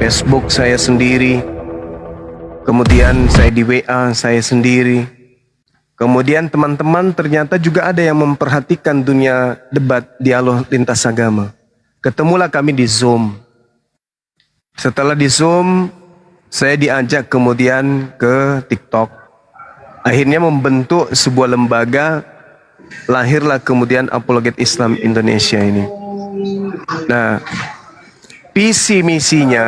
Facebook saya sendiri, kemudian saya di WA saya sendiri. Kemudian teman-teman ternyata juga ada yang memperhatikan dunia debat dialog lintas agama. Ketemulah kami di Zoom. Setelah di Zoom, saya diajak kemudian ke TikTok. Akhirnya membentuk sebuah lembaga, lahirlah kemudian Apologet Islam Indonesia ini. Nah, visi misinya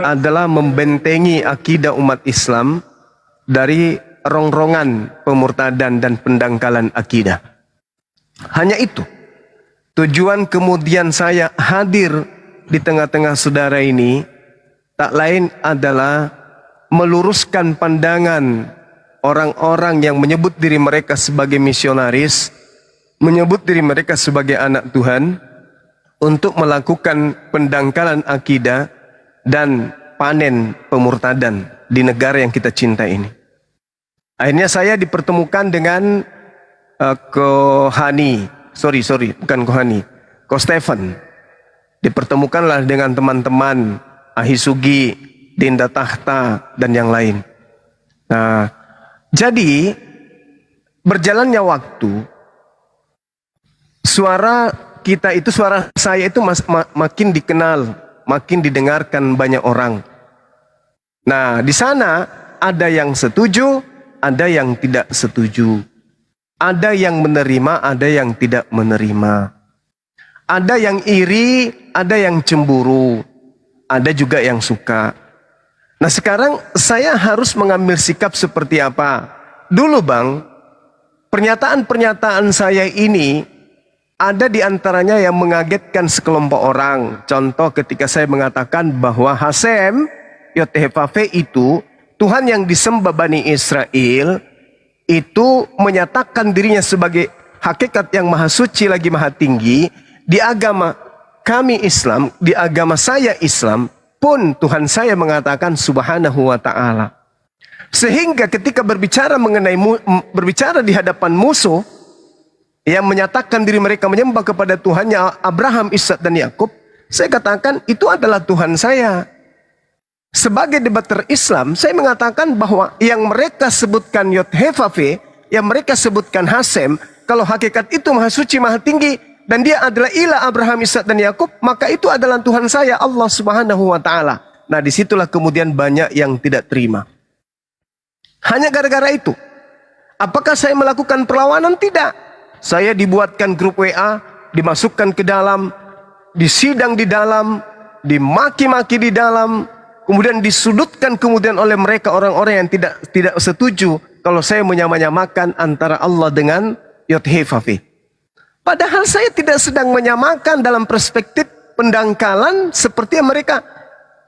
adalah membentengi akidah umat Islam dari rongrongan pemurtadan dan pendangkalan akidah. Hanya itu. Tujuan kemudian saya hadir di tengah-tengah saudara ini tak lain adalah meluruskan pandangan orang-orang yang menyebut diri mereka sebagai misionaris, menyebut diri mereka sebagai anak Tuhan, untuk melakukan pendangkalan akidah dan panen pemurtadan di negara yang kita cinta ini. Akhirnya saya dipertemukan dengan Ko Stephen. Dipertemukanlah dengan teman-teman Ahisugi, Dinda Tahta, dan yang lain. Nah, jadi berjalannya waktu, suara kita itu, suara saya itu makin dikenal, makin didengarkan banyak orang. Nah, di sana ada yang setuju, ada yang tidak setuju. Ada yang menerima, ada yang tidak menerima. Ada yang iri, ada yang cemburu. Ada juga yang suka. Nah, sekarang saya harus mengambil sikap seperti apa? Dulu Bang, pernyataan-pernyataan saya ini ada di antaranya yang mengagetkan sekelompok orang. Contoh ketika saya mengatakan bahwa Hasem Yothevave itu Tuhan yang disembah Bani Israel, itu menyatakan dirinya sebagai hakikat yang maha suci lagi maha tinggi. Di agama kami Islam, di agama saya Islam pun Tuhan saya mengatakan subhanahu wa ta'ala. Sehingga ketika berbicara berbicara di hadapan musuh yang menyatakan diri mereka menyembah kepada Tuhannya Abraham, Ishak, dan Yakub, saya katakan itu adalah Tuhan saya. Sebagai debater Islam, saya mengatakan bahwa yang mereka sebutkan Yothevave, yang mereka sebutkan Hasem, kalau hakikat itu maha suci, maha tinggi, dan dia adalah ilah Abraham, Ishak, dan Yakub, maka itu adalah Tuhan saya, Allah Subhanahu wa ta'ala. Nah, disitulah kemudian banyak yang tidak terima. Hanya gara-gara itu. Apakah saya melakukan perlawanan? Tidak. Saya dibuatkan grup WA, dimasukkan ke dalam, disidang di dalam, dimaki-maki di dalam, kemudian disudutkan kemudian oleh mereka orang-orang yang tidak setuju kalau saya menyamakan antara Allah dengan Yothevave. Padahal saya tidak sedang menyamakan dalam perspektif pendangkalan seperti yang mereka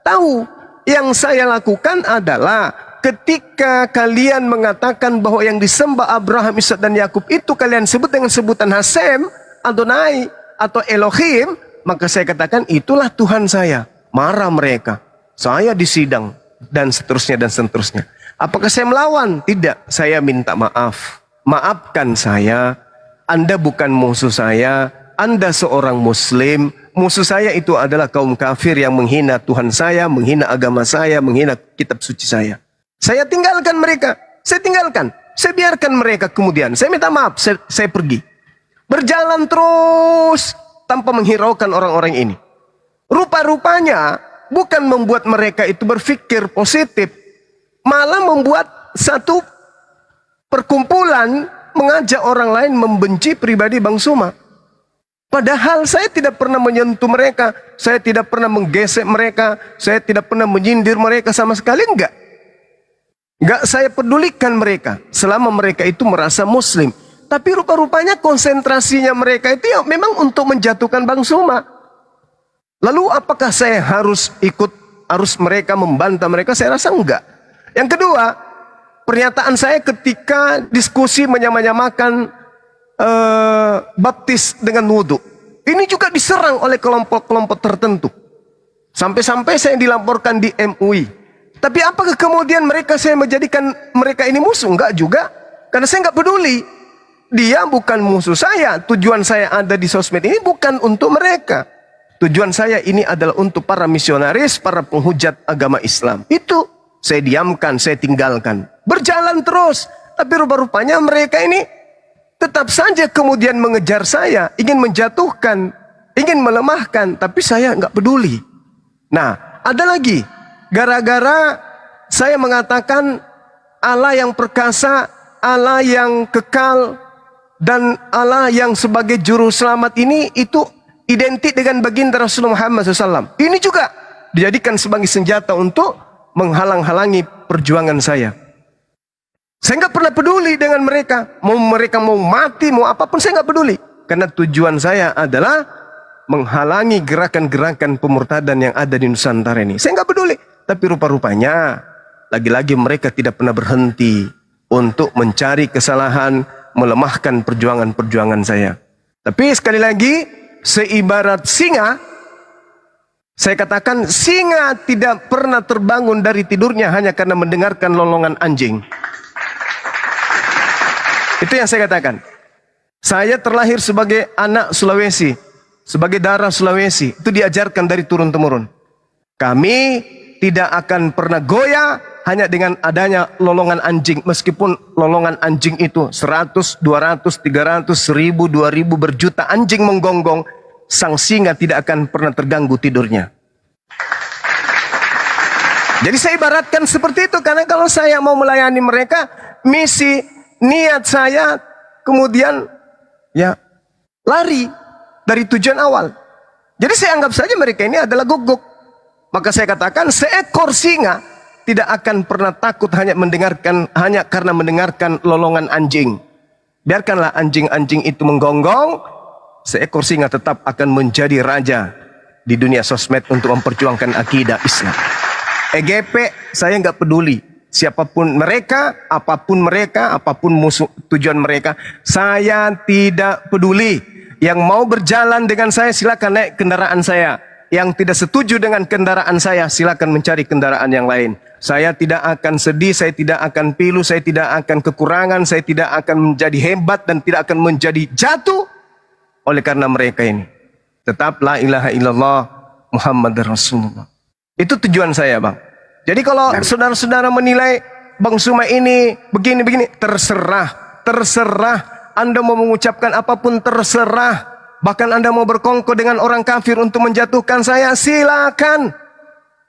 tahu. Yang saya lakukan adalah ketika kalian mengatakan bahwa yang disembah Abraham, Ishak, dan Yakub itu kalian sebut dengan sebutan Hasem, Adonai, atau Elohim, maka saya katakan itulah Tuhan saya. Marah mereka. Saya disidang, dan seterusnya, dan seterusnya. Apakah saya melawan? Tidak. Saya minta maaf. Maafkan saya. Anda bukan musuh saya. Anda seorang Muslim. Musuh saya itu adalah kaum kafir yang menghina Tuhan saya, menghina agama saya, menghina kitab suci saya. Saya tinggalkan mereka. Saya tinggalkan. Saya biarkan mereka kemudian. Saya minta maaf. Saya pergi. Berjalan terus tanpa menghiraukan orang-orang ini. Rupa-rupanya bukan membuat mereka itu berpikir positif, malah membuat satu perkumpulan mengajak orang lain membenci pribadi Bang Suma. Padahal saya tidak pernah menyentuh mereka, saya tidak pernah menggesek mereka, saya tidak pernah menyindir mereka sama sekali, enggak. Enggak saya pedulikan mereka selama mereka itu merasa Muslim. Tapi rupa-rupanya konsentrasinya mereka itu ya memang untuk menjatuhkan Bang Suma. Lalu apakah saya harus mereka membantah mereka? Saya rasa enggak. Yang kedua, pernyataan saya ketika diskusi menyamakan baptis dengan wudhu. Ini juga diserang oleh kelompok-kelompok tertentu. Sampai-sampai saya dilaporkan di MUI. Tapi apakah kemudian saya menjadikan mereka ini musuh? Enggak juga. Karena saya enggak peduli. Dia bukan musuh saya. Tujuan saya ada di sosmed ini bukan untuk mereka. Tujuan saya ini adalah untuk para misionaris, para penghujat agama Islam. Itu saya diamkan, saya tinggalkan. Berjalan terus. Tapi rupa-rupanya mereka ini tetap saja kemudian mengejar saya. Ingin menjatuhkan, ingin melemahkan. Tapi saya nggak peduli. Nah, ada lagi. Gara-gara saya mengatakan Allah yang perkasa, Allah yang kekal, dan Allah yang sebagai juru selamat ini itu identik dengan baginda Rasulullah Muhammad SAW. Ini juga dijadikan sebagai senjata untuk menghalang-halangi perjuangan saya. Saya nggak pernah peduli dengan mereka. Mereka mau mati, mau apapun saya nggak peduli. Karena tujuan saya adalah menghalangi gerakan-gerakan pemurtadan yang ada di Nusantara ini. Saya nggak peduli. Tapi rupa-rupanya, lagi-lagi mereka tidak pernah berhenti untuk mencari kesalahan, melemahkan perjuangan-perjuangan saya. Tapi sekali lagi, seibarat singa, saya katakan singa tidak pernah terbangun dari tidurnya hanya karena mendengarkan lolongan anjing. Itu yang saya katakan. Saya terlahir sebagai anak Sulawesi, sebagai darah Sulawesi. Itu diajarkan dari turun-temurun. Kami tidak akan pernah goyah hanya dengan adanya lolongan anjing. Meskipun lolongan anjing itu 100, 200, 300, 1000, 2000 berjuta anjing menggonggong, sang singa tidak akan pernah terganggu tidurnya. Jadi saya ibaratkan seperti itu. Karena kalau saya mau melayani mereka, misi, niat saya kemudian ya lari dari tujuan awal. Jadi saya anggap saja mereka ini adalah guguk. Maka saya katakan seekor singa tidak akan pernah takut hanya karena mendengarkan lolongan anjing. Biarkanlah anjing-anjing itu menggonggong, seekor singa tetap akan menjadi raja di dunia sosmed untuk memperjuangkan akidah Islam. EGP saya nggak peduli. Siapapun mereka, apapun musuh tujuan mereka, saya tidak peduli. Yang mau berjalan dengan saya silakan naik kendaraan saya. Yang tidak setuju dengan kendaraan saya silakan mencari kendaraan yang lain. Saya tidak akan sedih, saya tidak akan pilu, saya tidak akan kekurangan, saya tidak akan menjadi hebat dan tidak akan menjadi jatuh oleh karena mereka ini. Tetap la ilaha illallah Muhammad Rasulullah. Itu tujuan saya, Bang. Jadi kalau saudara-saudara menilai Bang Suma ini begini-begini, terserah. Terserah. Anda mau mengucapkan apapun terserah. Bahkan Anda mau berkongkol dengan orang kafir untuk menjatuhkan saya, silakan.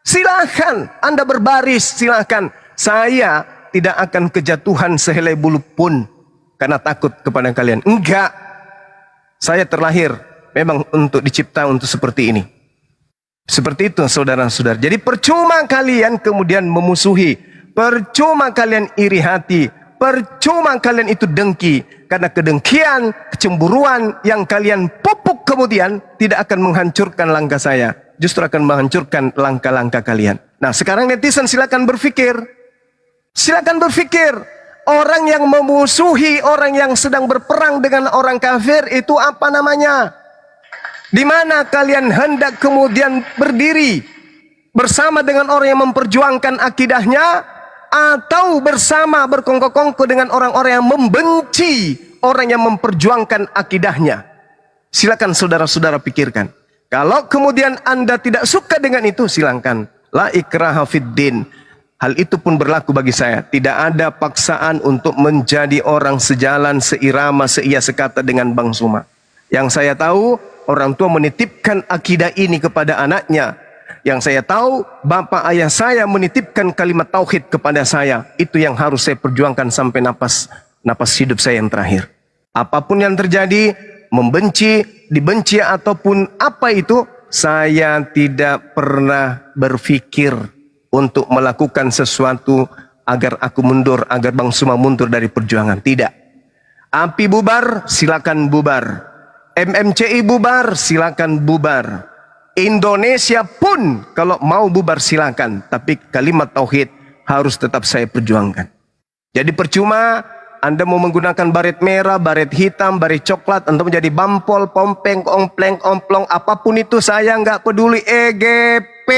Silakan. Anda berbaris, silakan. Saya tidak akan kejatuhan sehelai bulu pun karena takut kepada kalian. Enggak. Saya terlahir memang untuk dicipta untuk seperti ini. Seperti itu saudara-saudara. Jadi percuma kalian kemudian memusuhi. Percuma kalian iri hati. Percuma kalian itu dengki. Karena kedengkian, kecemburuan yang kalian pupuk kemudian tidak akan menghancurkan langkah saya. Justru akan menghancurkan langkah-langkah kalian. Nah sekarang netizen silakan berpikir. Silakan berpikir. Orang yang memusuhi, orang yang sedang berperang dengan orang kafir itu apa namanya? Di mana kalian hendak kemudian berdiri bersama dengan orang yang memperjuangkan akidahnya? Atau bersama berkongko-kongko dengan orang-orang yang membenci orang yang memperjuangkan akidahnya. Silakan saudara-saudara pikirkan. Kalau kemudian Anda tidak suka dengan itu, silakan. La ikraha fiddin. Hal itu pun berlaku bagi saya. Tidak ada paksaan untuk menjadi orang sejalan, seirama, seia sekata dengan Bang Suma. Yang saya tahu, orang tua menitipkan akidah ini kepada anaknya. Yang saya tahu, bapak ayah saya menitipkan kalimat tauhid kepada saya. Itu yang harus saya perjuangkan sampai napas hidup saya yang terakhir. Apapun yang terjadi, membenci, dibenci ataupun apa itu, saya tidak pernah berpikir untuk melakukan sesuatu agar aku mundur, agar Bang Suma mundur dari perjuangan. Tidak. API bubar, silakan bubar. MMCI bubar, silakan bubar. Indonesia pun kalau mau bubar silakan, tapi kalimat tauhid harus tetap saya perjuangkan. Jadi percuma Anda mau menggunakan baret merah, baret hitam, baret coklat, Anda menjadi bampol, pompeng, ompleng, omplong, apapun itu saya nggak peduli. EGP,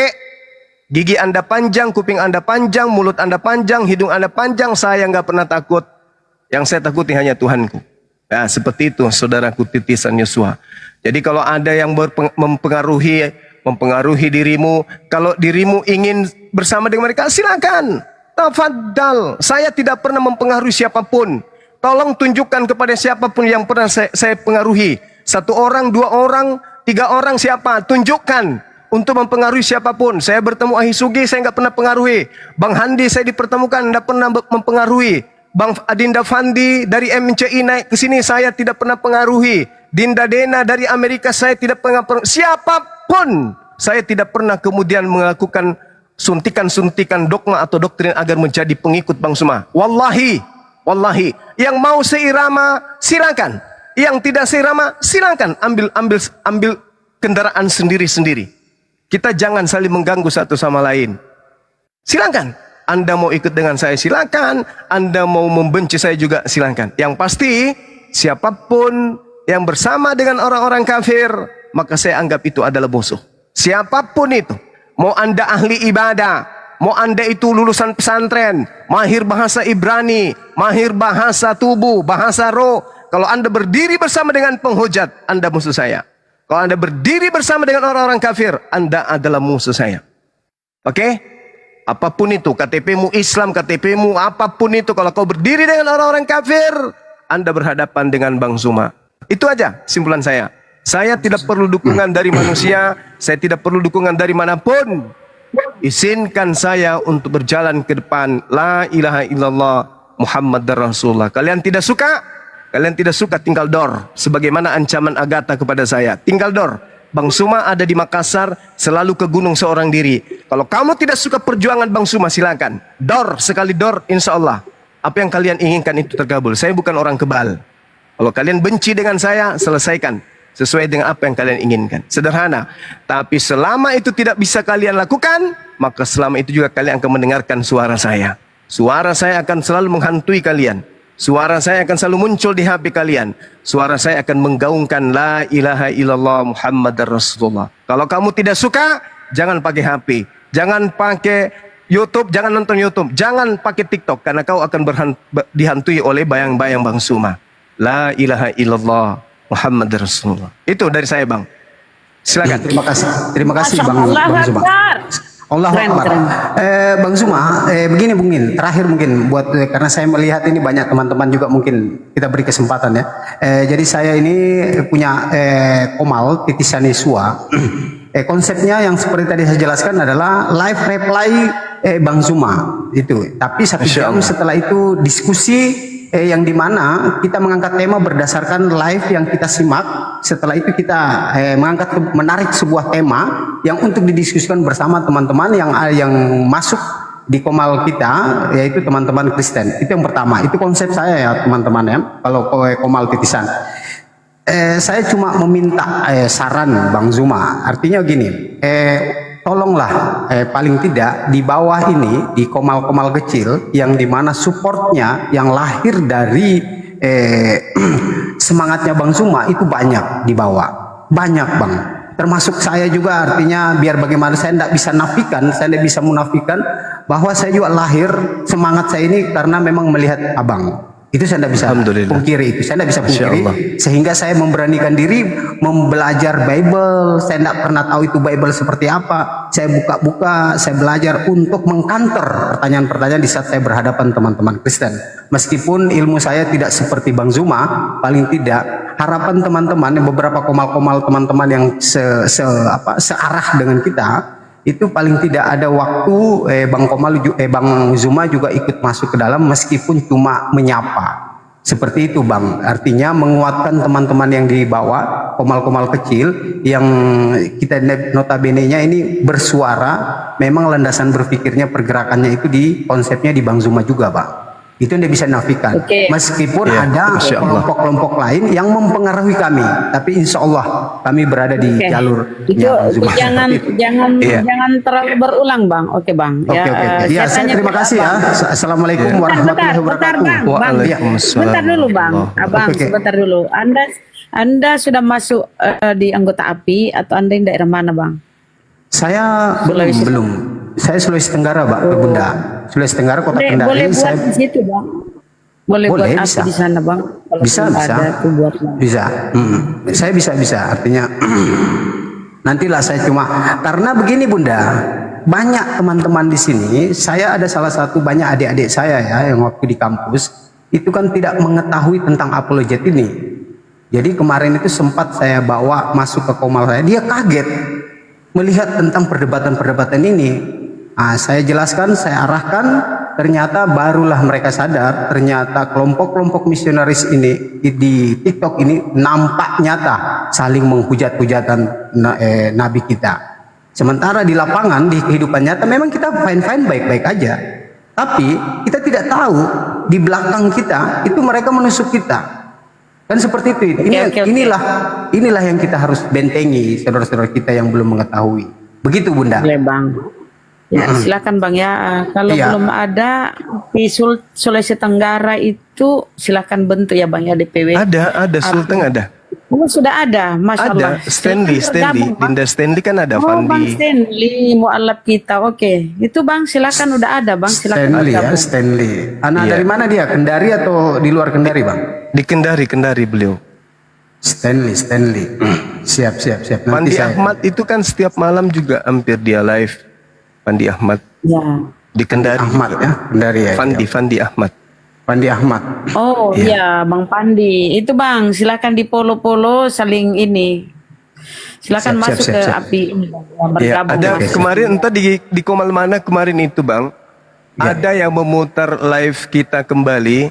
gigi Anda panjang, kuping Anda panjang, mulut Anda panjang, hidung Anda panjang, saya nggak pernah takut. Yang saya takuti hanya Tuhanku. Ya, seperti itu saudaraku titisan Yosua. Jadi kalau ada yang mempengaruhi dirimu, kalau dirimu ingin bersama dengan mereka, silakan. Tafadhal. Saya tidak pernah mempengaruhi siapapun. Tolong tunjukkan kepada siapapun yang pernah saya pengaruhi. 1 orang, 2 orang, 3 orang siapa? Tunjukkan untuk mempengaruhi siapapun. Saya bertemu Ahisugi, saya nggak pernah pengaruhi. Bang Handi saya dipertemukan, nggak pernah mempengaruhi. Bang Adinda Fandi dari MCI naik ke sini, saya tidak pernah pengaruhi. Dinda Dena dari Amerika, saya tidak pernah pengaruhi. Siapapun, saya tidak pernah kemudian melakukan suntikan-suntikan dogma atau doktrin agar menjadi pengikut Bang Suma. Wallahi, wallahi, yang mau seirama silakan, yang tidak seirama silakan ambil kendaraan sendiri-sendiri. Kita jangan saling mengganggu satu sama lain. Silakan. Anda mau ikut dengan saya silakan, Anda mau membenci saya juga silakan. Yang pasti siapapun yang bersama dengan orang-orang kafir, maka saya anggap itu adalah musuh. Siapapun itu, mau Anda ahli ibadah, mau Anda itu lulusan pesantren, mahir bahasa Ibrani, mahir bahasa tubuh, bahasa roh, kalau Anda berdiri bersama dengan penghujat, Anda musuh saya. Kalau Anda berdiri bersama dengan orang-orang kafir, Anda adalah musuh saya. Oke? Apapun itu, KTP-mu Islam, KTP-mu apapun itu, kalau kau berdiri dengan orang-orang kafir, Anda berhadapan dengan Bang Zuma. Itu aja simpulan saya. Saya tidak perlu dukungan dari manusia, saya tidak perlu dukungan dari manapun. Izinkan saya untuk berjalan ke depan. La ilaha illallah Muhammad Rasulullah. Kalian tidak suka tinggal dor. Sebagaimana ancaman Agatha kepada saya. Tinggal dor. Bang Suma ada di Makassar, selalu ke gunung seorang diri. Kalau kamu tidak suka perjuangan Bang Suma, silakan. Dor, sekali dor, insya Allah. Apa yang kalian inginkan itu terkabul. Saya bukan orang kebal. Kalau kalian benci dengan saya, selesaikan. Sesuai dengan apa yang kalian inginkan. Sederhana. Tapi selama itu tidak bisa kalian lakukan, maka selama itu juga kalian akan mendengarkan suara saya. Suara saya akan selalu menghantui kalian. Suara saya akan selalu muncul di HP kalian. Suara saya akan menggaungkan la ilaha illallah Muhammad Rasulullah. Kalau kamu tidak suka, jangan pakai HP. Jangan pakai YouTube, jangan nonton YouTube. Jangan pakai TikTok, karena kau akan dihantui oleh bayang-bayang Bang Suma. La ilaha illallah Muhammad Rasulullah. Itu dari saya, Bang. Silakan. Terima kasih Bang Suma. Allah Akbar. Bang Zuma, begini mungkin terakhir mungkin buat karena saya melihat ini banyak teman-teman juga mungkin kita beri kesempatan ya. Jadi saya ini punya Komal titisan Yosua. Konsepnya yang seperti tadi saya jelaskan adalah live reply Bang Zuma itu. Tapi 1 jam setelah itu diskusi yang dimana kita mengangkat tema berdasarkan live yang kita simak. Setelah itu kita menarik sebuah tema yang untuk didiskusikan bersama teman-teman yang masuk di Komal kita, yaitu teman-teman Kristen. Itu yang pertama. Itu konsep saya ya teman-teman ya. Kalau Komal titisan, saya cuma meminta saran Bang Zuma. Artinya gini, tolonglah paling tidak di bawah ini di Komal-Komal kecil yang dimana supportnya yang lahir dari semangatnya Bang Zuma itu banyak di bawah, banyak Bang, termasuk saya juga. Artinya biar bagaimana saya tidak bisa nafikan, saya tidak bisa menafikan bahwa saya juga lahir semangat saya ini karena memang melihat Abang. Itu saya tidak bisa pungkiri, itu saya tidak bisa pungkiri, sehingga saya memberanikan diri membelajar Bible. Saya tidak pernah tahu itu Bible seperti apa. Saya buka-buka, saya belajar untuk mengkanter pertanyaan-pertanyaan di saat saya berhadapan teman-teman Kristen. Meskipun ilmu saya tidak seperti Bang Zuma, paling tidak harapan teman-teman, beberapa komal-komal teman-teman yang searah dengan kita, itu paling tidak ada waktu Bang Zuma juga ikut masuk ke dalam meskipun cuma menyapa. Seperti itu Bang. Artinya menguatkan teman-teman yang di bawah, komal-komal kecil yang kita notabene-nya ini bersuara, memang landasan berpikirnya pergerakannya itu di konsepnya di Bang Zuma juga Bang. Itu yang bisa nafikan. Meskipun ada kelompok-kelompok lain yang mempengaruhi kami, tapi insya Allah kami berada di jalur. Jangan terlalu berulang Bang. Oke Bang. Ya, saya terima kasih ya. Assalamualaikum warahmatullahi wabarakatuh. Sebentar dulu Bang. Abang sebentar dulu. Anda sudah masuk di anggota API atau Anda di daerah mana Bang? Saya belum. Saya Sulawesi Tenggara, Mbak, Bunda. Sulawesi Tenggara, Kota Kendari. Boleh buat di situ, Bang. Boleh buat Boleh, api bisa. di sana bang. Kalau Bisa, belum bisa. ada tuh buat. Bisa. Saya bisa. Artinya nantilah saya cuma karena begini Bunda, banyak teman-teman di sini. Saya ada salah satu banyak adik-adik saya ya yang waktu di kampus itu kan tidak mengetahui tentang apologet ini. Jadi kemarin itu sempat saya bawa masuk ke komal saya, dia kaget melihat tentang perdebatan-perdebatan ini. Saya jelaskan, saya arahkan, ternyata barulah mereka sadar, ternyata kelompok-kelompok misionaris ini di TikTok ini nampak nyata saling menghujat-hujatan Nabi kita. Sementara di lapangan, di kehidupan nyata memang kita fine-fine baik-baik aja. Tapi kita tidak tahu di belakang kita itu mereka menusuk kita. Kan seperti itu. Oke. Inilah yang kita harus bentengi saudara-saudara kita yang belum mengetahui. Begitu Bunda. Boleh bang. Ya silakan bang ya. Kalau Iya. belum ada di Sulawesi Tenggara itu silakan bentuk ya bang ya DPW. Ada Sulteng ada. Oh, sudah ada, masya Allah. Ada Stanley, Bergabung, Bang. Linda Stanley kan ada, Oh bang Fandi. Stanley, mualaf kita, oke. Itu bang silakan udah ada bang, silakan Stanley ya, bergabung. Stanley. Anak Iya. dari mana dia? Kendari atau di luar Kendari, Bang? Di Kendari beliau. Stanley. Siap. Nanti Fandi saya. Ahmad itu kan setiap malam juga hampir dia live. Fandi Ahmad Ya. di Kendari. Ahmad juga. ya, Kendari ya. Fandi Ahmad. Fandi Ahmad. Oh iya bang Pandi, itu bang silakan di polo saling ini. Silakan Siap, masuk siap, ke siap. api ini Bang. Ya, Bergabung ada masuk. kemarin entah di Komal mana kemarin itu bang, ada yang memutar live kita kembali.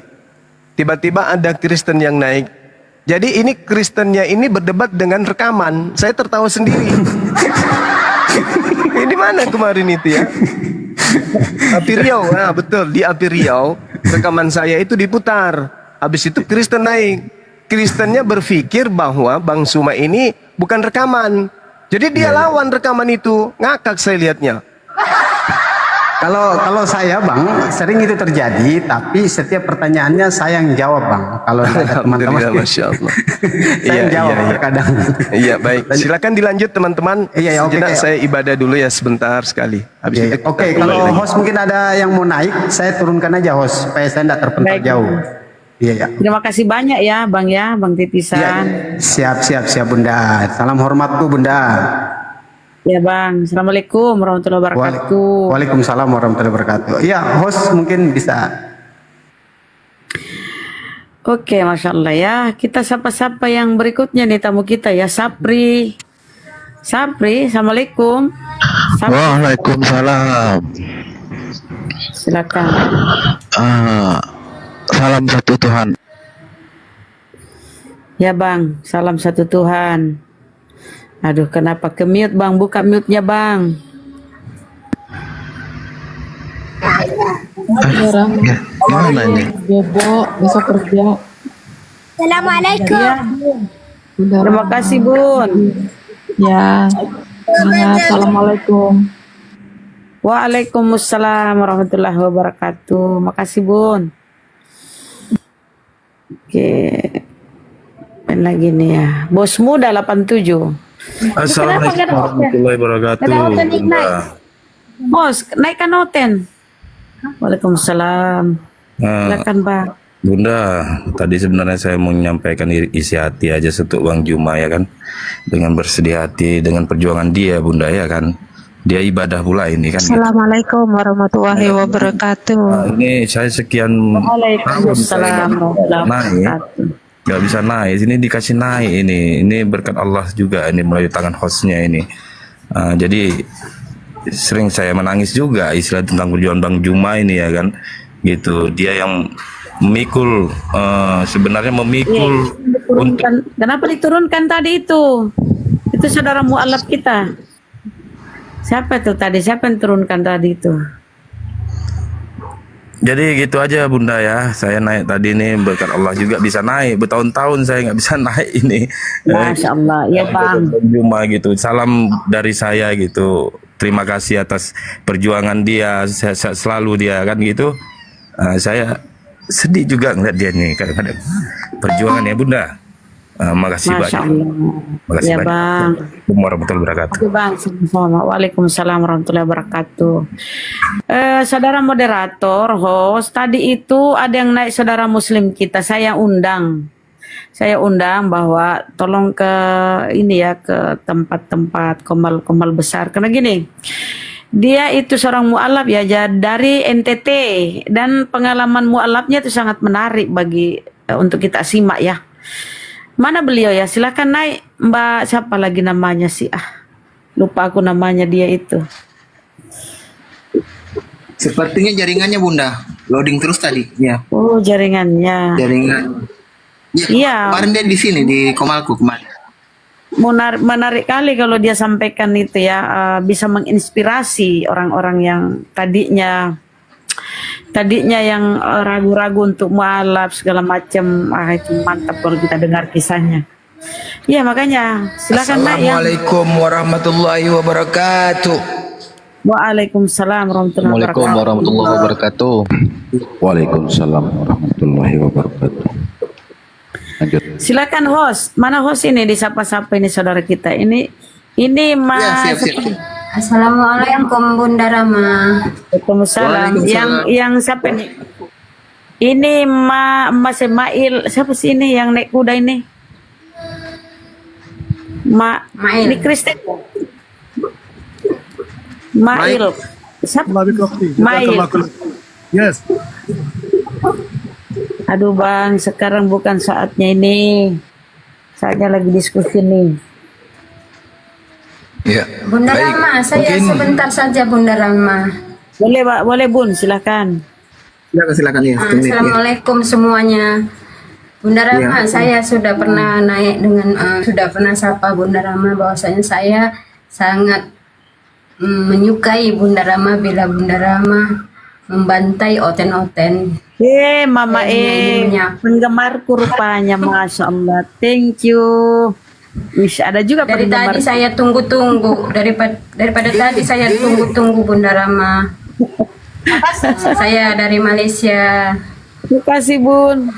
Tiba-tiba ada Kristen yang naik. Jadi ini Kristennya ini berdebat dengan rekaman. Saya tertawa sendiri. Ini mana kemarin itu ya? Api Riau, nah betul di Api Riau rekaman saya itu diputar. Habis itu Kristen naik. Kristennya berpikir bahwa Bang Suma ini bukan rekaman. Jadi dia lawan rekaman itu. Ngakak saya lihatnya. Kalau saya Bang, sering itu terjadi, tapi setiap pertanyaannya saya yang jawab Bang. Kalau ada teman-teman, Alhamdulillah, Masya Allah. saya yang jawab iya. terkadang. Iya baik. Silakan dilanjut teman-teman. Iya, ya, oke, Sejenak oke. saya ibadah dulu ya sebentar sekali. Habis itu kita Oke, kembali kalau lagi. host mungkin ada yang mau naik, saya turunkan aja host supaya saya tidak terpental Baik. jauh. Iya ya. Terima kasih banyak ya bang Titisan. Iya, siap Bunda. Salam hormatku Bunda. Ya bang, assalamualaikum warahmatullahi wabarakatuh. Waalaikumsalam warahmatullahi wabarakatuh. Iya, host mungkin bisa. Oke, masya Allah ya. Kita sapa-sapa yang berikutnya nih tamu kita ya, Sapri, assalamualaikum. Sapri, Waalaikumsalam. silakan. Salam satu Tuhan. Ya bang, salam satu Tuhan. Aduh, kenapa ke mute bang? Buka mute-nya bang. Gimana ini? Bobo besok kerja. Assalamualaikum. Ya, terima kasih bun. Ya. Assalamualaikum. Waalaikumsalam warahmatullahi wabarakatuh. Makasih bun. Oke. Main lagi nih ya. Bos muda 87. Assalamualaikum warahmatullahi wabarakatuh. Kenapa tadi Bunda. naik? Bos, naikkan noten. Waalaikumsalam. Silakan bang. Bunda, tadi sebenarnya saya mau menyampaikan isi hati aja untuk Bang Juma ya kan. Dengan bersedih hati dengan perjuangan dia Bunda ya kan. Dia ibadah pula ini kan. Assalamualaikum warahmatullahi wabarakatuh. Nah, ini saya sekian tahun saya Waalaikumsalam warahmatullahi naik, wabarakatuh. nggak bisa naik. Ini dikasih naik ini berkat Allah juga ini melalui tangan hostnya ini. Jadi sering saya menangis juga istilah tentang perjuangan Bang Juma ini ya kan. Gitu. Dia yang memikul sebenarnya memikul untuk Kenapa diturunkan tadi itu? Itu saudara mualaf kita. Siapa tuh tadi? Siapa yang turunkan tadi itu? jadi gitu aja Bunda ya. Saya naik tadi ini berkat Allah juga bisa naik. Bertahun-tahun saya nggak bisa naik ini. Masya Allah, ya bang. Bang Juma gitu. Salam dari saya gitu. Terima kasih atas perjuangan dia. Sehat-sehat selalu dia kan gitu. Saya sedih juga ngeliat dia nih kadang-kadang perjuangan ya Bunda. Makasih Masya banyak. Allah. Makasih Ya banyak. bang. Assalamualaikum warahmatullahi wabarakatuh. Oke bang, sama-sama. Waalaikumsalam warahmatullahi wabarakatuh. Saudara moderator, host, tadi itu ada yang naik saudara muslim kita, saya undang. Saya undang bahwa tolong ke ini ya, ke tempat-tempat komal-komal besar. Karena gini, dia itu seorang mualaf ya, dari NTT, dan pengalaman mualafnya itu sangat menarik bagi untuk kita simak ya. Mana beliau ya? Silakan naik, Mbak. Siapa lagi namanya sih? Lupa aku namanya dia itu. Sepertinya jaringannya Bunda loading terus tadi. Ya, Oh, jaringannya. jaringan. Ya, Iya. kemarin dia di sini di Komalku kemarin. Menarik kali kalau dia sampaikan itu ya, bisa menginspirasi orang-orang yang tadinya yang ragu-ragu untuk mualaf segala macam. Itu mantap kalau kita dengar kisahnya. Iya, makanya silakan naik ya. Assalamualaikum warahmatullahi wabarakatuh. Waalaikumsalam warahmatullahi Assalamualaikum wabarakatuh. warahmatullahi wabarakatuh. Waalaikumsalam warahmatullahi wabarakatuh. Lanjut. Silakan host. Mana host ini, disapa-sapa ini saudara kita. Ini Ya, Mas. siap. Assalamualaikum Bunda Rama. Waalaikumsalam. Yang siapa nih? Ini Mas Mail. Siapa sih ini yang naik kuda ini? Mail. Ini Kristen. Mail. Siapa? Mail. Yes. Aduh bang, sekarang bukan saatnya ini. Saatnya lagi diskusi nih. Ya. Bunda Baik. Rama, saya Mungkin sebentar saja Bunda Rama. Boleh Pak, boleh Bun, silakan. Silakan ya. Setengah menit, ya. Assalamualaikum semuanya. Bunda Rama, saya sudah pernah naik dengan sudah pernah sapa Bunda Rama bahwasanya saya sangat menyukai Bunda Rama bila Bunda Rama membantai oten-oten. Mama Menyapa. penggemarku rupanya, Masya Allah. Thank you. Wish, ada juga Dari penggemar. tadi saya tunggu-tunggu, daripada tadi saya tunggu-tunggu Bunda Rama. Saya dari Malaysia. Terima kasih Bun.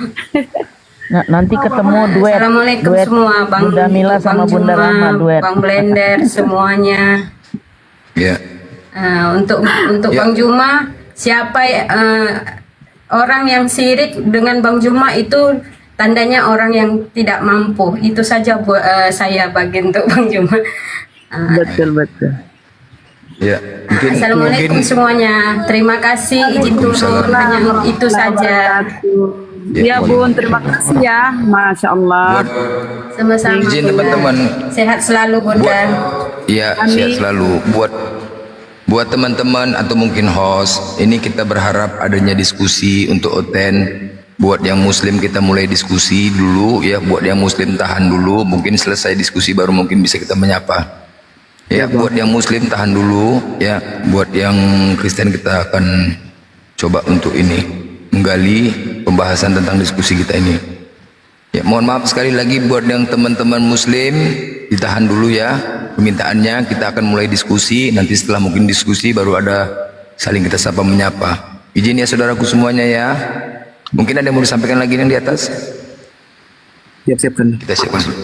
Nanti ketemu duet. Assalamualaikum duet semua, Bang Bunda Mila sama Bang Bunda Juma, Rama duet. Bang Blender semuanya. ya. Untuk Ya. Bang Juma, siapa orang yang sirik dengan Bang Juma itu tandanya orang yang tidak mampu. Itu saja saya bagi untuk Bang Juma. Betul. Ya. Mungkin Assalamualaikum semuanya. Terima kasih, izin turun, hanya itu saja. Ya Bun, terima kasih ya. Masya Allah. Sama-sama. izin Bunda. teman-teman. Sehat selalu Bunda. Ya, sehat selalu. Buat teman-teman atau mungkin host, ini kita berharap adanya diskusi untuk Oten. Buat yang muslim kita mulai diskusi dulu ya, buat yang muslim tahan dulu, mungkin selesai diskusi baru mungkin bisa kita menyapa. Ya, buat yang muslim tahan dulu ya, buat yang Kristen kita akan coba untuk ini menggali pembahasan tentang diskusi kita ini. Ya, mohon maaf sekali lagi buat yang teman-teman muslim, ditahan dulu ya permintaannya, kita akan mulai diskusi, nanti setelah mungkin diskusi baru ada saling kita sapa menyapa. Izin ya saudaraku semuanya ya. Mungkin ada yang mau disampaikan lagi yang di atas? Siapkan. Kita siapkan dulu.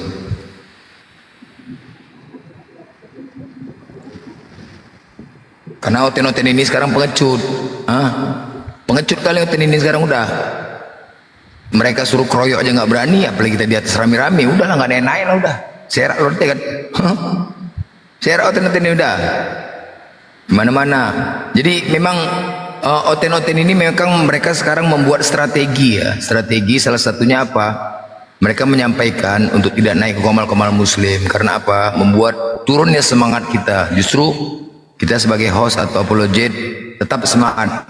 Karena oten-oten ini sekarang pengecut. Pengecut kali oten ini sekarang udah. Mereka suruh keroyok aja nggak berani, apalagi kita di atas rame-rame. Udahlah nggak naik lah udah. Serak loh kan. Serak oten-oten ini udah. Mana-mana. Jadi memang oten-oten ini memang mereka sekarang membuat strategi ya. Strategi salah satunya apa? Mereka menyampaikan untuk tidak naik ke komal-komal muslim. Karena apa? Membuat turunnya semangat kita. Justru kita sebagai host atau apologet tetap semangat.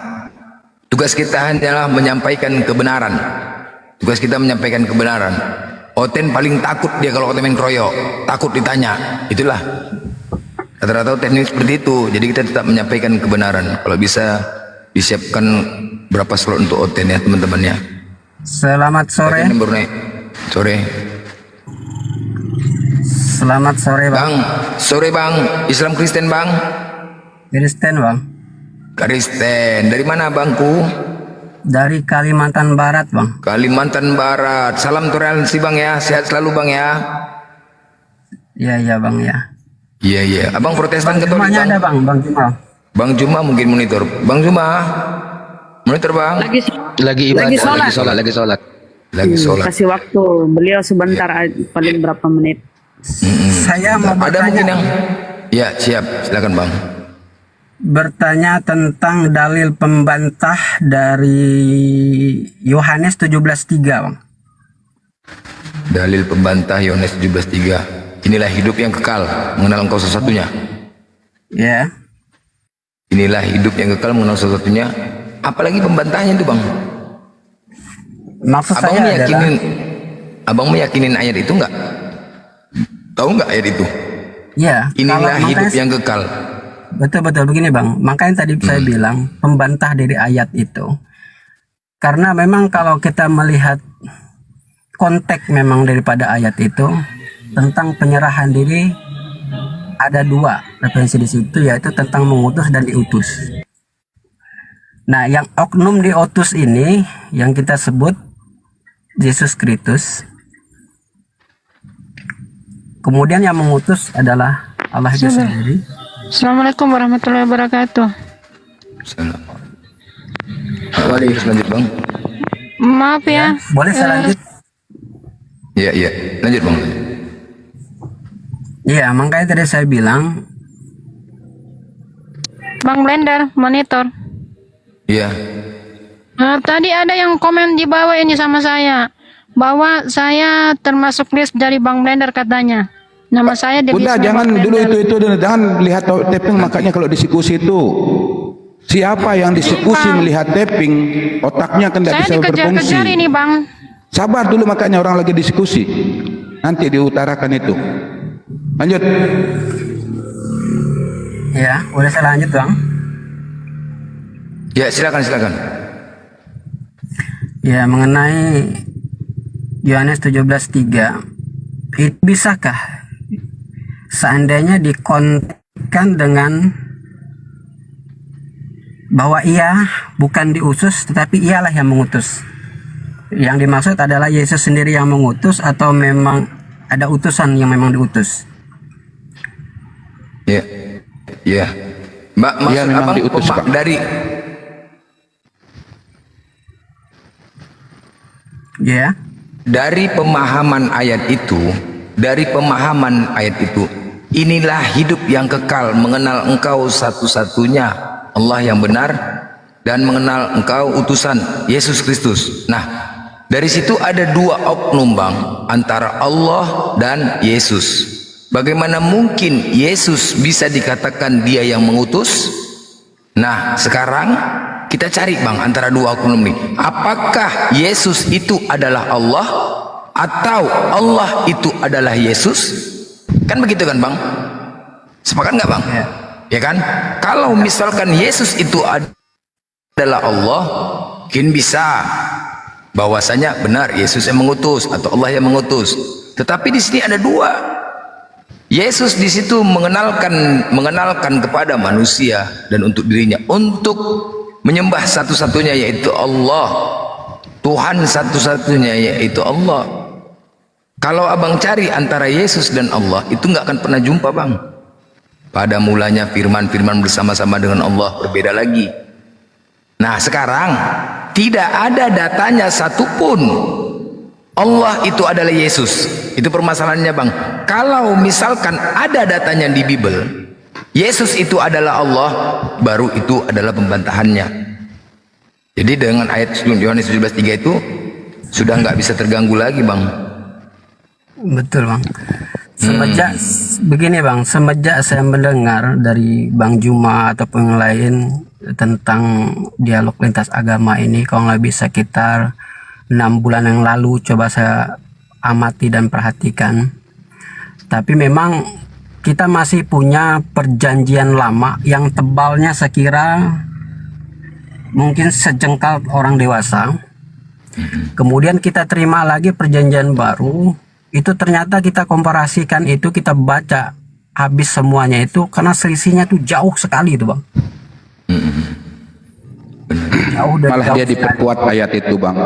Tugas kita hanyalah menyampaikan kebenaran. Tugas kita menyampaikan kebenaran. Oten paling takut dia kalau oten main kroyok, takut ditanya. Itulah rata-rata oten ini seperti itu. Jadi kita tetap menyampaikan kebenaran. Kalau bisa disiapkan berapa slot untuk oten ya teman-teman ya. Selamat sore. Oten baru naik. Sore. Selamat sore Bang, sore bang. Islam Kristen bang. Kristen Bang. Kristen. Dari mana bangku? Dari Kalimantan Barat, Bang. Kalimantan Barat. Salam toleransi Bang ya. Sehat selalu Bang ya. Iya, Bang ya. Iya. Abang Protestan Katolik Jumanya Bang. ada, Bang Juma. Bang Juma mungkin monitor. Bang Juma. Monitor Bang. Lagi ibadah, lagi sholat. Lagi sholat. Kasih waktu beliau sebentar, paling berapa menit. Saya mau Ada mungkin bertanya, yang ya siap, silakan Bang. bertanya tentang dalil pembantah dari Yohanes 17:3, Bang. Dalil pembantah Yohanes 17:3. Inilah hidup yang kekal, mengenal Engkau sesatunya. Ya. Inilah hidup yang kekal, mengenal sesatunya. Apalagi pembantahnya itu Bang. Maksud saya adalah Abang meyakinin ayat itu enggak? Tahu enggak ayat itu? ya, Inilah kalau hidup makanya- yang kekal. Betul begini, Bang. Makanya tadi saya bilang pembantah dari ayat itu. Karena memang kalau kita melihat konteks memang daripada ayat itu tentang penyerahan diri, ada dua referensi di situ, yaitu tentang mengutus dan diutus. Nah, yang oknum diutus ini yang kita sebut Yesus Kristus. Kemudian yang mengutus adalah Allah itu sendiri. Assalamualaikum warahmatullahi wabarakatuh. Salam. Lanjut Bang. Maaf ya, Boleh saya lanjut? Iya. Lanjut Bang. Iya, makanya tadi saya bilang Bang Blender, monitor. Iya. Tadi ada yang komen di bawah ini sama saya, bahwa saya termasuk list dari Bang Blender katanya. Nama saya di Udah, listnya jangan Bang dulu Blender. itu jangan lihat tapping. Makanya kalau diskusi itu siapa yang diskusi Bang. melihat tapping, otaknya kan tidak Saya bisa berfungsi. dikejar-kejar ini Bang. Sabar dulu, makanya orang lagi diskusi, nanti diutarakan itu. Lanjut. ya, boleh saya lanjut, Bang? Ya, silakan. Ya, mengenai Yohanes 17:3, bisakah seandainya dikontekkan dengan bahwa ia bukan diutus tetapi ialah yang mengutus? Yang dimaksud adalah Yesus sendiri yang mengutus atau memang ada utusan yang memang diutus? Ya. Mbak, maksud Iya, memang Abang diutus, Pak. Dari pemahaman ayat itu, inilah hidup yang kekal, mengenal Engkau satu-satunya Allah yang benar dan mengenal Engkau utusan Yesus Kristus. Nah, dari situ ada dua oknum Bang, antara Allah dan Yesus. Bagaimana mungkin Yesus bisa dikatakan dia yang mengutus? Nah, sekarang kita cari Bang antara dua oknum ini. Apakah Yesus itu adalah Allah atau Allah itu adalah Yesus? Kan begitu kan Bang? Sepakat nggak Bang? Ya kan? Kalau misalkan Yesus itu adalah Allah, mungkin bisa bahwasanya benar Yesus yang mengutus atau Allah yang mengutus. Tetapi di sini ada dua. Yesus di situ mengenalkan kepada manusia dan untuk dirinya untuk menyembah satu-satunya yaitu Allah, Tuhan satu-satunya yaitu Allah. Kalau abang cari antara Yesus dan Allah itu nggak akan pernah jumpa Bang. Pada mulanya firman-firman bersama-sama dengan Allah berbeda lagi. Nah sekarang tidak ada datanya satupun Allah itu adalah Yesus. Itu permasalahannya Bang. Kalau misalkan ada datanya di Bible, Yesus itu adalah Allah, baru itu adalah pembantahannya. Jadi dengan ayat Yohanes 17:3 itu sudah nggak bisa terganggu lagi Bang. Betul Bang. Semenjak begini Bang, semenjak saya mendengar dari Bang Juma ataupun yang lain tentang dialog lintas agama ini, kalau lebih sekitar 6 bulan yang lalu coba saya amati dan perhatikan. Tapi memang kita masih punya perjanjian lama yang tebalnya sekira mungkin sejengkal orang dewasa. Kemudian kita terima lagi perjanjian baru, itu ternyata kita komparasikan itu, kita baca habis semuanya itu karena selisihnya tuh jauh sekali itu Bang. malah dia diperkuat ayat itu bang.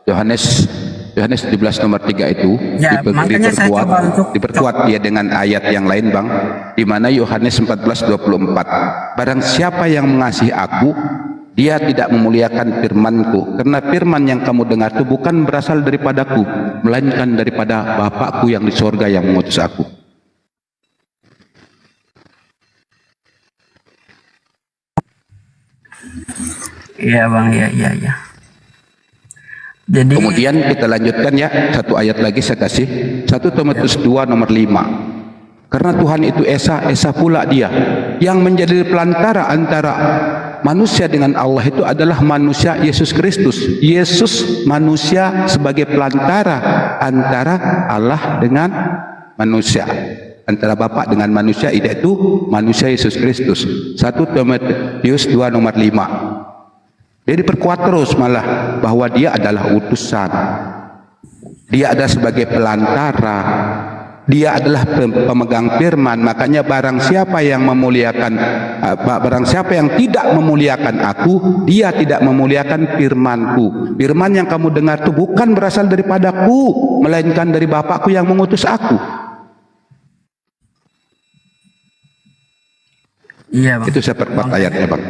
Yohanes 17 nomor 3 itu diperkuat dia dengan ayat yang lain bang, di mana Yohanes 14:24, barang siapa yang mengasihi aku, dia tidak memuliakan firmanku, karena firman yang kamu dengar itu bukan berasal daripadaku, melainkan daripada Bapakku yang di sorga yang mengutus aku. Iya bang, iya. Jadi kemudian kita lanjutkan ya, satu ayat lagi saya kasih, 1 Timotius 2 nomor 5. Karena Tuhan itu Esa pula dia yang menjadi pelantara antara manusia dengan Allah, itu adalah manusia Yesus Kristus. Yesus manusia sebagai pelantara antara Allah dengan manusia, antara Bapa dengan manusia, itu manusia Yesus Kristus. 1 Timotius 2 nomor 5. Dia diperkuat terus malah bahwa dia adalah utusan, dia ada sebagai pelantara, dia adalah pemegang firman. Makanya barang siapa yang tidak memuliakan aku, dia tidak memuliakan firmanku. Firman yang kamu dengar itu bukan berasal daripadaku, melainkan dari Bapakku yang mengutus aku. iya bang. Itu saya perkuat ayatnya bang.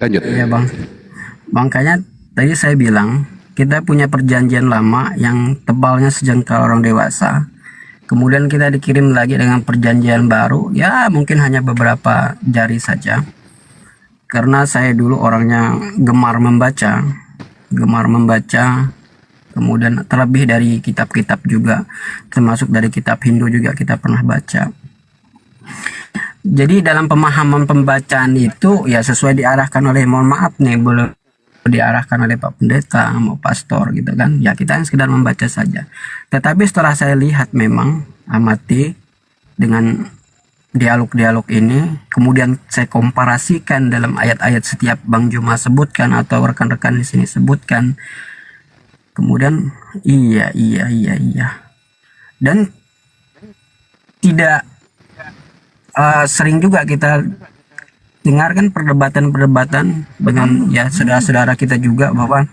Lanjut. Iya bang. Makanya tadi saya bilang kita punya perjanjian lama yang tebalnya sejengkal orang dewasa. Kemudian kita dikirim lagi dengan perjanjian baru, ya mungkin hanya beberapa jari saja. Karena saya dulu orangnya gemar membaca. Kemudian terlebih dari kitab-kitab juga, termasuk dari kitab Hindu juga kita pernah baca. Jadi dalam pemahaman pembacaan itu ya sesuai diarahkan oleh, mohon maaf nih, boleh diarahkan oleh Pak Pendeta mau pastor gitu kan, ya kita sekedar membaca saja. Tetapi setelah saya lihat, memang amati dengan dialog-dialog ini, kemudian saya komparasikan dalam ayat-ayat setiap Bang Juma sebutkan atau rekan-rekan di sini sebutkan, kemudian iya dan tidak sering juga kita dengarkan perdebatan dengan ya saudara-saudara kita juga, bahwa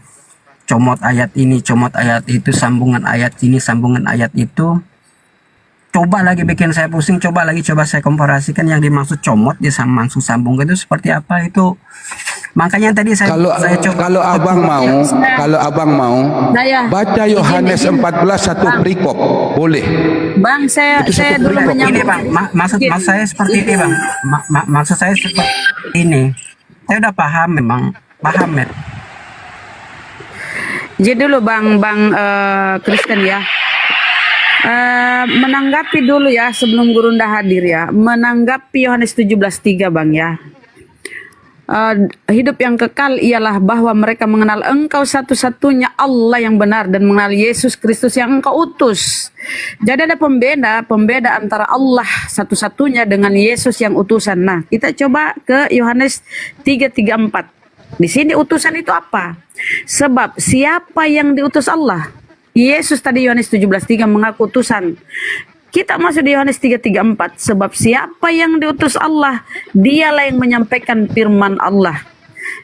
comot ayat ini, comot ayat itu, sambungan ayat ini, sambungan ayat itu. Coba lagi bikin saya pusing, coba saya komparasikan yang dimaksud comot langsung sambung itu seperti apa itu. Makanya tadi saya coba, kalau abang mau baca Yohanes 14 satu perikop boleh. Bang, saya dulu ini bang, maksud saya seperti ini bang, maksud saya seperti ini. Saya udah paham, memang paham ya. Jadi dulu bang Kristen ya, menanggapi dulu ya sebelum Gurunda hadir ya, menanggapi Yohanes 17:3 bang ya. Hidup yang kekal ialah bahwa mereka mengenal Engkau satu-satunya Allah yang benar dan mengenal Yesus Kristus yang Engkau utus. Jadi ada pembeda antara Allah satu-satunya dengan Yesus yang utusan. Nah, kita coba ke Yohanes 3:34. Di sini utusan itu apa? Sebab siapa yang diutus Allah? Yesus tadi Yohanes 17:3 mengaku utusan. Kita masuk di Yohanes 3:34. Sebab siapa yang diutus Allah, dialah yang menyampaikan firman Allah.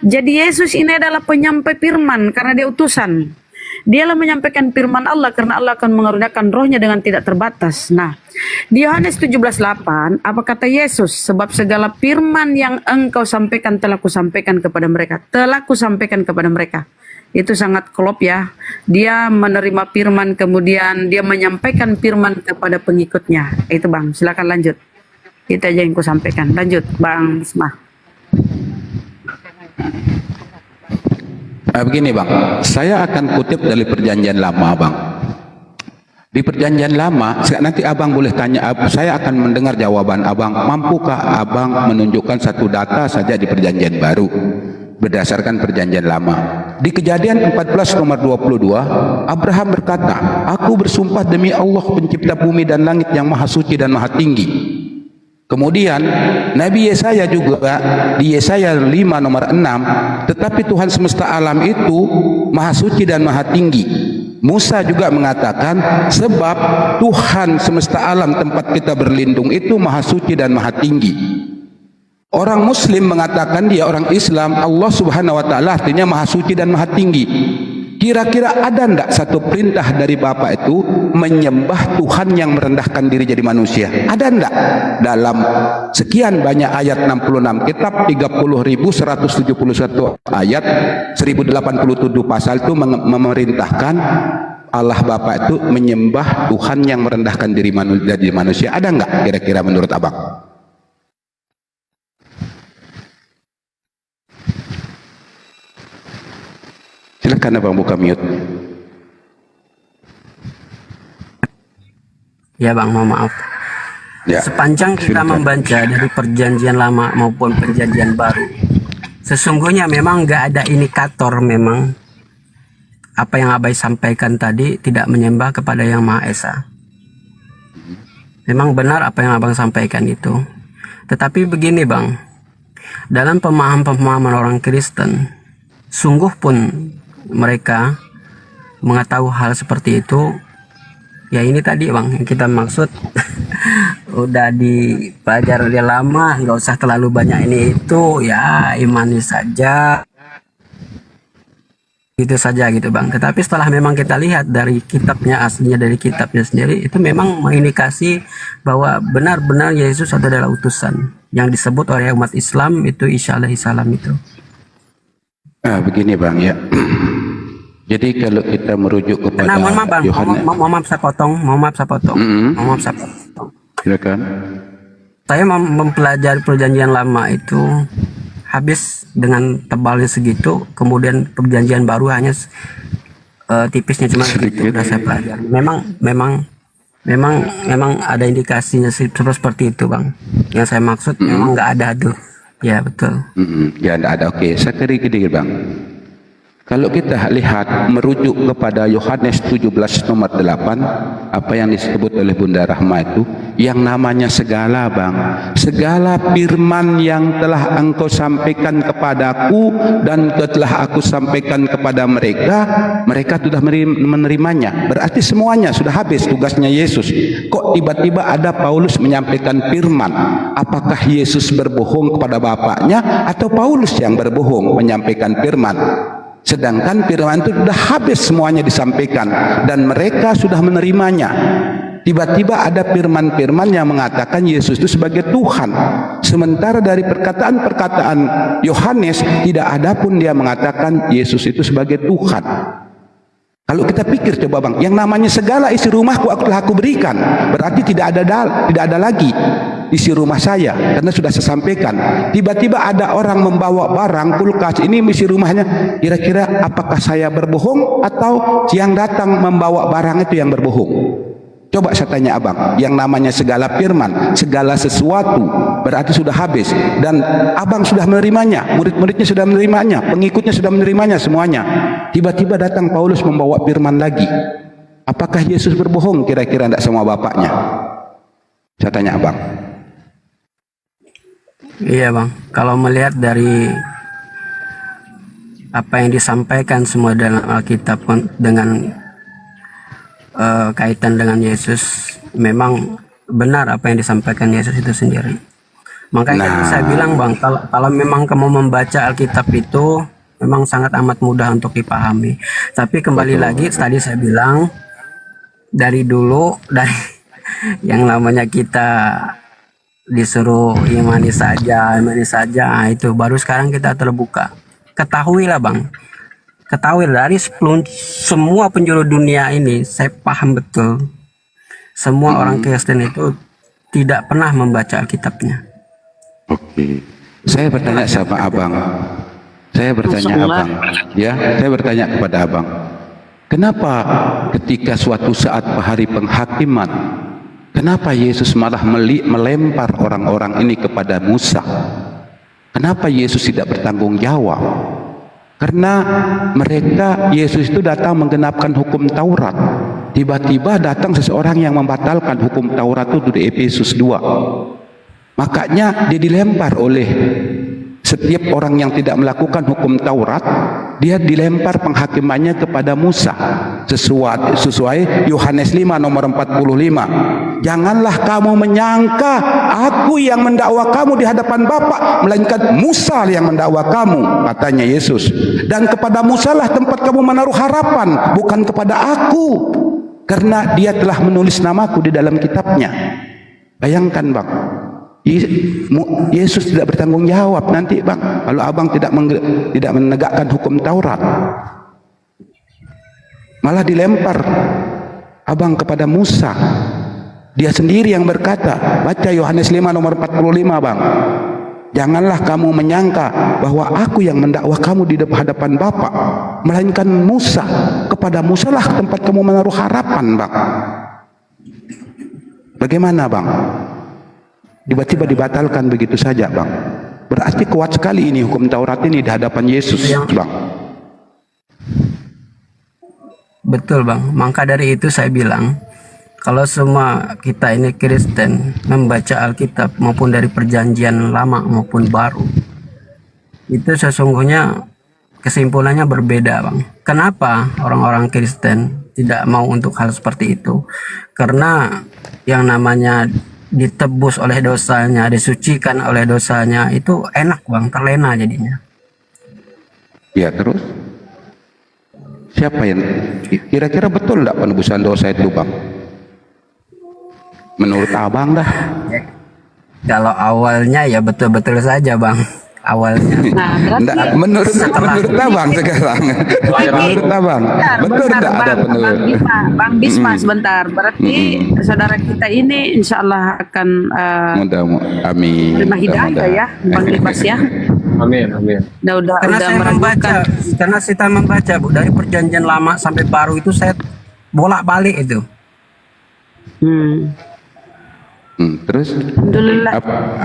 Jadi Yesus ini adalah penyampai firman karena dia utusan. Dialah menyampaikan firman Allah karena Allah akan mengaruniakan rohnya dengan tidak terbatas. Nah, di Yohanes 17:8, apa kata Yesus? Sebab segala firman yang engkau sampaikan telah kusampaikan kepada mereka. Telah kusampaikan kepada mereka. Itu sangat klop ya. Dia menerima firman, kemudian dia menyampaikan firman kepada pengikutnya. Itu bang, silakan lanjut. Itu aja yang kusampaikan. Lanjut bang Ismah. Begini bang, saya akan kutip dari perjanjian lama bang. Di perjanjian lama, nanti abang boleh tanya, saya akan mendengar jawaban abang. Mampukah abang menunjukkan satu data saja di perjanjian baru berdasarkan perjanjian lama? Di Kejadian 14 nomor 22, Abraham berkata, aku bersumpah demi Allah pencipta bumi dan langit yang maha suci dan maha tinggi. Kemudian Nabi Yesaya juga di Yesaya 5 nomor 6, tetapi Tuhan semesta alam itu maha suci dan maha tinggi. Musa juga mengatakan, sebab Tuhan semesta alam tempat kita berlindung itu maha suci dan maha tinggi. Orang Muslim mengatakan dia orang Islam, Allah Subhanahu wa taala artinya maha suci dan maha tinggi. Kira-kira ada enggak satu perintah dari Bapak itu menyembah Tuhan yang merendahkan diri jadi manusia? Ada enggak? Dalam sekian banyak ayat 66 kitab, 30.171 ayat, 1087 pasal itu memerintahkan Allah Bapak itu menyembah Tuhan yang merendahkan diri jadi manusia. Ada enggak kira-kira menurut Abang? Silakan Abang buka mute. Ya Bang, mohon maaf. Ya. Sepanjang kita membaca dari perjanjian lama maupun perjanjian baru, sesungguhnya memang nggak ada indikator memang apa yang Abai sampaikan tadi tidak menyembah kepada Yang Maha Esa. Memang benar apa yang Abang sampaikan itu. Tetapi begini Bang, dalam pemahaman orang Kristen, sungguh pun mereka mengetahui hal seperti itu. Ya ini tadi Bang yang kita maksud udah dipelajari udah lama, nggak usah terlalu banyak ini itu, ya imani saja itu saja gitu Bang. Tetapi setelah memang kita lihat dari kitabnya, aslinya dari kitabnya sendiri, itu memang mengindikasi bahwa benar-benar Yesus adalah utusan yang disebut oleh umat Islam itu Isa alaihissalam itu. Begini Bang ya. Jadi kalau kita merujuk kepada mohon maaf Bang, Yohanes, mohon maaf saya potong. Silakan. Saya mempelajari perjanjian lama itu habis dengan tebalnya segitu, kemudian perjanjian baru hanya tipisnya cuma segitu. Udah saya pelajari. Memang ada indikasinya seperti itu Bang. Yang saya maksud memang nggak ada tuh. Ya betul. Ya ada. Oke, saya kira gini Bang. Kalau kita lihat merujuk kepada Yohanes 17 nomor 8, apa yang disebut oleh Bunda Rahma itu, yang namanya segala Bang, segala firman yang telah engkau sampaikan kepadaku dan telah aku sampaikan kepada mereka, mereka sudah menerimanya. Berarti semuanya sudah habis tugasnya Yesus. Kok tiba-tiba ada Paulus menyampaikan firman? Apakah Yesus berbohong kepada Bapaknya atau Paulus yang berbohong menyampaikan firman? Sedangkan firman itu sudah habis semuanya disampaikan dan mereka sudah menerimanya. Tiba-tiba ada firman-firman yang mengatakan Yesus itu sebagai Tuhan. Sementara dari perkataan-perkataan Yohanes tidak ada pun dia mengatakan Yesus itu sebagai Tuhan. Kalau kita pikir coba Bang, yang namanya segala isi rumahku telah aku berikan, berarti tidak ada lagi isi rumah saya karena sudah saya sampaikan. Tiba-tiba ada orang membawa barang kulkas, ini isi rumahnya. Kira-kira apakah saya berbohong atau yang datang membawa barang itu yang berbohong? Coba saya tanya Abang, yang namanya segala firman, segala sesuatu berarti sudah habis dan Abang sudah menerimanya, murid-muridnya sudah menerimanya, pengikutnya sudah menerimanya semuanya. Tiba-tiba datang Paulus membawa firman lagi. Apakah Yesus berbohong kira-kira tidak sama Bapaknya? Saya tanya Abang. Iya Bang, kalau melihat dari apa yang disampaikan semua dalam Alkitab dengan kaitan dengan Yesus, memang benar apa yang disampaikan Yesus itu sendiri. Makanya saya bilang Bang, kalau memang kamu membaca Alkitab itu memang sangat amat mudah untuk dipahami. Tapi kembali lagi tadi saya bilang dari dulu, dari yang namanya kita disuruh imani saja itu baru sekarang kita terbuka. Ketahuilah Bang, ketahui dari semua penjuru dunia ini, saya paham betul semua orang Kristen itu tidak pernah membaca Alkitabnya. Oke, saya bertanya sama Abang, saya bertanya kepada Abang, kenapa ketika suatu saat hari penghakiman, kenapa Yesus malah melempar orang-orang ini kepada Musa? Kenapa Yesus tidak bertanggung jawab? Karena mereka, Yesus itu datang menggenapkan hukum Taurat. Tiba-tiba datang seseorang yang membatalkan hukum Taurat itu di Efesus 2. Makanya dia dilempar oleh setiap orang yang tidak melakukan hukum Taurat, dia dilempar penghakimannya kepada Musa sesuai Yohanes 5 nomor 45. Janganlah kamu menyangka aku yang mendakwa kamu di hadapan Bapa, melainkan Musa yang mendakwa kamu, katanya Yesus. Dan kepada Musa lah tempat kamu menaruh harapan, bukan kepada aku, karena dia telah menulis namaku di dalam kitabnya. Bayangkan bang, Yesus tidak bertanggung jawab nanti bang, kalau abang tidak menegakkan hukum Taurat. Malah dilempar abang kepada Musa. Dia sendiri yang berkata, baca Yohanes 5 nomor 45 bang. Janganlah kamu menyangka bahwa aku yang mendakwa kamu di hadapan Bapa, melainkan Musa. Kepada Musa lah tempat kamu menaruh harapan bang. Bagaimana bang? Tiba-tiba dibatalkan begitu saja bang. Berarti kuat sekali ini hukum Taurat ini di hadapan Yesus bang. Betul bang, maka dari itu saya bilang kalau semua kita ini Kristen membaca Alkitab maupun dari perjanjian lama maupun baru, itu sesungguhnya kesimpulannya berbeda bang. Kenapa orang-orang Kristen tidak mau untuk hal seperti itu? Karena yang namanya ditebus oleh dosanya, disucikan oleh dosanya, itu enak bang, terlena jadinya. Ya terus? Siapa yang kira-kira betul tidak penebusan dosa itu bang? Menurut abang dah. Kalau awalnya ya betul-betul saja bang, awalnya. Nah, menurut abang sekarang. Menurut abang, betul tidak ada penurut? Bang Bisma sebentar. Berarti saudara kita ini insya Allah akan amin. terima hidayah ya, Bang Dimas ya. Amin, amin. Karena saya membaca Bu, dari perjanjian lama sampai baru itu saya bolak-balik itu. Terus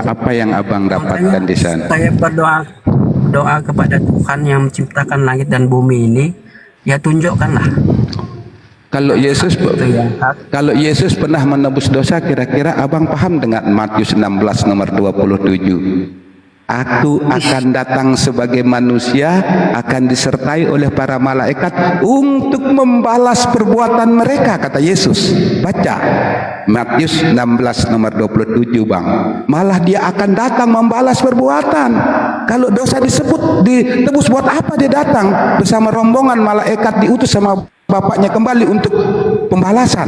apa yang abang dapatkan di sana? Saya berdoa kepada Tuhan yang menciptakan langit dan bumi ini, ya tunjukkanlah. Kalau Yesus pernah menebus dosa, kira-kira abang paham dengan Matius 16 nomor 27? Aku akan datang sebagai manusia, akan disertai oleh para malaikat untuk membalas perbuatan mereka, kata Yesus. Baca Matius 16 nomor 27 bang. Malah dia akan datang membalas perbuatan. Kalau dosa ditebus, buat apa dia datang bersama rombongan malaikat diutus sama Bapaknya kembali untuk pembalasan?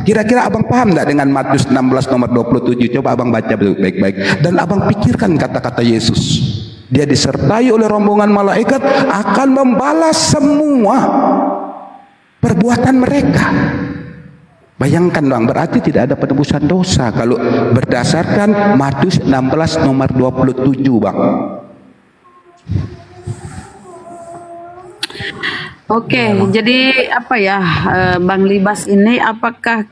Kira-kira abang paham tidak dengan Matius 16 nomor 27? Coba abang baca baik-baik dan abang pikirkan kata-kata Yesus. Dia disertai oleh rombongan malaikat akan membalas semua perbuatan mereka. Bayangkan bang, berarti tidak ada penebusan dosa kalau berdasarkan Matius 16 nomor 27 bang. Oke, jadi apa ya Bang Libas ini, apakah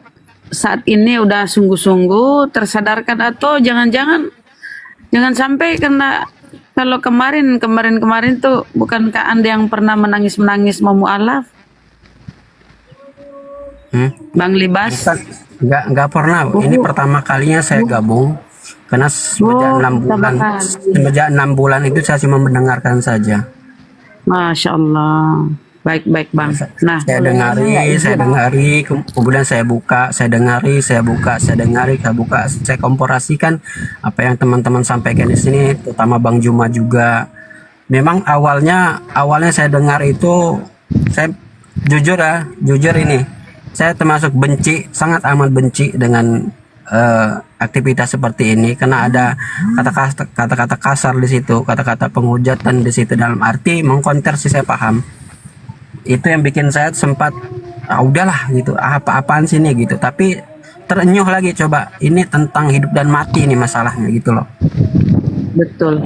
saat ini udah sungguh-sungguh tersadarkan atau jangan sampai, karena kalau kemarin tuh bukankah Anda yang pernah menangis mau mualaf? Bang Libas? Enggak pernah. Ini pertama kalinya saya gabung karena sejak 6 bulan itu saya cuma mendengarkan saja. Masya Allah. Baik bang. Nah, saya dengari, kemudian saya buka, saya dengari, saya buka, saya komparasikan apa yang teman-teman sampaikan di sini, terutama Bang Juma juga. Memang awalnya saya dengar itu, saya jujur ini, saya termasuk sangat amat benci dengan aktivitas seperti ini, karena ada kata-kata kasar di situ, kata-kata penghujatan di situ, dalam arti mengkonversi. Saya paham itu yang bikin saya sempat udahlah gitu, apa-apaan sini gitu, tapi terenyuh lagi, coba ini tentang hidup dan mati ini masalahnya gitu loh. Betul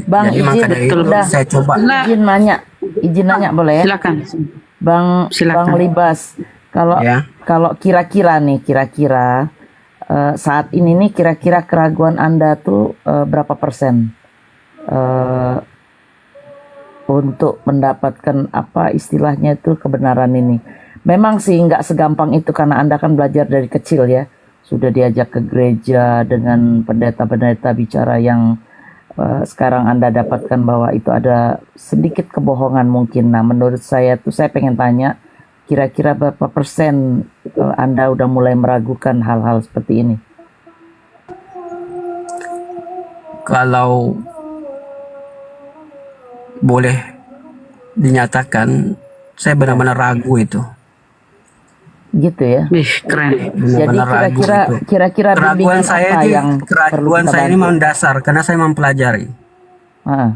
Bang. Jadi maka dari itu saya coba izin nanya boleh ya? Silakan Bang Libas, kalau kira-kira saat ini nih, kira-kira keraguan Anda tuh berapa persen untuk mendapatkan apa istilahnya itu kebenaran ini? Memang sih nggak segampang itu, karena Anda kan belajar dari kecil ya, sudah diajak ke gereja dengan pendeta-pendeta bicara yang sekarang Anda dapatkan bahwa itu ada sedikit kebohongan mungkin. Nah, menurut saya tuh, saya pengen tanya, kira-kira berapa persen Anda udah mulai meragukan hal-hal seperti ini? Kalau boleh dinyatakan, saya benar-benar ragu itu. Gitu ya. Wih, keren. Jadi Benar-benar ragu itu. kira-kira Keraguan bimbingan saya apa ini, yang perlu keraguan kita saya ini bantu? mendasar karena saya mempelajari. Ah,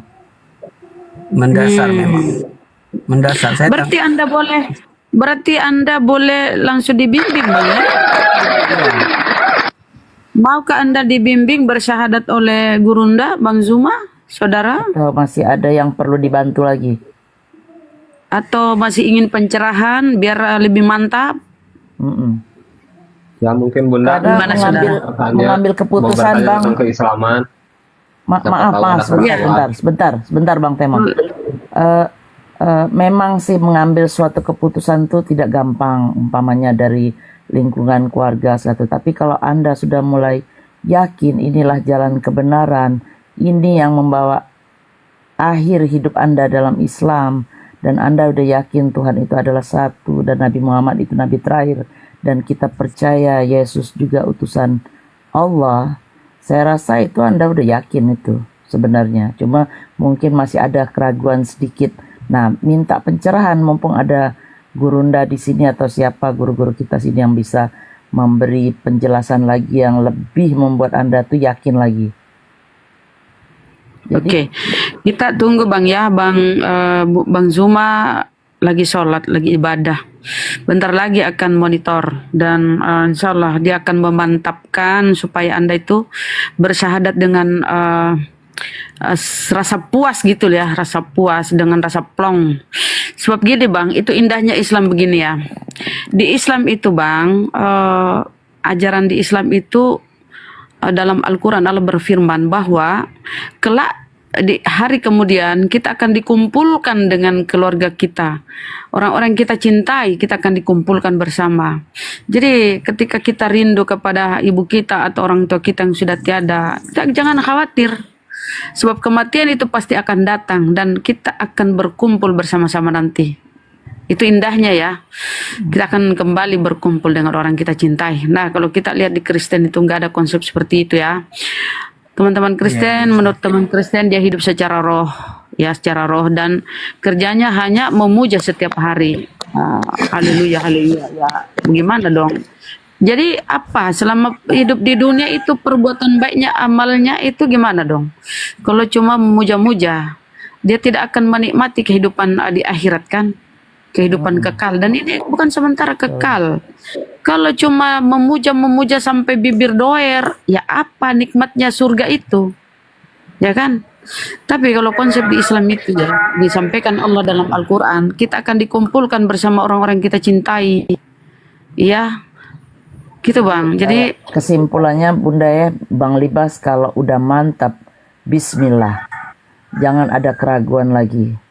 Mendasar memang. Mendasar. Saya Berarti Anda boleh langsung dibimbing, Bang ya? Maukah Anda dibimbing bersyahadat oleh Gurunda, Bang Zuma, saudara? atau masih ada yang perlu dibantu lagi? Atau masih ingin pencerahan biar lebih mantap? Mm-mm. Ya mungkin Bunda Kadang Gimana, saudara? mengambil keputusan, Bang. tentang keislaman. Maaf, sebentar Bang Temon. Memang sih mengambil suatu keputusan itu tidak gampang, umpamanya dari lingkungan keluarga satu. Tapi kalau Anda sudah mulai yakin inilah jalan kebenaran, ini yang membawa akhir hidup Anda dalam Islam, dan Anda udah yakin Tuhan itu adalah satu dan Nabi Muhammad itu Nabi terakhir, dan kita percaya Yesus juga utusan Allah, saya rasa itu Anda udah yakin itu sebenarnya. Cuma mungkin masih ada keraguan sedikit. Nah, minta pencerahan mumpung ada Gurunda di sini atau siapa guru-guru kita sini yang bisa memberi penjelasan lagi yang lebih membuat Anda tuh yakin lagi. Oke, kita tunggu Bang ya, Bang Zuma lagi sholat, lagi ibadah. Bentar lagi akan monitor dan insya Allah dia akan memantapkan supaya Anda itu bersyahadat dengan rasa puas gitu ya, rasa puas dengan rasa plong. Sebab gini Bang, itu indahnya Islam begini ya. Di Islam itu Bang, ajaran di Islam itu dalam Al-Quran Allah berfirman bahwa kelak di hari kemudian kita akan dikumpulkan dengan keluarga kita, orang-orang yang kita cintai, kita akan dikumpulkan bersama. Jadi ketika kita rindu kepada ibu kita atau orang tua kita yang sudah tiada, jangan khawatir, sebab kematian itu pasti akan datang dan kita akan berkumpul bersama-sama nanti. Itu indahnya ya, kita akan kembali berkumpul dengan orang kita cintai. Nah kalau kita lihat di Kristen itu nggak ada konsep seperti itu ya. Teman-teman Kristen, menurut teman Kristen dia hidup secara roh, ya secara roh, dan kerjanya hanya memuja setiap hari. Haleluya, haleluya. Ya, gimana dong? Jadi apa? Selama hidup di dunia itu perbuatan baiknya, amalnya itu gimana dong? Kalau cuma memuja-muja, dia tidak akan menikmati kehidupan di akhirat kan? Kehidupan kekal, dan ini bukan sementara kekal. Kalau cuma memuja-memuja sampai bibir doer, ya apa nikmatnya surga itu? Ya kan? Tapi kalau konsep di Islam itu ya, disampaikan Allah dalam Al-Quran, kita akan dikumpulkan bersama orang-orang kita cintai. Iya, gitu Bang. Jadi kesimpulannya Bunda ya, Bang Libas, kalau udah mantap, Bismillah, jangan ada keraguan lagi.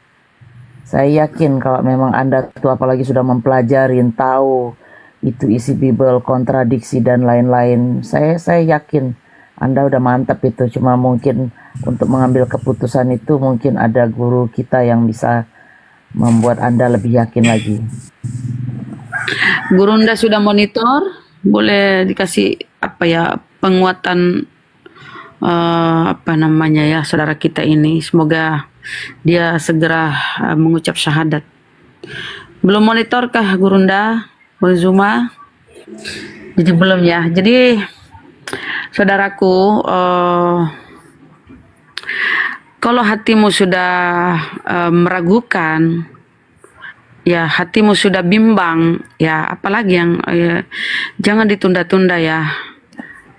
Saya yakin kalau memang Anda tuh apalagi sudah mempelajari, tahu itu isi Bible, kontradiksi dan lain-lain, saya yakin Anda udah mantap itu. Cuma mungkin untuk mengambil keputusan itu mungkin ada guru kita yang bisa membuat Anda lebih yakin lagi. Gurunda sudah monitor, boleh dikasih apa ya, penguatan apa namanya ya, saudara kita ini, semoga dia segera mengucap syahadat. Belum monitorkah Gurunda, Bang Zuma? Jadi belum ya. Jadi saudaraku, kalau hatimu sudah meragukan, ya hatimu sudah bimbang, ya apalagi yang jangan ditunda-tunda ya.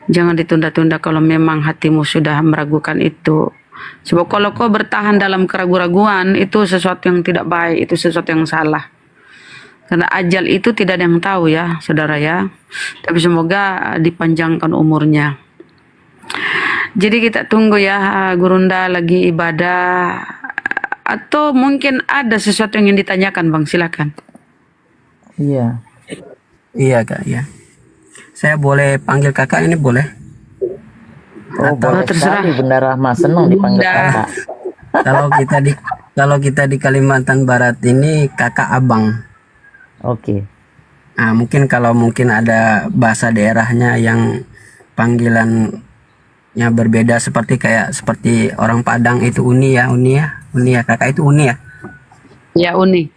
Jangan ditunda-tunda kalau memang hatimu sudah meragukan itu. Sebab kalau kau bertahan dalam keraguan-raguan, itu sesuatu yang tidak baik, itu sesuatu yang salah. Karena ajal itu tidak ada yang tahu ya, saudara ya. Tapi semoga dipanjangkan umurnya. Jadi kita tunggu ya, Gurunda lagi ibadah. Atau mungkin ada sesuatu yang ingin ditanyakan Bang, silakan. Iya. Iya Kak, ya. Saya boleh panggil Kakak ini boleh? Oh, boleh sekali Bunda Rahma, senang dipanggil Kakak. Kalau kita di Kalimantan Barat ini Kakak Abang. Oke. Nah, mungkin kalau mungkin ada bahasa daerahnya yang panggilannya berbeda seperti orang Padang itu uni ya kakak itu uni ya. Ya, Uni.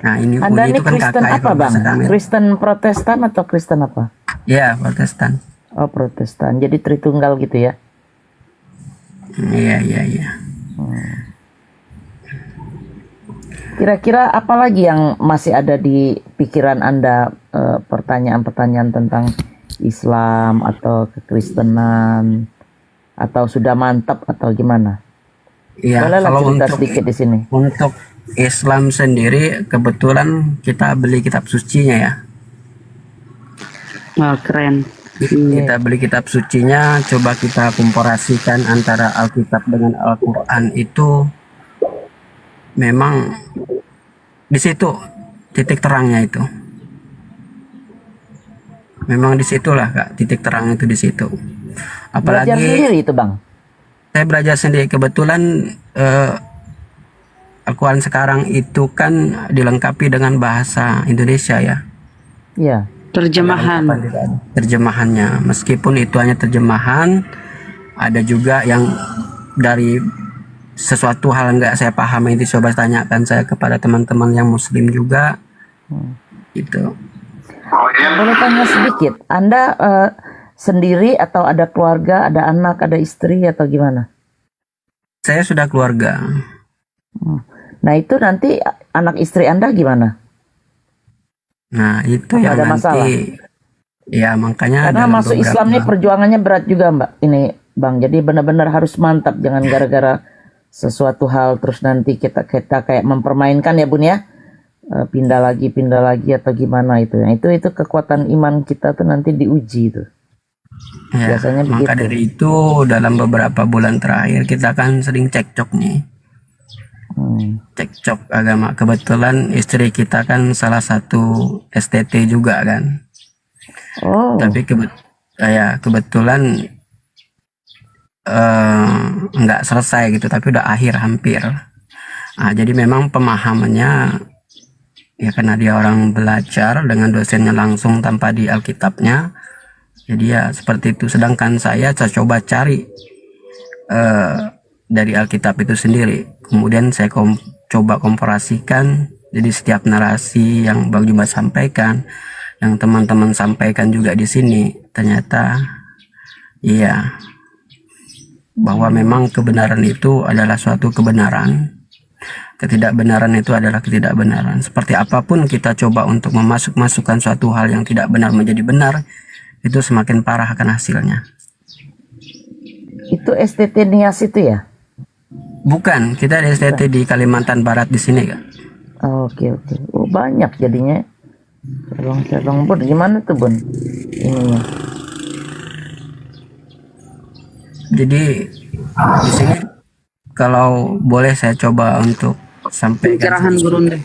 Nah ini Anda uni ini itu kan Kristen kakak ya apa kalau bang? bahasa kami. Kristen Protestan atau Kristen apa? Ya Protestan. Oh Protestan, jadi Tritunggal gitu ya? Iya. Kira-kira apa lagi yang masih ada di pikiran Anda, pertanyaan-pertanyaan tentang Islam atau kekristenan, atau sudah mantap atau gimana? Iya, Bolehlah kalau cerita untuk sedikit di sini. untuk Islam sendiri kebetulan kita beli kitab sucinya ya. Oh, keren. Kita beli kitab sucinya, coba kita komparasikan antara Alkitab dengan Al-Quran itu memang di situ titik terangnya itu. Memang disitulah Kak, titik terang itu di situ. Belajar Apalagi sendiri itu bang? saya belajar sendiri, kebetulan Al-Quran sekarang itu kan dilengkapi dengan bahasa Indonesia ya. Iya. Terjemahan. Terjemahannya, meskipun itu hanya terjemahan, ada juga yang dari sesuatu hal nggak saya paham itu coba tanyakan saya kepada teman-teman yang Muslim juga. Gitu. Boleh tanya sedikit, Anda sendiri atau ada keluarga, ada anak, ada istri atau gimana? Saya sudah keluarga. Nah itu nanti anak istri Anda gimana? Nah itu Apa yang ada nanti masalah? ya makanya Karena dalam masuk beberapa- Islam ini perjuangannya berat juga Mbak. Ini Bang, jadi benar-benar harus mantap, jangan gara-gara sesuatu hal terus nanti kita kayak mempermainkan ya Bun ya. Pindah lagi atau gimana itu. Nah, itu kekuatan iman kita tuh nanti diuji tuh. Ya, Biasanya maka begitu. dari itu dalam beberapa bulan terakhir kita kan sering cekcok nih. Cekcok agama. Kebetulan istri kita kan salah satu STT juga kan. Oh. Tapi kebetulan nggak selesai gitu, tapi udah akhir hampir. Nah, jadi memang pemahamannya ya karena dia orang belajar dengan dosennya langsung tanpa di Alkitabnya. Jadi ya seperti itu. Sedangkan saya coba cari dari Alkitab itu sendiri. Kemudian saya coba komparasikan. Jadi setiap narasi yang Bang Juma sampaikan, yang teman-teman sampaikan juga di sini, ternyata iya bahwa memang kebenaran itu adalah suatu kebenaran. Ketidakbenaran itu adalah ketidakbenaran. Seperti apapun kita coba untuk memasukkan suatu hal yang tidak benar menjadi benar, itu semakin parah akan hasilnya. Itu STT Nias itu ya? Bukan, kita ada STT di Kalimantan Barat di sini Kak. Oke. Oh banyak jadinya. Cabang Bun, gimana tuh Bun? Ininya. Jadi di sini kalau boleh saya coba untuk sampaikan. Pencerahan Gurunda.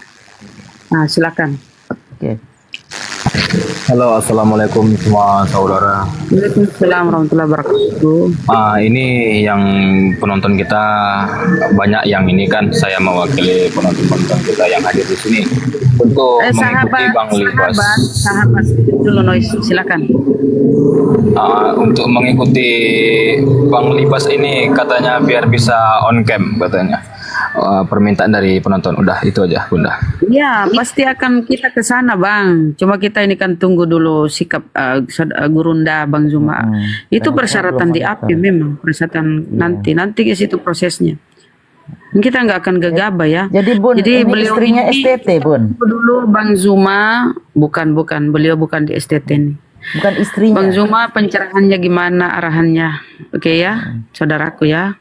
Nah, silakan. Oke. Halo, assalamualaikum semua saudara. Waalaikumsalam warahmatullahi wabarakatuh. Ini yang penonton kita banyak yang ini kan, saya mewakili penonton kita yang hadir di sini untuk mengikuti Bang Libas. Sahabat dulu noise, silakan. Untuk mengikuti Bang Libas ini katanya biar bisa on cam katanya. Permintaan dari penonton, udah itu aja Bunda. Ya, pasti akan kita ke sana, Bang. Cuma kita ini kan tunggu dulu sikap Gurunda, Bang Zuma. Itu persyaratan di API memang, persyaratan nanti ke situ prosesnya. Kita nggak akan gegabah ya. Jadi Bun, ini beliau istrinya ini STT Bun. dulu Bang Zuma, bukan, beliau bukan di STT nih. Bukan istrinya. Bang Zuma pencerahannya gimana arahannya? Oke ya, saudaraku ya.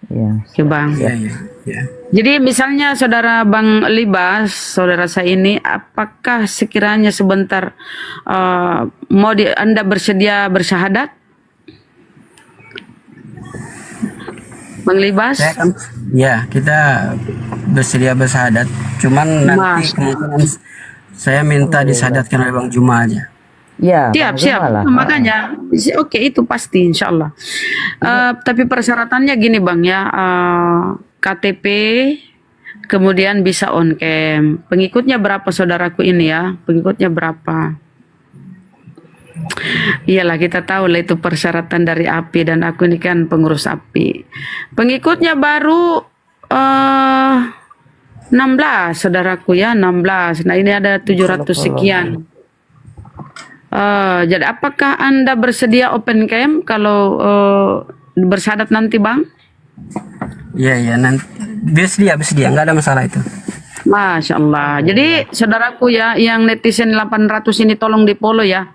Iya. Oke Bang. Iya. Jadi misalnya saudara Bang Libas, saudara saya ini, apakah sekiranya sebentar Anda bersedia bersyahadat? Bang Libas? Ya, kita bersedia bersyahadat. Cuman nanti kemungkinan saya minta disyahadatkan oleh Bang Juma aja. Ya, siap. Makanya, oke itu pasti insya Allah. Tapi persyaratannya gini Bang ya, KTP, kemudian bisa on cam. Pengikutnya berapa saudaraku ini ya? Pengikutnya berapa? Iyalah, kita tahu lah itu persyaratan dari API, dan aku ini kan pengurus API. Pengikutnya baru 16 saudaraku ya, 16. Nah ini ada 700 sekian. Jadi apakah Anda bersedia open cam kalau bersyadat nanti Bang? Iya, nanti bersedia, nggak ada masalah itu. Masya Allah. Jadi saudaraku ya, yang netizen 800 ini tolong di follow ya.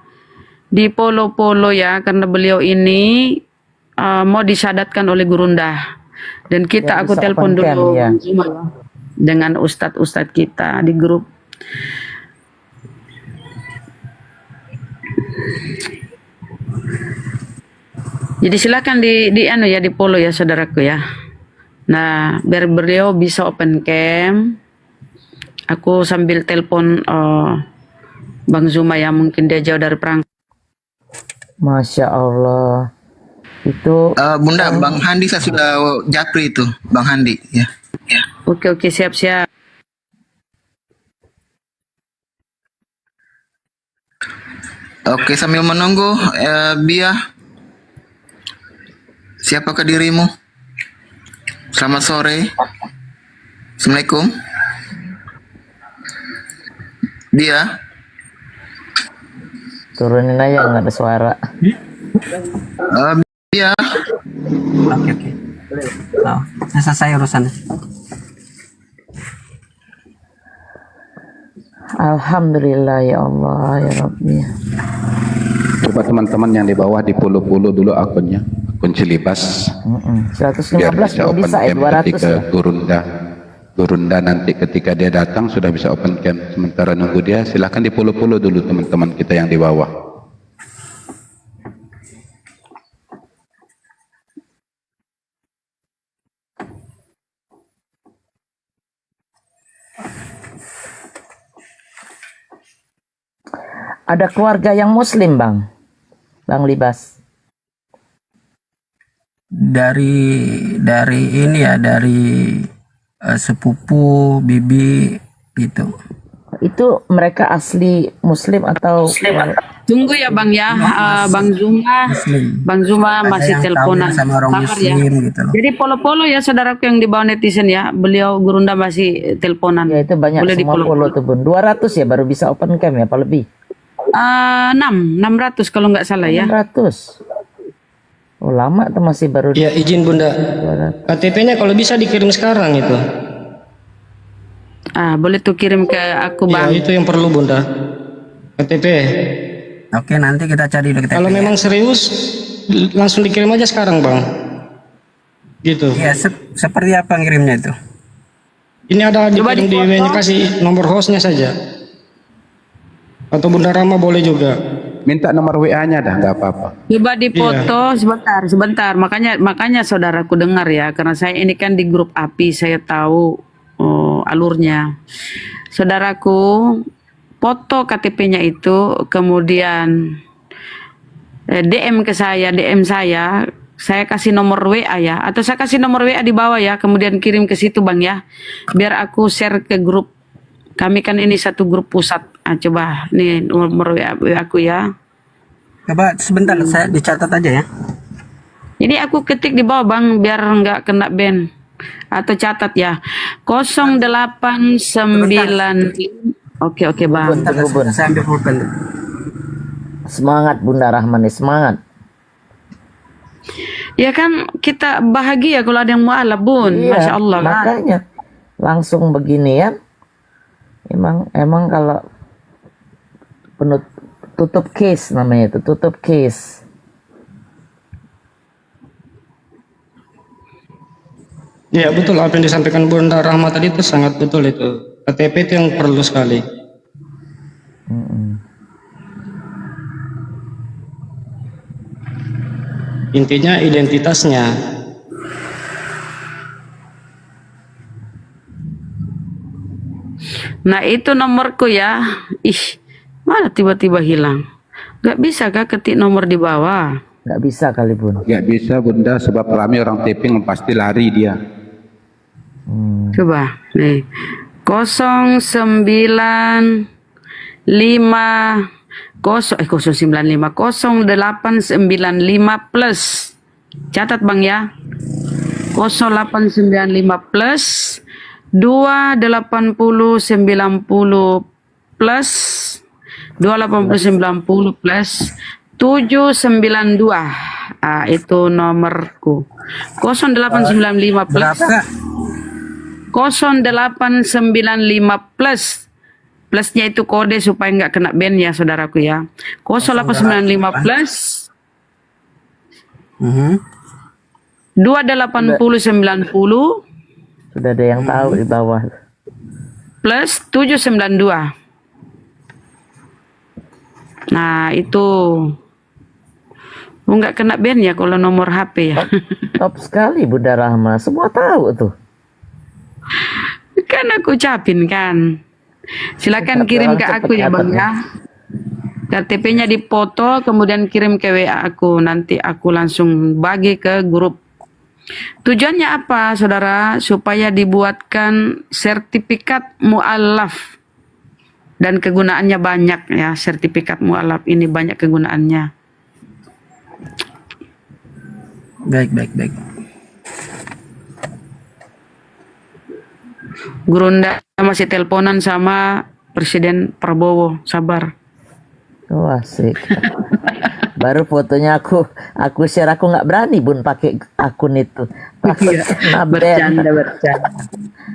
Di follow ya, karena beliau ini mau disyadatkan oleh Gurunda. Dan kita, Ya, aku bisa telepon open cam, dulu ya. dengan ustadz-ustadz kita di grup. Jadi silakan di anu ya, di follow ya saudaraku ya. Nah, biar beliau bisa open cam. Aku sambil telepon Bang Zuma ya, mungkin dia jauh dari perang. Masya Allah. Itu Bunda, Bang Handi saya sudah japri itu, Bang Handi ya. Oke, siap-siap. Oke, sambil menunggu, Bia, siapakah dirimu? Selamat sore. Assalamualaikum. Bia. turunin aja, nggak ada suara. Bia. Oke. Oh, selesai urusan. Alhamdulillah ya Allah ya Rabbi. Coba teman-teman yang di bawah di puluh-puluh dulu akunnya, akun Cilibas. 115 Biar bisa belum open bisa cam 200 ketika ya. Gurunda nanti ketika dia datang sudah bisa open cam. Sementara nunggu dia, silahkan di puluh-puluh dulu teman-teman kita yang di bawah. Ada keluarga yang muslim Bang Libas. Dari ini ya, dari sepupu bibi gitu. Itu mereka asli muslim atau Tunggu ya Bang ya, Bang Zuma. Bang Zuma Ada masih yang teleponan. kawin sama orang Sabar ya. muslim gitu loh. Jadi polo-polo ya saudaraku yang di bawah netizen ya. Beliau Gurunda masih teleponan. ya itu banyak Boleh di semua follow tuh Bun. 200 ya baru bisa open cam ya, apa lebih? 600 kalau nggak salah ya. 600. Oh lama tuh, masih baru. Ya izin Bunda, KTP-nya kalau bisa dikirim sekarang itu. Boleh tuh kirim ke aku Ya Bang. itu yang perlu Bunda, KTP. Oke, nanti kita cari dulu kita. Kalau memang serius langsung dikirim aja sekarang Bang. Gitu. Ya, seperti apa ngirimnya itu? Ini ada Coba dikirim di dipoto. emailnya, kasih nomor hostnya saja. Atau Bunda Rama boleh juga. Minta nomor WA-nya dah, nggak apa-apa. Coba dipoto sebentar. Makanya saudaraku dengar ya, karena saya ini kan di grup API, saya tahu alurnya. Saudaraku, foto KTP-nya itu, kemudian DM ke saya, saya kasih nomor WA ya, atau saya kasih nomor WA di bawah ya, kemudian kirim ke situ Bang ya, biar aku share ke grup. Kami kan ini satu grup pusat. Coba nih nomor WA aku ya. Coba sebentar, saya dicatat aja ya. Jadi aku ketik di bawah Bang, biar nggak kena ban. Atau catat ya. 089. Oke Bang. Bentar, saya ambil pulpen. Semangat Bunda Rahmani, semangat. Ya kan kita bahagia kalau ada yang mualaf Bun. Iya, Masya Allah kan. makanya langsung begini ya. Emang kalau tutup case namanya itu, tutup case. Ya betul, apa yang disampaikan Bunda Rahma tadi itu sangat betul itu. KTP itu yang perlu sekali. Intinya identitasnya. Nah itu nomorku ya. Mana tiba-tiba hilang. Gak bisa kah ketik nomor di bawah? Nggak bisa kali Bun. Nggak bisa Bunda, sebab rame orang taping pasti lari dia. Coba nih 0895 plus. Catat Bang ya. 0895 plus 28090 plus 28090 plus 792. Itu nomorku. 0895 plus 0895 plus. Plusnya itu kode supaya nggak kena ban ya saudaraku ya. 0895 plus 28090 Sudah ada yang tahu di bawah. plus 792. Nah itu nggak kena ban ya kalau nomor HP ya. Top sekali Bunda Rahma, semua tahu tuh. Kan aku ucapin kan. Silakan kirim ke aku ya Bang ya. KTP-nya dipoto, kemudian kirim ke WA aku. Nanti aku langsung bagi ke grup. Tujuannya apa saudara? Supaya dibuatkan sertifikat mu'alaf. Dan kegunaannya banyak ya. Sertifikat mu'alaf ini banyak kegunaannya. Baik. Gurunda masih teleponan sama Presiden Prabowo. Sabar. Oh asik. Baru fotonya aku share, aku nggak berani Bun pakai akun itu.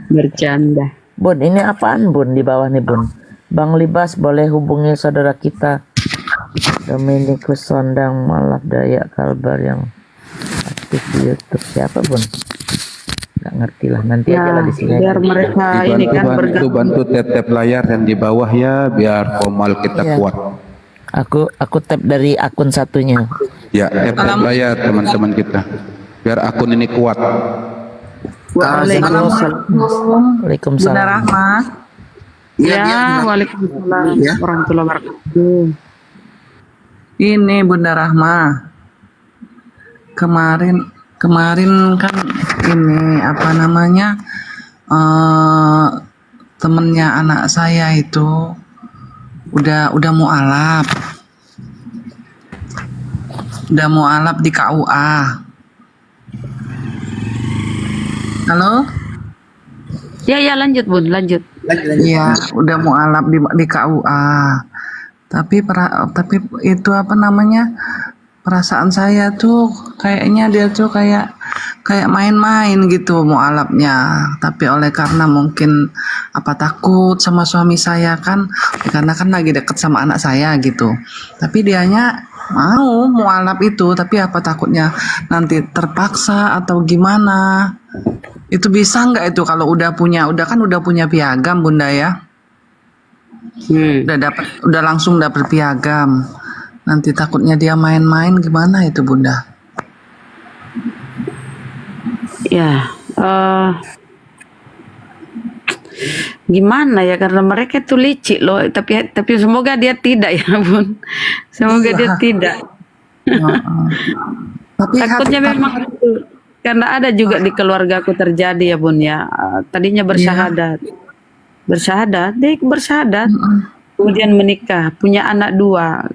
Bercanda. Bun, ini apaan Bun di bawah nih Bun? Bang Libas boleh hubungi saudara kita Dominikus Sondang Malaf Dayak Kalbar yang aktif di YouTube. Siapa Bun? Nggak ngerti lah, nanti aja lah di sini. Biar mereka ini kan bantu tap layar yang di bawah ya, biar formal kita kuat. Aku tap dari akun satunya. Ya, tap layar teman-teman kita, biar akun ini kuat. Waalaikumsalam. Bunda Rahma. Ya, waalaikumsalam warahmatullahi wabarakatuh. Ini Bunda Rahma. Kemarin kan ini apa namanya? Temennya anak saya itu udah mualaf. Udah mualaf di KUA. Halo? Ya lanjut Bun, lanjut. Iya, udah mualaf di KUA. Tapi itu apa namanya? Perasaan saya tuh kayaknya dia tuh kayak main-main gitu mualafnya. Tapi oleh karena mungkin takut sama suami saya kan, karena kan lagi deket sama anak saya gitu. Tapi dianya mau mualaf itu, tapi takutnya nanti terpaksa atau gimana? Itu bisa nggak itu kalau udah punya piagam Bunda ya? Udah langsung dapat piagam. Nanti takutnya dia main-main gimana itu Bunda? Ya, gimana ya, karena mereka itu licik loh. Tapi semoga dia tidak ya Bun. Semoga dia tidak. Takutnya memang itu. Karena ada juga di keluarga aku terjadi ya Bun ya. Tadinya bersahadat. Dia bersahadat. Kemudian menikah, punya anak dua,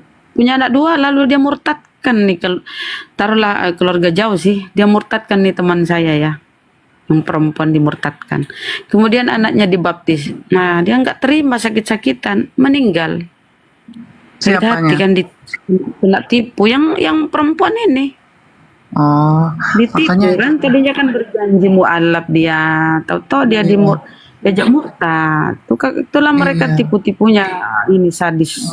lalu dia murtadkan nih. Taruhlah keluarga jauh sih, dia murtadkan nih teman saya ya, yang perempuan dimurtadkan. Kemudian anaknya dibaptis. Nah dia nggak terima, sakit-sakitan, meninggal. Hati kan kena tipu yang perempuan ini. Ditipu kan, tadinya kan berjanji mualaf dia, tahu-tahu dia diajak murtad. Itulah mereka tipu-tipunya ini sadis.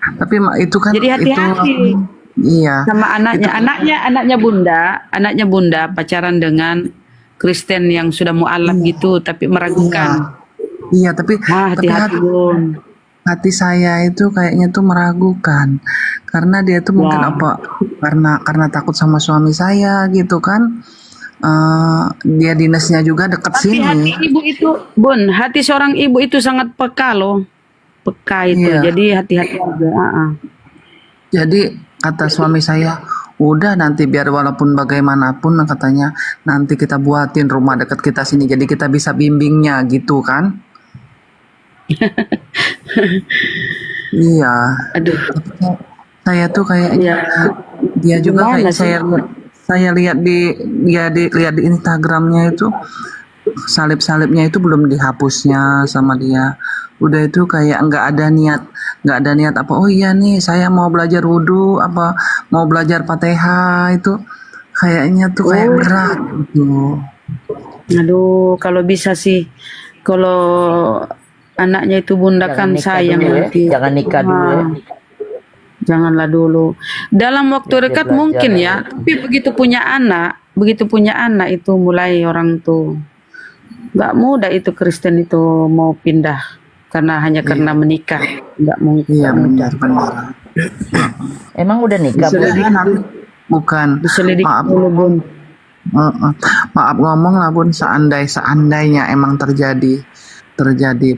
Tapi itu kan jadi hati-hati. Iya. Sama anaknya Bunda pacaran dengan Kristen yang sudah mualaf gitu, tapi meragukan. Iya, tapi hati-hati Bun. Hati saya itu kayaknya tuh meragukan, karena dia tuh mungkin karena takut sama suami saya gitu kan. Dia dinasnya juga dekat sini. Hati ibu itu Bun, hati seorang ibu itu sangat peka loh. Peka itu, jadi hati-hati aja. Jadi kata suami saya, Udah nanti biar walaupun bagaimanapun katanya nanti kita buatin rumah dekat kita sini jadi kita bisa bimbingnya gitu kan. Iya. Aduh. Saya tuh kayaknya dia juga Gimana kayak sih? saya lihat lihat di Instagramnya itu salib-salibnya itu belum dihapusnya sama dia. Udah itu kayak nggak ada niat apa, oh iya nih saya mau belajar wudhu apa mau belajar Fatihah, itu kayaknya tuh kayak berat gitu. Aduh, kalau bisa sih, kalau anaknya itu bunda kan sayang nanti. Jangan nikah dulu ya. Janganlah dulu. Dalam waktu dekat mungkin ya, tapi begitu punya anak itu mulai orang tuh nggak mudah itu Kristen itu mau pindah karena menikah, nggak mungkin. Iya benar. Emang udah nikah Bukan. Diselidik Maaf. dulu, Bun. Maaf ngomong lah Bun, seandainya emang terjadi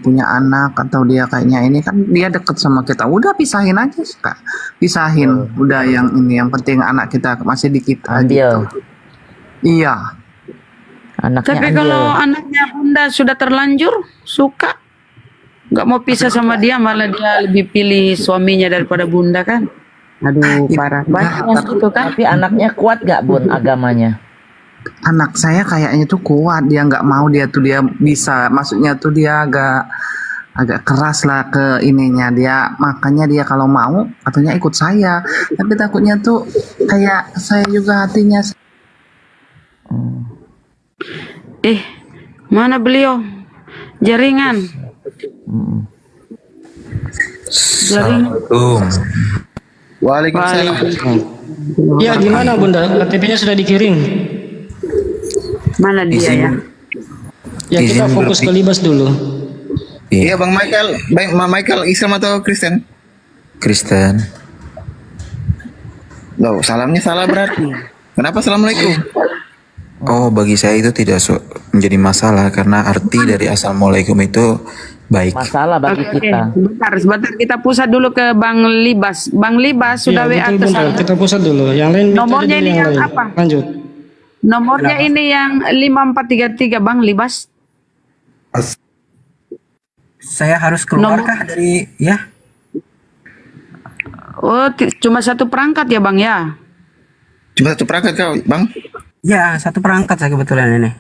punya anak atau dia kayaknya ini kan dia deket sama kita, udah pisahin aja Kak. Pisahin, udah yang penting anak kita masih di kita gitu. Iya. Tapi kalau anaknya bunda sudah terlanjur suka nggak mau pisah sama dia, malah dia lebih pilih suaminya daripada bunda kan. Aduh parah banyak gitu kan. Tapi anaknya kuat gak Bun agamanya? Anak saya kayaknya tuh kuat, dia nggak mau, dia bisa, maksudnya tuh dia agak keras lah ke ininya dia, makanya dia kalau mau katanya ikut saya, tapi takutnya tuh kayak saya juga hatinya. Mana beliau? Jaringan. Assalamualaikum. Waalaikumsalam. Ya gimana Bunda? KTP-nya sudah dikirim. Mana dia ya? Ya kita fokus ke Libas dulu. Iya Bang Michael Islam atau Kristen? Kristen. Loh, salamnya salah berarti. Kenapa assalamualaikum? Oh, bagi saya itu tidak menjadi masalah karena arti dari assalamualaikum itu baik. Masalah bagi kita. Sebentar kita pusat dulu ke Bang Libas. Bang Libas sudah WA ke saya. Kita pusat dulu. Yang lain Nomornya ini yang lain. apa? Lanjut. Nomornya ini yang 5433 Bang Libas. Saya harus keluarkah dari ya? Oh, cuma satu perangkat ya Bang ya? Cuma satu perangkat kau Bang? Ya, satu perangkat saya kebetulan ini.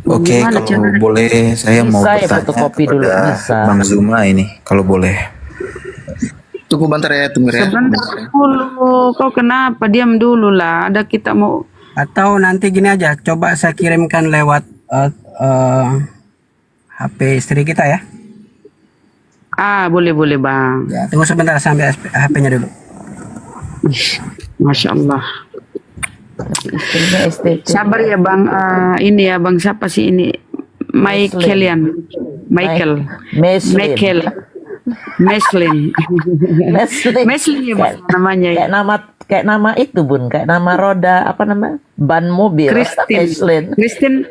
Oke, kalau boleh saya mau bertanya kepada Bang Zuma ini, kalau boleh. Tunggu bentar ya, Sebentar dulu, kau kenapa? Diam dulu lah, ada kita mau. Atau nanti gini aja, coba saya kirimkan lewat HP istri kita ya. Boleh Bang. Ya, tunggu sebentar sampai HP-nya dulu. Masya Allah. Sabar ya Bang, ini ya Bang, siapa sih ini? Michael. Meslin ya Bang namanya ya. Kayak nama itu Bun, kayak nama roda apa nama? Ban mobil.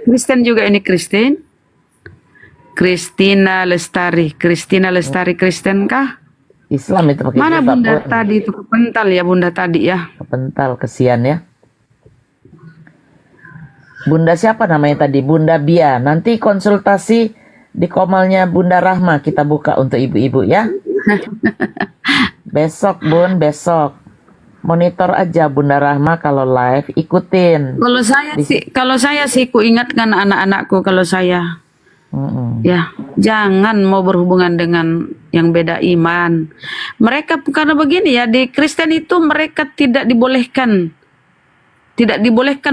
Kristen juga ini Kristen. Kristina Lestari Kristen kah? Islam itu pakai mana Bunda tadi itu kepental ya Bunda tadi ya. Kepental kesian ya. Bunda siapa namanya tadi? Bunda Bia. Nanti konsultasi di komalnya Bunda Rahma kita buka untuk ibu-ibu ya. Besok Bun, besok. Monitor aja Bunda Rahma kalau live, ikutin. Kalau saya sih ku ingatkan anak-anakku kalau saya ya jangan mau berhubungan dengan yang beda iman. Mereka karena begini ya, di Kristen itu mereka tidak dibolehkan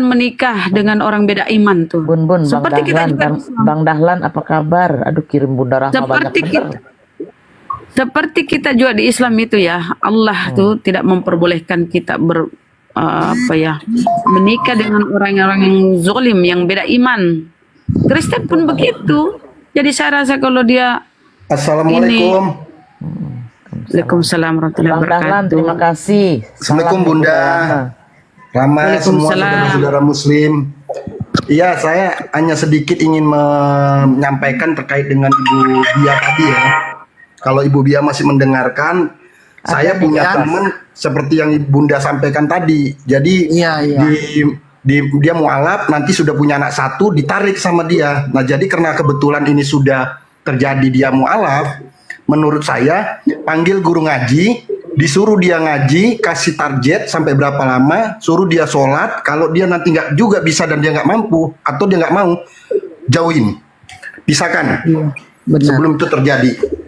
menikah dengan orang beda iman tuh. Bun, seperti Bang Dahlan apa kabar? Aduh kirim Bunda Rahma seperti kita juga di Islam itu ya, Allah tuh tidak memperbolehkan kita menikah dengan orang-orang yang zalim, yang beda iman. Kristen pun begitu. Jadi saya rasa kalau dia Assalamualaikum. Waalaikumsalam warahmatullahi wabarakatuh. Terima kasih. Assalamualaikum Bunda Rama, semua saudara Muslim. Iya, saya hanya sedikit ingin menyampaikan terkait dengan Ibu Bia tadi ya. Kalau Ibu Bia masih mendengarkan, Saya punya teman seperti yang Bunda sampaikan tadi. Jadi dia mualaf, nanti sudah punya anak satu, ditarik sama dia. Nah, jadi karena kebetulan ini sudah terjadi dia mualaf, menurut saya panggil guru ngaji, disuruh dia ngaji, kasih target sampai berapa lama, suruh dia sholat. Kalau dia nanti nggak juga bisa dan dia nggak mampu atau dia nggak mau, jauhin, pisahkan. Sebelum itu terjadi.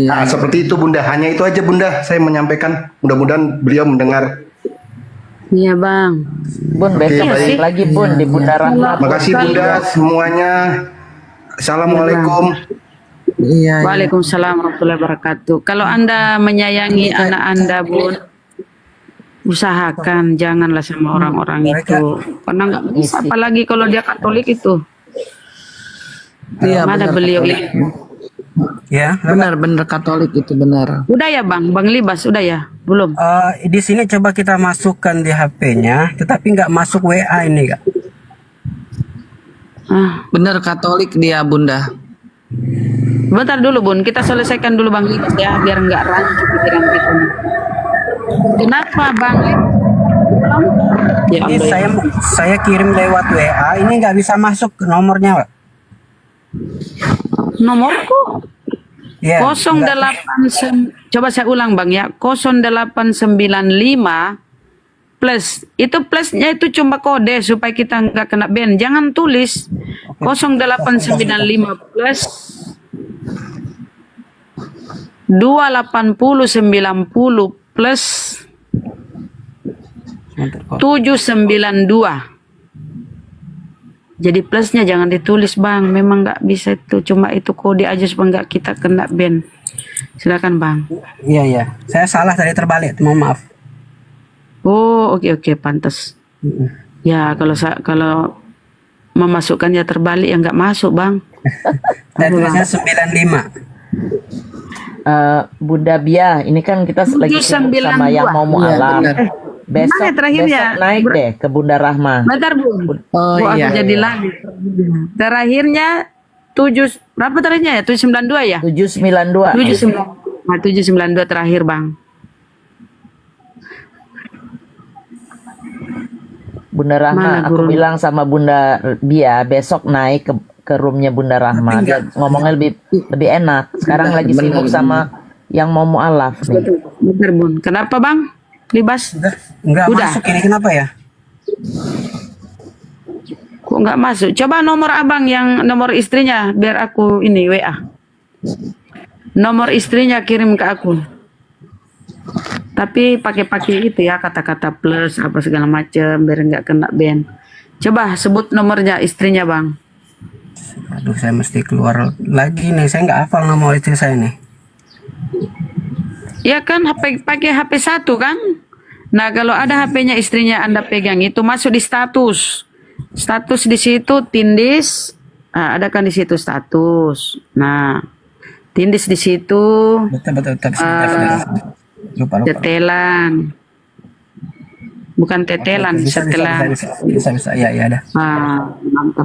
Nah, seperti itu Bunda. Hanya itu aja Bunda saya menyampaikan. Mudah-mudahan beliau mendengar. Iya Bang. Bun, besok baik. lagi Bun di Bunda Rahma. Makasih Bunda semuanya. Assalamualaikum. Waalaikumsalam warahmatullahi wabarakatuh. Kalau Anda menyayangi anak Anda, Bun, usahakan janganlah sama orang-orang itu. Karena nggak bisa, apalagi kalau dia Katolik itu. Mana beliau ini? Ya, benar Katolik itu benar. Udah ya Bang Libas, udah ya? Belum? Di sini coba kita masukkan di HP-nya, tetapi nggak masuk WA ini, Kak. Benar Katolik dia Bunda. Bentar dulu Bun, kita selesaikan dulu Bang Libas ya, biar nggak rancu pikiran kita. Kenapa Bang? Jadi saya kirim lewat WA, ini nggak bisa masuk nomornya, Pak. Nomorku? 08 coba saya ulang Bang ya, 0895 plus, itu plusnya itu cuma kode supaya kita nggak kena ban, jangan tulis 0895 plus 28090 plus 792. Jadi plusnya jangan ditulis Bang, memang nggak bisa itu, cuma itu kode aja supaya nggak kita kena ban. Silakan Bang. Iya, saya salah tadi terbalik, mohon maaf. Oh oke, pantas. Ya kalau memasukkannya terbalik ya nggak masuk Bang. Saya tulisnya 95. Bunda Bia, ini kan kita lagi sibuk sama yang mau mualaf. Besok naik deh ke Bunda Rahma. Bentar Bun. Jadi lagi. Terakhirnya berapa terakhirnya ya? 792 ya? 792. 792 terakhir Bang. Bunda Rahma, aku bilang sama Bunda Bia besok naik ke roomnya Bunda Rahma. Dia ngomongnya lebih enak. Sekarang lagi sibuk sama yang mau mualaf nih. Bentar Bun. Kenapa Bang? Libas? Enggak masuk ini, kenapa ya? Kok nggak masuk? Coba nomor abang yang nomor istrinya, biar aku ini WA. Nomor istrinya kirim ke aku. Tapi pakai itu ya, kata-kata plus apa segala macam biar nggak kena ban. Coba sebut nomornya istrinya Bang. Aduh, saya mesti keluar lagi nih. Saya nggak hafal nomor istri saya nih. Ya kan pakai HP 1 kan? Nah, kalau ada HP-nya istrinya Anda pegang itu masuk di status. Status di situ Tindis. Nah, ada kan di situ status. Nah, Tindis di situ. Betul. Lupa. Tetelan. Bukan tetelan, tetelan. Bisa. Ya ada.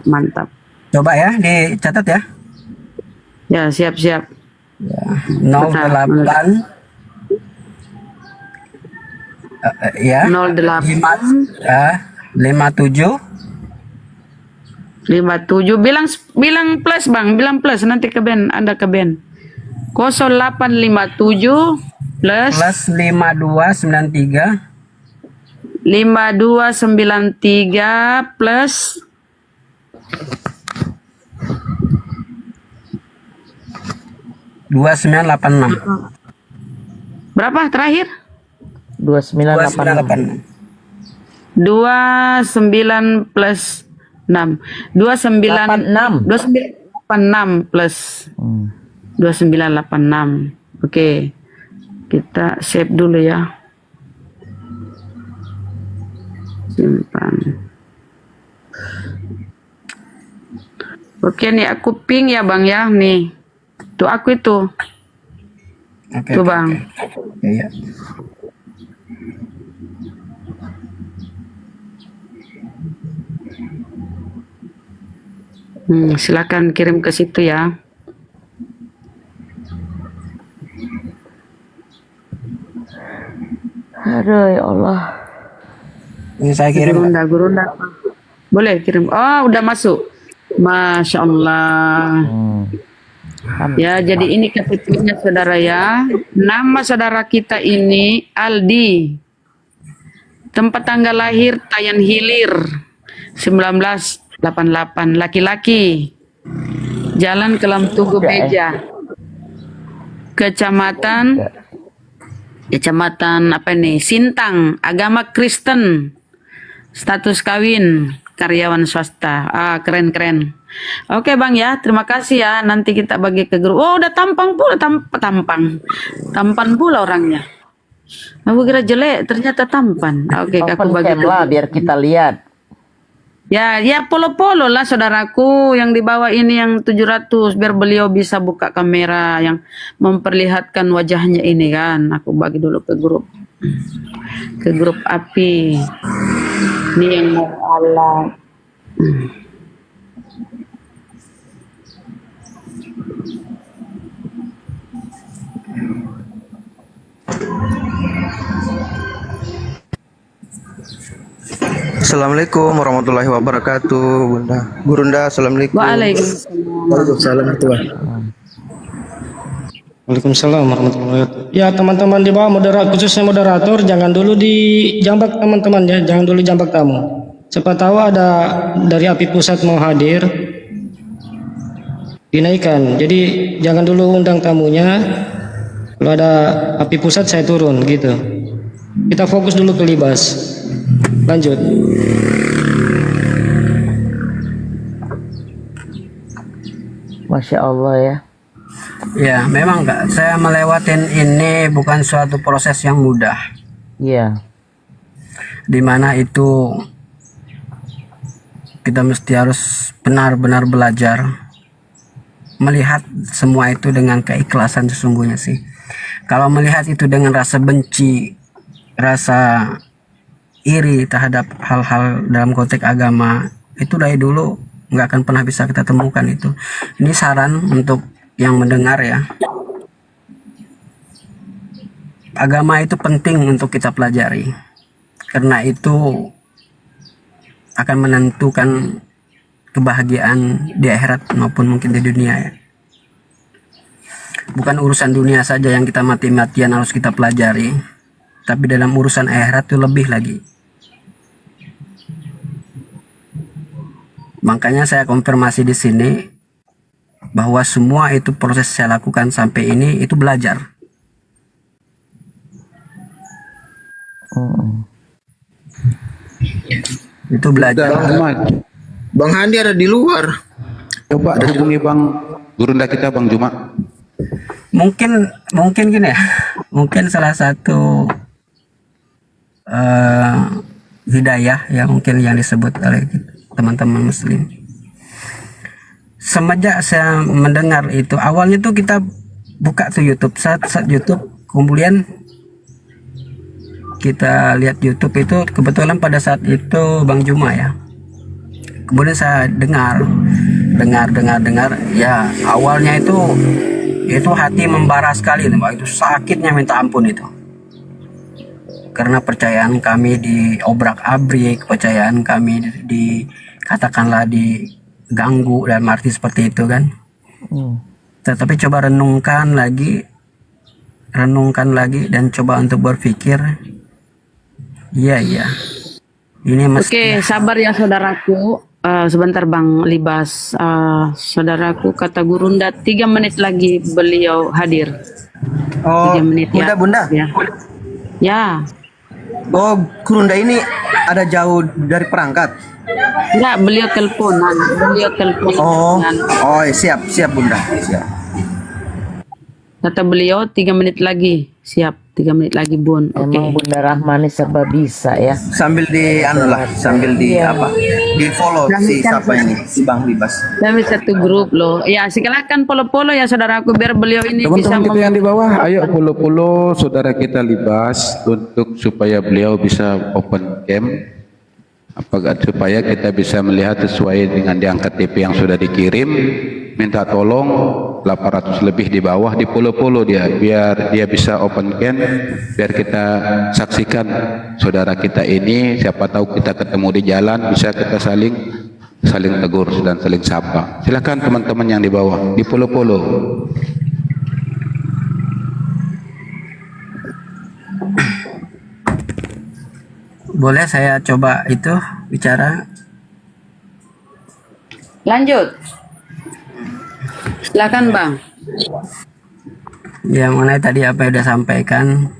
Mantap. Coba ya, dicatat ya. Ya, siap. Ya, 08 ya 08 57 bilang plus Bang, bilang plus nanti ke Ben, Anda ke Ben. 0857 plus 5293 plus 2986. Berapa terakhir? 2986. 29 plus 6. 2986 plus 2986. Oke. Kita save dulu ya. Simpan. Oke nih aku ping ya Bang ya nih. Tuh aku itu. Tuh Bang. Iya. Silakan kirim ke situ ya. Aduh ya Allah. Ini saya kirim. Gurunda. Boleh kirim. Oh, udah masuk. Masya Allah. Ya, jadi ini KTP-nya saudara ya. Nama saudara kita ini Aldi. Tempat tanggal lahir Tayan Hilir 1988. Laki-laki. Jalan Kelam Tugu Beja. Kecamatan apa nih? Sintang, agama Kristen. Status kawin, karyawan swasta. Keren. Oke Bang ya, terima kasih ya. Nanti kita bagi ke grup. Oh, udah tampang pula, tampan pula orangnya. Aku kira jelek, ternyata tampan. Oke, aku bagi lah biar kita lihat. Ya polo-polo lah saudaraku yang di bawah ini yang 700 biar beliau bisa buka kamera yang memperlihatkan wajahnya ini kan. Aku bagi dulu ke grup api. Ini yang mau alat. Assalamualaikum warahmatullahi wabarakatuh, Bunda. Gurunda, assalamualaikum. Waalaikumsalam. Waalaikumsalam warahmatullahi wabarakatuh. Ya teman-teman di bawah khususnya moderator, jangan dulu dijambak teman-teman ya, jangan dulu jambak tamu. Siapa tahu ada dari api pusat mau hadir, dinaikkan. Jadi jangan dulu undang tamunya. Kalau ada api pusat saya turun gitu. Kita fokus dulu ke Libas. Lanjut. Masya Allah ya. Ya, memang Kak, saya melewatin ini bukan suatu proses yang mudah. Iya. Dimana itu kita mesti harus benar-benar belajar melihat semua itu dengan keikhlasan sesungguhnya sih. Kalau melihat itu dengan rasa benci, rasa iri terhadap hal-hal dalam konteks agama, itu dari dulu nggak akan pernah bisa kita temukan itu. Ini saran untuk yang mendengar ya. Agama itu penting untuk kita pelajari, karena itu akan menentukan kebahagiaan di akhirat maupun mungkin di dunia ya. Bukan urusan dunia saja yang kita mati-matian harus kita pelajari, tapi dalam urusan akhirat itu lebih lagi. Makanya saya konfirmasi di sini bahwa semua itu proses saya lakukan sampai ini itu belajar. Itu belajar. Bang Handi ada di luar. Coba hubungi Bang Gurunda kita, Bang Juma. Mungkin gini ya. Mungkin salah satu hidayah ya mungkin yang disebut oleh teman-teman muslim. Semenjak saya mendengar itu, awalnya tuh kita buka tuh YouTube, saat YouTube, kemudian kita lihat YouTube itu kebetulan pada saat itu Bang Juma ya. Kemudian saya dengar ya, awalnya itu hati membara sekali itu sakitnya minta ampun itu. Karena percayaan kami diobrak-abrik, kepercayaan kami katakanlah diganggu dalam arti seperti itu kan. Tetapi coba renungkan lagi dan coba untuk berpikir, iya ini mesti. Oke, sabar ya saudaraku. Sebentar Bang Libas, saudaraku kata Gurunda 3 menit lagi beliau hadir. 3 menit ya. Bunda. Ya. Oh, Gurunda ini ada jauh dari perangkat. Enggak, beliau teleponan. Oh, siap Bunda, siap. Kata beliau 3 menit lagi, siap. 3 menit lagi Bun. Emang Bunda Rahmani serba bisa ya. Sambil di follow si siapa ini, si Bang Libas. Kami satu grup loh. Ya, silakan follow ya saudaraku biar beliau ini Teman-teman kita yang di bawah, ayo follow saudara kita Libas untuk supaya beliau bisa open cam. Supaya kita bisa melihat sesuai dengan di angka KTP yang sudah dikirim. minta tolong 800 lebih di bawah, di follow dia biar dia bisa open cam, biar kita saksikan saudara kita ini. Siapa tahu kita ketemu di jalan, bisa kita saling tegur dan saling sapa. Silakan teman-teman yang di bawah di follow. Boleh saya coba itu bicara? Lanjut. Silakan Bang. Ya, mengenai tadi apa yang sudah sampaikan,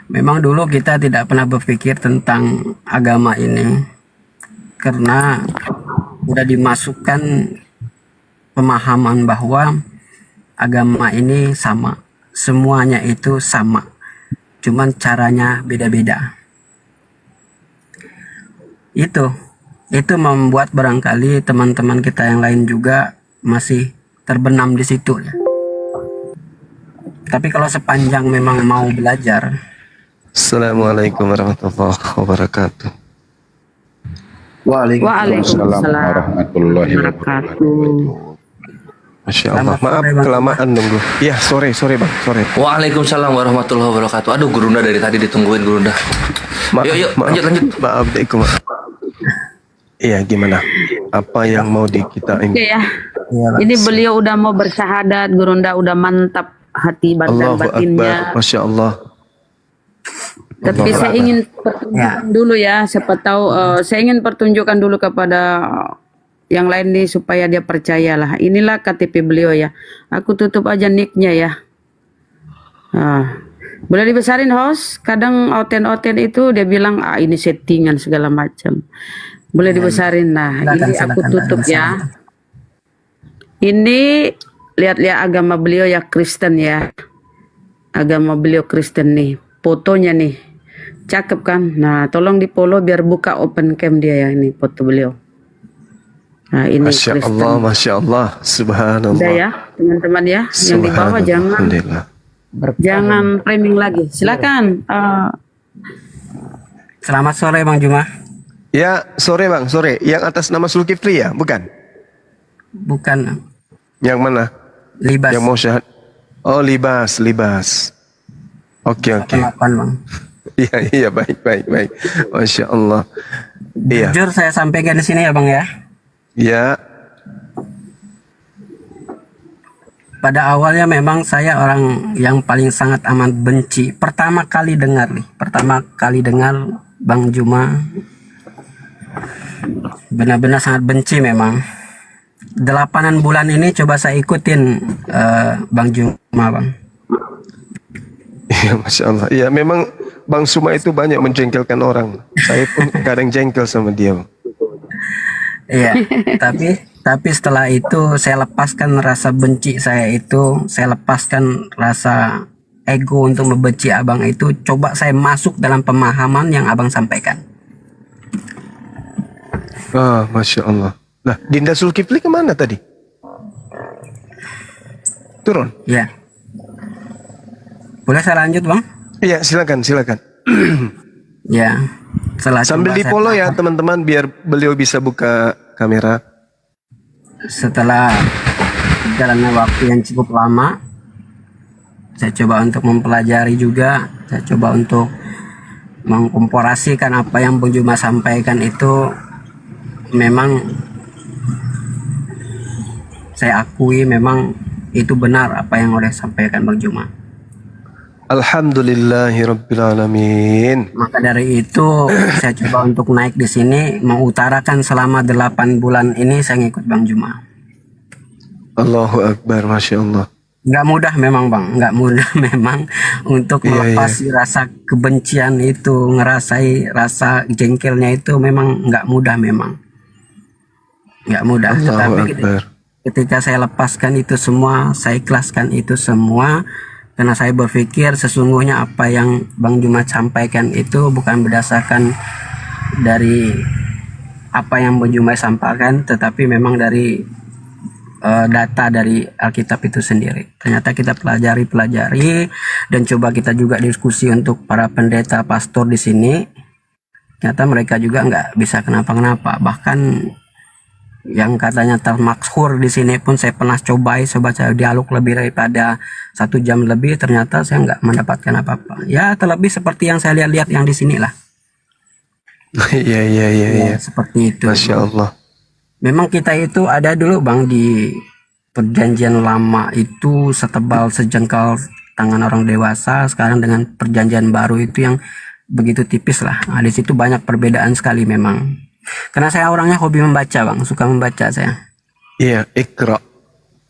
memang dulu kita tidak pernah berpikir tentang agama ini karena sudah dimasukkan pemahaman bahwa agama ini sama, semuanya itu sama, cuman caranya beda-beda. Itu membuat barangkali teman-teman kita yang lain juga masih terbenam di situ ya. Tapi kalau sepanjang memang mau belajar. Assalamualaikum warahmatullahi wabarakatuh. Waalaikumsalam warahmatullahi wabarakatuh. Masya Allah, maaf kelamaan nunggu. Iya, sore Bang, sore. Waalaikumsalam warahmatullahi wabarakatuh. Aduh, Gurunda dari tadi ditungguin Gurunda. Yuk, lanjut. Maaf dek, iya, gimana? Apa yang mau kita Oke ya. Ini beliau udah mau bersyahadat, Gurunda udah mantap hati badan Allahu batinnya. Akbar, Masya Allah. Tapi saya ingin pertunjukkan dulu ya, siapa tahu saya ingin pertunjukkan dulu kepada yang lain nih supaya dia percayalah. Inilah KTP beliau ya. Aku tutup aja nicknya ya. Boleh dibesarin host? Kadang oten itu dia bilang ini settingan segala macam. Boleh dibesarin. Nah, ini aku tutup ya. Ini lihat-lihat agama beliau ya, Kristen ya. Agama beliau Kristen nih. Fotonya nih. Cakep kan? Nah, tolong di follow biar buka open cam dia ya, ini foto beliau. Nah, ini Masya Kristen. Allah, Masya Allah, Subhanallah. Udah ya, teman-teman ya. Yang di bawah jangan framing lagi. Silakan. Selamat sore Bang Juma. Ya, sore Bang, sore. Yang atas nama Zulkifli ya, bukan? Bukan. Yang mana? Libas. Yang mau syahad. Oh, libas. Oke. Bang. Iya, baik. Masya Allah. Iya. Jujur saya sampaikan di sini ya Bang ya. Ya. Pada awalnya memang saya orang yang paling sangat amat benci. Pertama kali dengar Bang Juma. Benar-benar sangat benci memang. 8 bulan ini coba saya ikutin Bang Juma Bang. Iya, Masya Allah. Iya, memang Bang Suma itu banyak menjengkelkan orang. Saya pun kadang jengkel sama dia, Bang. Iya, tapi setelah itu saya lepaskan rasa benci saya itu, saya lepaskan rasa ego untuk membenci abang itu, coba saya masuk dalam pemahaman yang abang sampaikan. Masya Allah. Nah, Dinda Zulkifli kemana tadi? Turun? Ya. Boleh saya lanjut Bang? Iya, silakan. Ya. Sambil di follow ya teman-teman biar beliau bisa buka kamera. Setelah jalannya waktu yang cukup lama, saya coba untuk mempelajari juga, saya coba untuk mengkomparasikan apa yang Bang Juma sampaikan itu memang saya akui memang itu benar apa yang udah sampaikan Bang Juma. Alhamdulillahirrabbilalamin. Maka dari itu saya coba untuk naik di sini mengutarakan selama 8 bulan ini saya ngikut Bang Juma. Allahu Akbar, Masya Allah. Nggak mudah memang Bang, nggak mudah memang untuk melepasi rasa kebencian itu, ngerasai rasa jengkelnya itu memang nggak mudah memang. Nggak mudah, tetapi ketika saya lepaskan itu semua, saya ikhlaskan itu semua, karena saya berpikir sesungguhnya apa yang Bang Juma sampaikan itu bukan berdasarkan dari apa yang Bang Juma sampaikan, tetapi memang dari data dari Alkitab itu sendiri. Ternyata kita pelajari dan coba kita juga diskusi untuk para pendeta pastor di sini. Ternyata mereka juga nggak bisa kenapa-kenapa. Bahkan yang katanya termaksur di sini pun saya pernah coba saya dialog lebih daripada 1 jam lebih, ternyata saya nggak mendapatkan apa-apa. Ya terlebih seperti yang saya lihat-lihat yang di sini lah. Iya. Seperti itu. Masya Allah. Memang kita itu ada dulu Bang di perjanjian lama itu setebal sejengkal tangan orang dewasa. Sekarang dengan perjanjian baru itu yang begitu tipis lah. Nah, di situ banyak perbedaan sekali memang. Karena saya orangnya hobi membaca Bang, suka membaca saya. Iya, Iqra.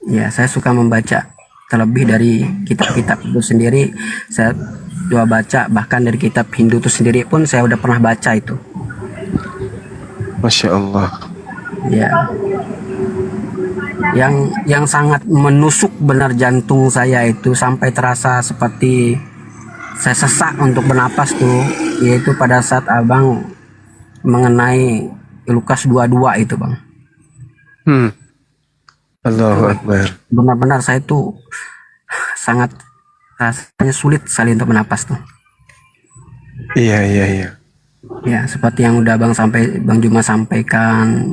Ya, saya suka membaca. Terlebih dari kitab-kitab itu sendiri saya coba baca, bahkan dari kitab Hindu itu sendiri pun saya udah pernah baca itu. Masya Allah. Ya. Yang sangat menusuk benar jantung saya itu sampai terasa seperti saya sesak untuk bernapas tuh, yaitu pada saat Abang mengenai Lukas 22 itu Bang. Allahu Akbar. Benar-benar saya tuh sangat rasanya sulit sekali untuk bernapas tuh. Iya. Ya, seperti yang udah Bang Juma sampaikan.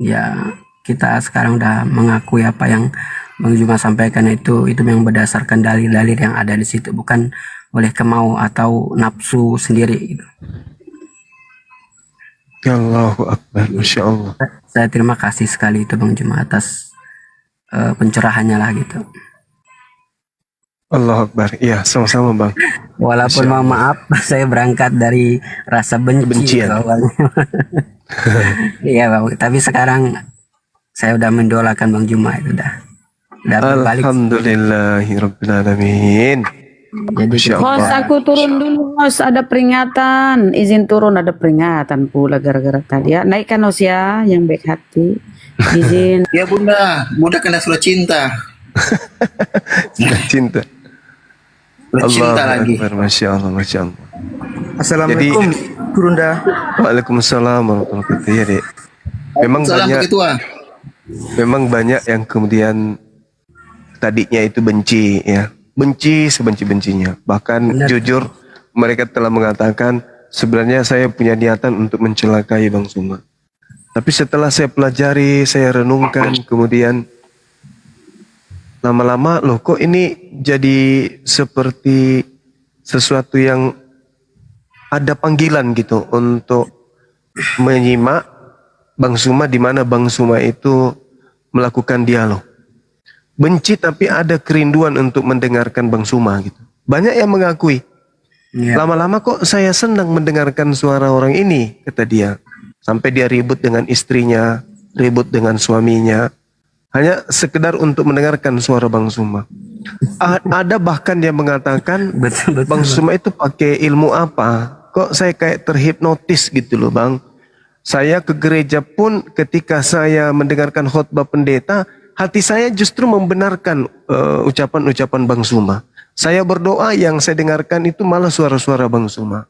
Ya, kita sekarang udah mengakui apa yang Bang Juma sampaikan itu memang berdasarkan dalil-dalil yang ada di situ, bukan oleh kemau atau nafsu sendiri gitu. Ya Allahu Akbar, Masya Allah. Saya terima kasih sekali itu Bang Juma atas pencerahannya lah gitu. Allahu Akbar. Iya, sama-sama Bang. Walaupun mohon maaf saya berangkat dari rasa bencian awalnya. Iya Bang, tapi sekarang saya udah mendolakan Bang Juma itu udah berbalik. Alhamdulillahirrabbilalamin. Jadi Host, aku turun dulu host, ada peringatan. Izin turun, ada peringatan pula gara-gara tadi ya. Naikkan host ya, yang baik hati. Izin. Ya Bunda kena surat cinta. Surat cinta. Surat cinta Allahu lagi. Akbar, Masya Allah. Assalamualaikum, Gurunda. Waalaikumsalam warahmatullahi wabarakatuh. Ya, Dek. Memang banyak yang kemudian tadinya itu benci ya. Benci sebenci-bencinya. Bahkan jujur mereka telah mengatakan sebenarnya saya punya niatan untuk mencelakai Bang Suma. Tapi setelah saya pelajari, saya renungkan, kemudian lama-lama loh kok ini jadi seperti sesuatu yang ada panggilan gitu untuk menyimak Bang Suma, di mana Bang Suma itu melakukan dialog. Benci tapi ada kerinduan untuk mendengarkan Bang Suma gitu. Banyak yang mengakui. Lama-lama kok saya senang mendengarkan suara orang ini, kata dia. Sampai dia ribut dengan istrinya, ribut dengan suaminya. Hanya sekedar untuk mendengarkan suara Bang Suma. Ada bahkan yang mengatakan Bang Suma itu pakai ilmu apa? Kok saya kayak terhipnotis gitu loh Bang. Saya ke gereja pun ketika saya mendengarkan khotbah pendeta, hati saya justru membenarkan ucapan-ucapan Bang Suma. Saya berdoa yang saya dengarkan itu malah suara-suara Bang Suma.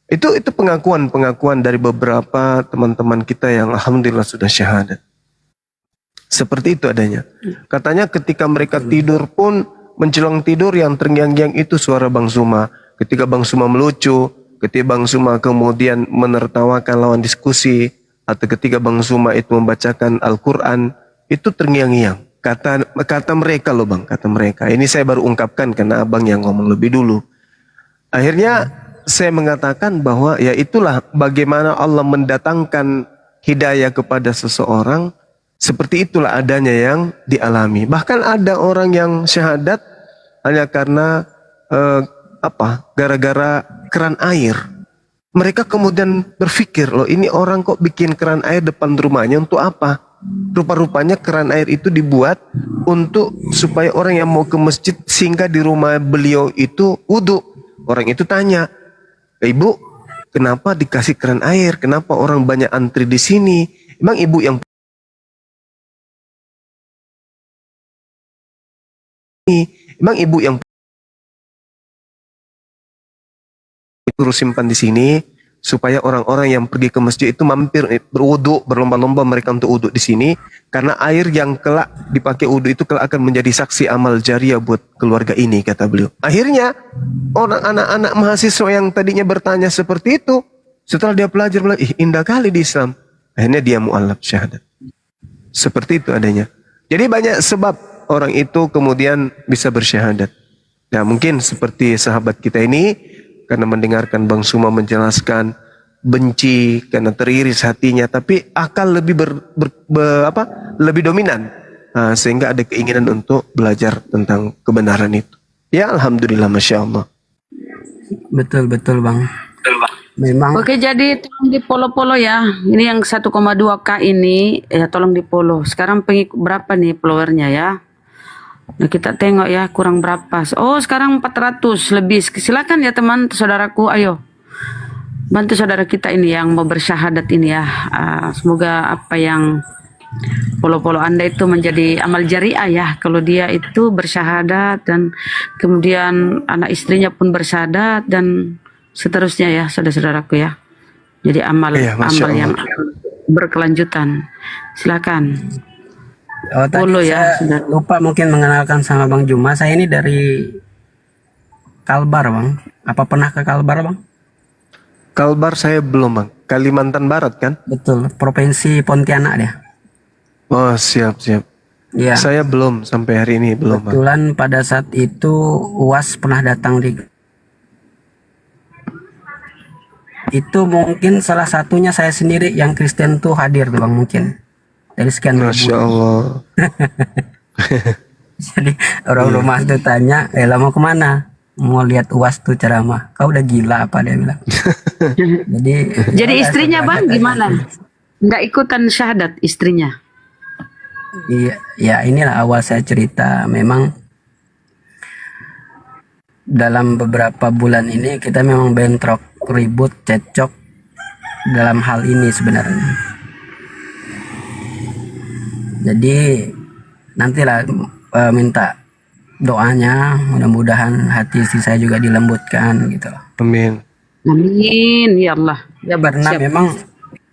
Itu pengakuan dari beberapa teman-teman kita yang alhamdulillah sudah syahadat. Seperti itu adanya. Katanya ketika mereka tidur pun menjelang tidur yang terngiang-ngiang itu suara Bang Suma. Ketika Bang Suma melucu, ketika Bang Suma kemudian menertawakan lawan diskusi, atau ketika Bang Suma itu membacakan Al-Quran, itu terngiang-ngiang. Kata mereka loh Bang, kata mereka. Ini saya baru ungkapkan karena Abang yang ngomong lebih dulu. Akhirnya saya mengatakan bahwa ya itulah bagaimana Allah mendatangkan hidayah kepada seseorang, seperti itulah adanya yang dialami. Bahkan ada orang yang syahadat hanya karena gara-gara keran air. Mereka kemudian berpikir, loh ini orang kok bikin keran air depan rumahnya untuk apa? Rupa-rupanya keran air itu dibuat untuk supaya orang yang mau ke masjid singgah di rumah beliau itu wudhu. Orang itu tanya, Ibu, kenapa dikasih keran air? Kenapa orang banyak antri di sini? Emang ibu yang terus simpan di sini supaya orang-orang yang pergi ke masjid itu mampir berwudu, berlomba-lomba mereka untuk wudu di sini, karena air yang kelak dipakai wudu itu kelak akan menjadi saksi amal jariah buat keluarga ini, kata beliau. Akhirnya orang anak-anak mahasiswa yang tadinya bertanya seperti itu, setelah dia belajar, indah kali di Islam. Akhirnya dia mu'allaf syahadat. Seperti itu adanya. Jadi banyak sebab orang itu kemudian bisa bersyahadat. Ya mungkin seperti sahabat kita ini, karena mendengarkan Bang Suma menjelaskan, benci karena teriris hatinya, tapi akal lebih lebih dominan, sehingga ada keinginan untuk belajar tentang kebenaran itu. Ya alhamdulillah, masya Allah. Betul Bang. Memang. Oke, jadi tolong di follow ya. Ini yang 1,2K ini ya, tolong di follow. Sekarang pengikut berapa nih followernya ya? Nah, kita tengok ya kurang berapa. Oh, sekarang 400 lebih. Silakan ya teman saudaraku, ayo bantu saudara kita ini yang mau bersyahadat ini ya. Semoga apa yang follow Anda itu menjadi amal jariah ya. Kalau dia itu bersyahadat dan kemudian anak istrinya pun bersyahadat dan seterusnya ya, saudara-saudaraku ya. Jadi amal yang berkelanjutan. Silakan. Oh, tadi saya lupa mungkin mengenalkan sama Bang Juma. Saya ini dari Kalbar, Bang. Apa pernah ke Kalbar, Bang? Kalbar saya belum, Bang. Kalimantan Barat kan? Betul, Provinsi Pontianak dia. Oh, siap. Ya. Saya belum sampai hari ini belum, Bang. Kebetulan pada saat itu UAS pernah datang di itu, mungkin salah satunya saya sendiri yang Kristen tuh hadir tuh Bang, mungkin dari sekian ribu. Masya Allah. Jadi orang rumah tuh tanya, mau kemana? Mau lihat UAS tuh ceramah. Kau udah gila apa, dia bilang. Jadi istrinya Bang gimana? Nggak ikutan syahadat istrinya? Iya, ya inilah awal saya cerita. Memang dalam beberapa bulan ini kita memang bentrok, ribut, cekcok dalam hal ini sebenarnya. Jadi nantilah minta doanya, mudah-mudahan hati istri saya juga dilembutkan gitu. Amin. Amin ya Allah. Ya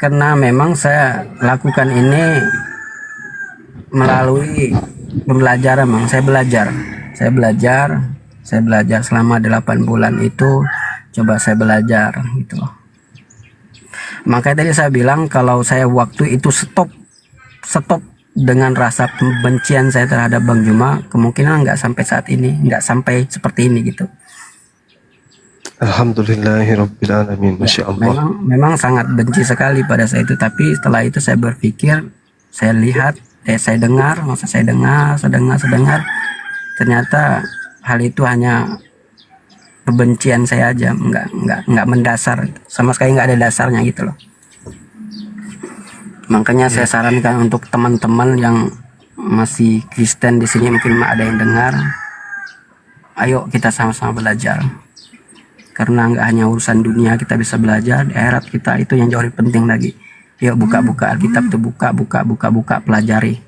karena memang saya lakukan ini melalui pembelajaran, Bang. Saya belajar selama 8 bulan itu, coba saya belajar gitu loh. Makanya tadi saya bilang kalau saya waktu itu stop dengan rasa pembencian saya terhadap Bang Juma, kemungkinan nggak sampai saat ini, nggak sampai seperti ini gitu. Alhamdulillahirabbil alamin. Masya Allah. Memang sangat benci sekali pada saat itu, tapi setelah itu saya berpikir, saya lihat, saya dengar, dengar, ternyata hal itu hanya kebencian saya aja, nggak mendasar, sama sekali nggak ada dasarnya gitu loh. Makanya saya sarankan untuk teman-teman yang masih Kristen di sini, mungkin ada yang dengar, ayo kita sama-sama belajar. Karena nggak hanya urusan dunia kita bisa belajar, di akhirat kita itu yang jauh lebih penting lagi. Yuk buka Alkitab tuh, buka, pelajari.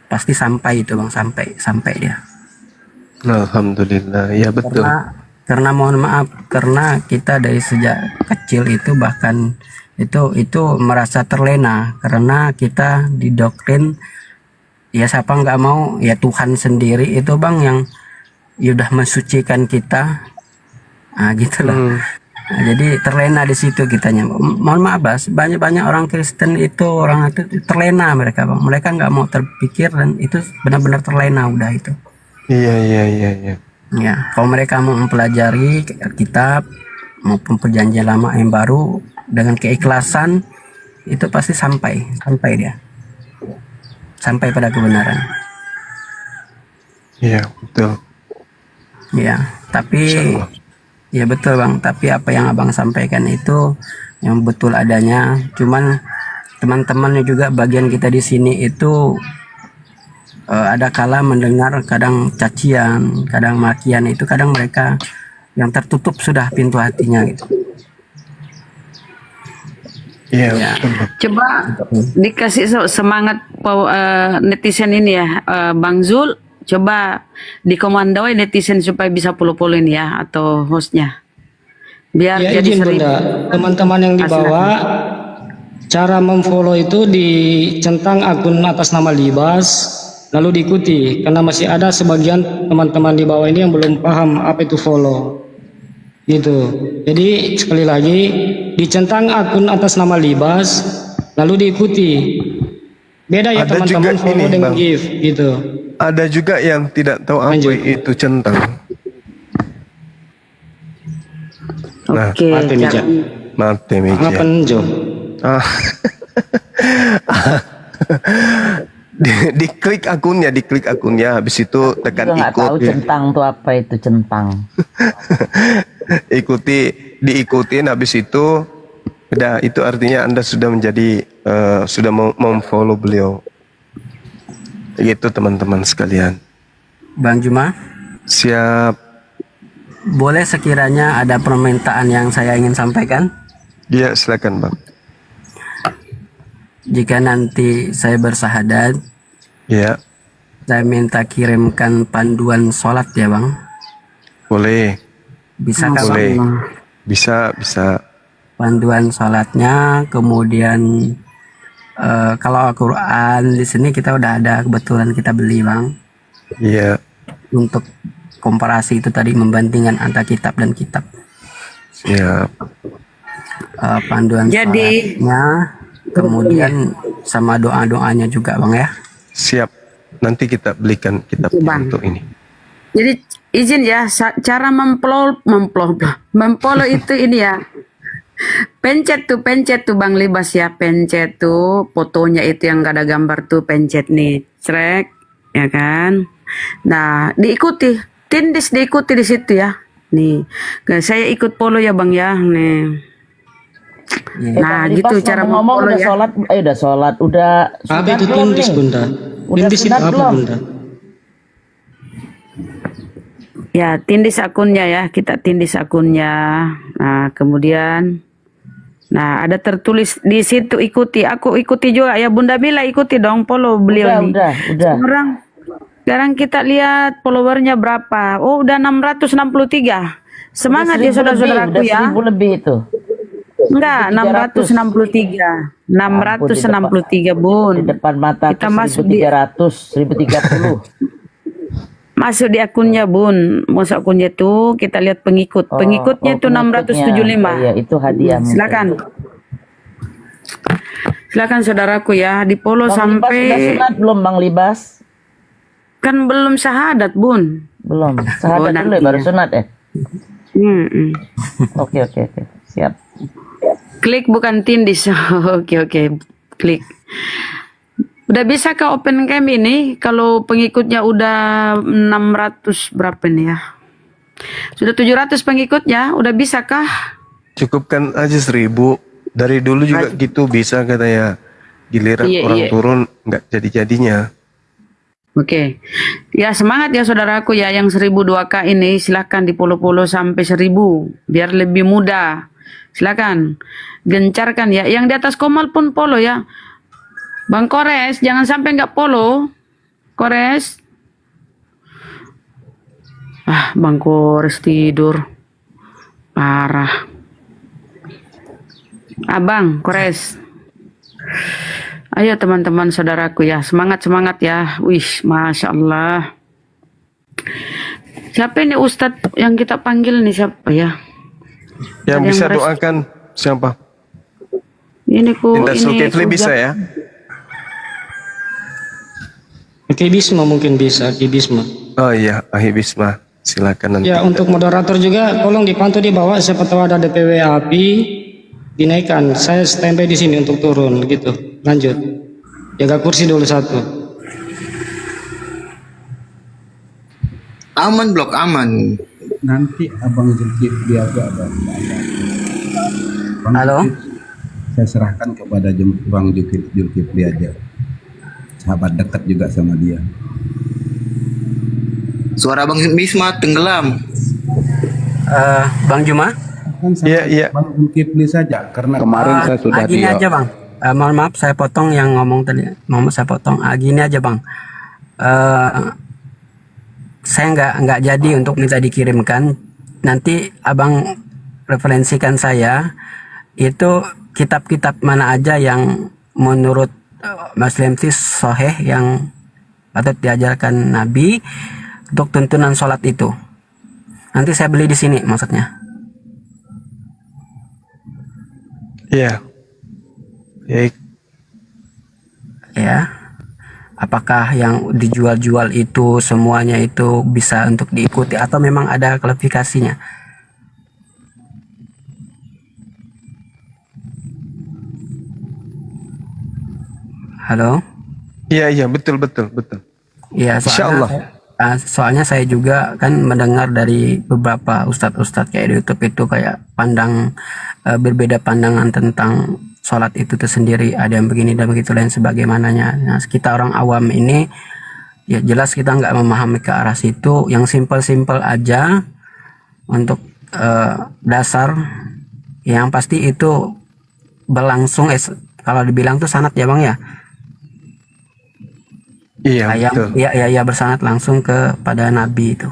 Pasti sampai itu Bang, sampai dia. Alhamdulillah, ya betul. Karena mohon maaf, karena kita dari sejak kecil itu bahkan itu merasa terlena karena kita didoktrin ya, siapa nggak mau ya, Tuhan sendiri itu Bang yang udah mensucikan kita, gitu loh. Nah, jadi terlena di situ kitanya. Mohon maaf Bas, banyak orang Kristen itu terlena mereka Bang. Mereka nggak mau terpikir dan itu benar-benar terlena udah itu. Iya. Ya, kalau mereka mau mempelajari kitab maupun perjanjian lama yang baru dengan keikhlasan, itu pasti sampai pada kebenaran. Iya, betul. Ya, tapi ya betul Bang, tapi apa yang Abang sampaikan itu yang betul adanya. Cuman teman-temannya juga bagian kita di sini itu ada kala mendengar kadang cacian, kadang makian, itu kadang mereka yang tertutup sudah pintu hatinya gitu. Iya. Coba dikasih semangat netizen ini ya, Bang Zul. Coba dikomandoi netizen supaya bisa follow ini ya, atau hostnya. Biar Ya, jadi izin 1000. Bunda, teman-teman yang di bawah, cara memfollow itu dicentang akun atas nama Libas, lalu diikuti, karena masih ada sebagian teman-teman di bawah ini yang belum paham apa itu follow. Gitu. Jadi sekali lagi, dicentang akun atas nama Libas, lalu diikuti. Beda ya Ada teman-teman, juga follow ini, dengan Bang. gift gitu. Ada juga yang tidak tahu apa itu centang. Nah, Oke, Mati meja. mati meja. Apa njo? Ah. Diklik akunnya, habis itu tekan Juga nggak tahu ikut. centang tuh apa itu centang. Diikutin, habis itu udah, itu artinya Anda sudah menjadi sudah memfollow beliau. Gitu teman-teman sekalian. Bang Juma, Siap. boleh sekiranya ada permintaan yang saya ingin sampaikan? Iya, silakan Bang. Jika nanti saya bersahadat, Iya, saya minta kirimkan panduan sholat ya Bang. boleh. Bisa kan Boleh. Bang? Bisa. Panduan sholatnya, kemudian kalau Al-Quran di sini kita udah ada, kebetulan kita beli Bang. Iya. Untuk komparasi itu tadi, membandingkan antara kitab dan kitab. Siap. Panduan Jadi- sholatnya, kemudian sama doa-doanya juga Bang ya. Siap. Nanti kita belikan kitab Bang. untuk ini. Jadi izin ya, cara memfollow itu ini ya. Pencet tuh Bang Libas ya, pencet tuh fotonya itu yang gak ada gambar tuh, pencet nih, crek, ya kan. Nah, diikuti, diikuti di situ ya. Nih, saya ikut follow ya Bang ya, nih. Nah, Bang gitu Libas, cara ngomong-ngomong memfollow udah ya. sholat, udah sholat, udah Apa sunat itu belum tindis nih? Bunda? Udah Tindis itu sunat apa belum? Bunda? Ya, tindis akunnya ya, kita tindis akunnya. Nah, kemudian, nah ada tertulis di situ ikuti. Aku ikuti juga ya, Bunda Mila ikuti dong, follow beliau nih. Udah. Sekarang kita lihat followernya berapa. Oh, udah 663. Semangat ya saudara-saudaraku udah ya. 1000 lebih itu. Enggak, 663. 663 Bun. Di depan mata Kita masuk di 1300, 1030. masuk di akunnya Bun. Masuk akunnya tuh kita lihat pengikut. Pengikutnya tuh 675. Iya, itu hadiah. Silakan. Silakan saudaraku ya, di follow Bang Libas sampai udah sunat belum Bang Libas? kan belum syahadat Bun. Belum. Sahabat dulu ya, baru sunat ya? Oke. Siap. Klik bukan tindis. Oke. Klik. Udah bisa ke open cam ini kalau pengikutnya udah 600 berapa nih ya? Sudah 700 pengikutnya, udah bisa kah? Cukupkan aja 1000. Dari dulu juga gitu bisa katanya. Giliran Iya, orang iya. turun nggak jadi-jadinya. Oke. Ya semangat ya saudaraku ya, yang 1002K ini silahkan di follow sampai 1000 biar lebih mudah. Silakan gencarkan ya. Yang di atas Komal pun follow ya. Bang Kores jangan sampai nggak follow. Kores. Bang Kores tidur. Parah. Abang Kores. Ayo teman-teman saudaraku ya, semangat ya. Wih, Masya Allah. Siapa ini Ustadz yang kita panggil nih, siapa ya? Yang Ada bisa yang doakan siapa? Ini Tindak Zulkifli bisa ya? Oke, Bisma mungkin bisa, Ki Bisma. Oh iya, Ahi Bisma. Silakan nanti. Ya, untuk moderator juga tolong dipantau di bawah, siapa tahu ada DPW api dinaikkan. Saya standby di sini untuk turun gitu. Lanjut. Jaga kursi dulu satu. Aman blok aman. Nanti Abang Zulkifli ada. Halo. Saya serahkan kepada Bang Zulkifli aja. Sahabat dekat juga sama dia. Suara Bang Bisma tenggelam. Bang Juma? Iya. Bang Zulkifli saja karena Kemarin saya sudah Gini aja Bang. Mohon maaf saya potong yang ngomong tadi. Mohon saya potong. Gini aja Bang. Saya nggak jadi untuk minta dikirimkan. Nanti Abang referensikan saya itu kitab-kitab mana aja yang menurut Muslim sahih yang patut diajarkan Nabi untuk tuntunan sholat itu. Nanti saya beli di sini maksudnya. Iya. Baik. Ya. Apakah yang dijual-jual itu semuanya itu bisa untuk diikuti atau memang ada klasifikasinya? Halo? Iya, betul. Iya, soalnya saya juga kan mendengar dari beberapa ustadz-ustadz kayak di YouTube itu kayak berbeda pandangan tentang sholat itu tersendiri, ada yang begini dan begitu lain sebagaimananya. Nah, kita orang awam ini ya jelas kita nggak memahami ke arah situ, yang simpel-simpel aja untuk dasar yang pasti itu berlangsung kalau dibilang tuh sanad ya Bang ya. Iya, betul. Iya bersanad langsung kepada Nabi itu.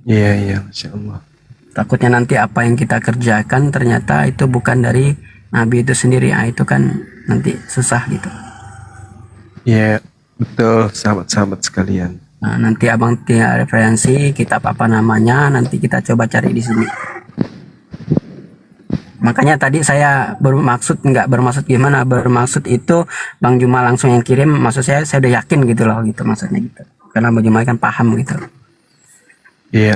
Iya, Masya Allah. Takutnya nanti apa yang kita kerjakan ternyata itu bukan dari Nabi itu sendiri, itu kan nanti susah gitu. Iya, betul, sahabat-sahabat sekalian. Nah, nanti Abang punya referensi kitab apa namanya, nanti kita coba cari di sini. Makanya tadi saya bermaksud gimana, bermaksud itu Bang Juma langsung yang kirim, maksud saya udah yakin gitu loh, gitu maksudnya gitu. Karena Bang Juma kan paham gitu. Iya.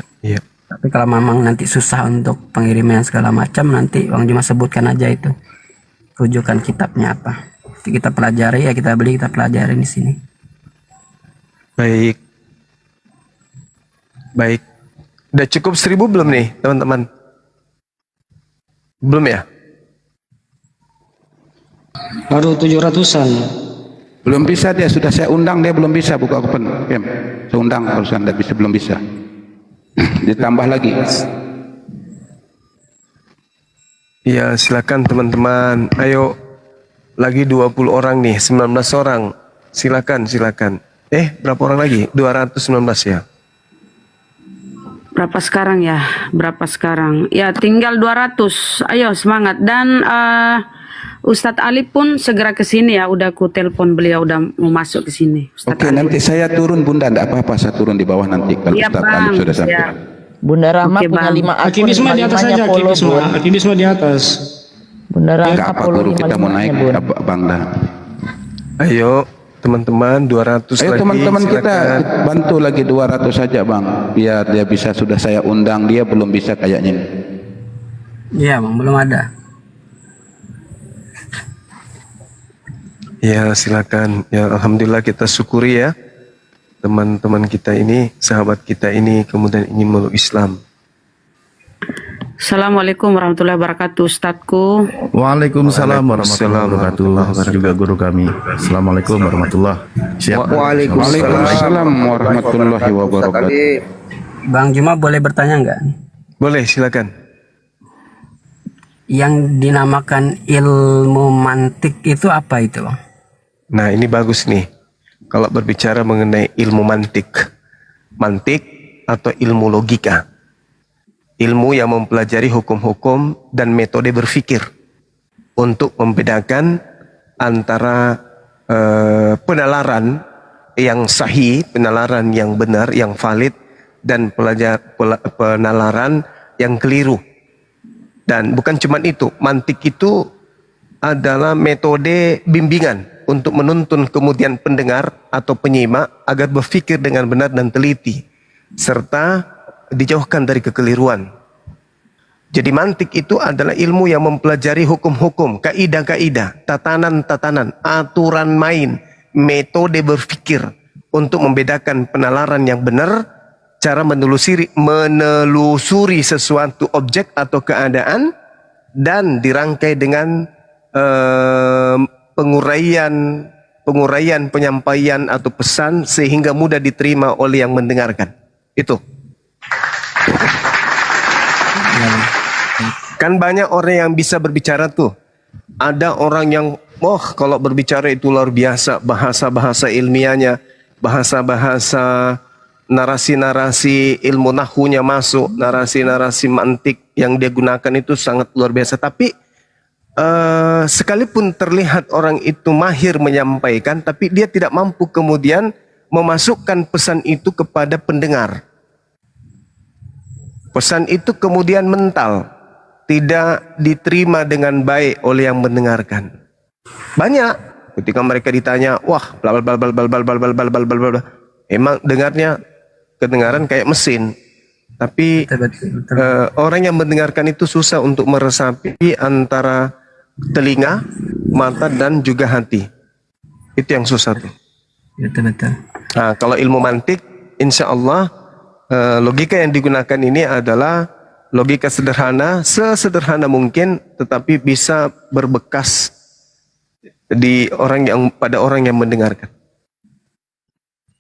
Tapi kalau memang nanti susah untuk pengiriman segala macam, nanti Bang Juma sebutkan aja itu rujukan kitabnya apa. Nanti kita pelajari ya, kita beli, kita pelajari di sini. Baik. Udah cukup 1000 belum nih teman-teman? Belum ya? Baru 700-an. Belum bisa dia, sudah saya undang dia belum bisa buka open cam. Saya undang kalau Anda belum bisa. Ditambah lagi. Ya, silakan teman-teman. Ayo, lagi 20 orang nih, 19 orang. Silakan. Berapa orang lagi? 219 ya. Berapa sekarang? Ya, tinggal 200. Ayo semangat. Dan Ustadz Ali pun segera ke sini ya. Udah ku telepon beliau, udah mau masuk ke sini. Oke, nanti saya turun Bunda, enggak apa-apa, saya turun di bawah nanti kalau Iya, Ustadz Bang. Ali sudah sampai. Ya. Bunda Rahma Oke, punya Bang. 5 akun. Akibisma di atas saja, akibisma di atas. Bunda Rahma Enggak apa guru kita mau naik Bang dah. Ayo teman-teman, 200 Ayo lagi. teman-teman kita silakan. bantu lagi 200 saja Bang. Biar dia bisa, sudah saya undang, dia belum bisa kayaknya. Iya Bang, belum ada. Ya, silakan. Ya, alhamdulillah kita syukuri ya. Teman-teman kita ini, sahabat kita ini kemudian ingin meluk Islam. Assalamualaikum warahmatullahi wabarakatuh, Ustadku. Waalaikumsalam warahmatullahi wabarakatuh. Juga guru kami. Assalamualaikum warahmatullahi wabarakatuh. Waalaikumsalam warahmatullahi wabarakatuh. Bang Juma boleh bertanya nggak? Boleh, silakan. Yang dinamakan ilmu mantik itu apa itu Bang? Nah, ini bagus nih. Kalau berbicara mengenai ilmu mantik atau ilmu logika, ilmu yang mempelajari hukum-hukum dan metode berpikir untuk membedakan antara penalaran yang sahih, penalaran yang benar, yang valid, dan penalaran yang keliru. Dan bukan cuma itu, mantik itu adalah metode bimbingan untuk menuntun kemudian pendengar atau penyimak agar berpikir dengan benar dan teliti, serta dijauhkan dari kekeliruan. Jadi mantik itu adalah ilmu yang mempelajari hukum-hukum, kaidah-kaidah, tatanan-tatanan, aturan main, metode berpikir untuk membedakan penalaran yang benar, cara menelusuri sesuatu objek atau keadaan, dan dirangkai dengan penguraian penyampaian atau pesan sehingga mudah diterima oleh yang mendengarkan. Itu. Kan banyak orang yang bisa berbicara tuh. Ada orang yang kalau berbicara itu luar biasa, bahasa-bahasa ilmiahnya, bahasa-bahasa narasi-narasi ilmu nahunya masuk, narasi-narasi mantik yang dia gunakan itu sangat luar biasa. Tapi sekalipun terlihat orang itu mahir menyampaikan, tapi dia tidak mampu kemudian memasukkan pesan itu kepada pendengar. Pesan itu kemudian mental, tidak diterima dengan baik oleh yang mendengarkan. Banyak ketika mereka ditanya, wah, bla bla bla bla bla bla bla bla bla bla bla bla. Emang dengarnya kedengaran kayak mesin. Tapi orang yang mendengarkan itu susah untuk meresapi antara telinga, mata dan juga hati. Itu yang susah tuh. Betul. Nah, kalau ilmu mantik, insya Allah logika yang digunakan ini adalah logika sederhana, sesederhana mungkin, tetapi bisa berbekas pada orang yang mendengarkan.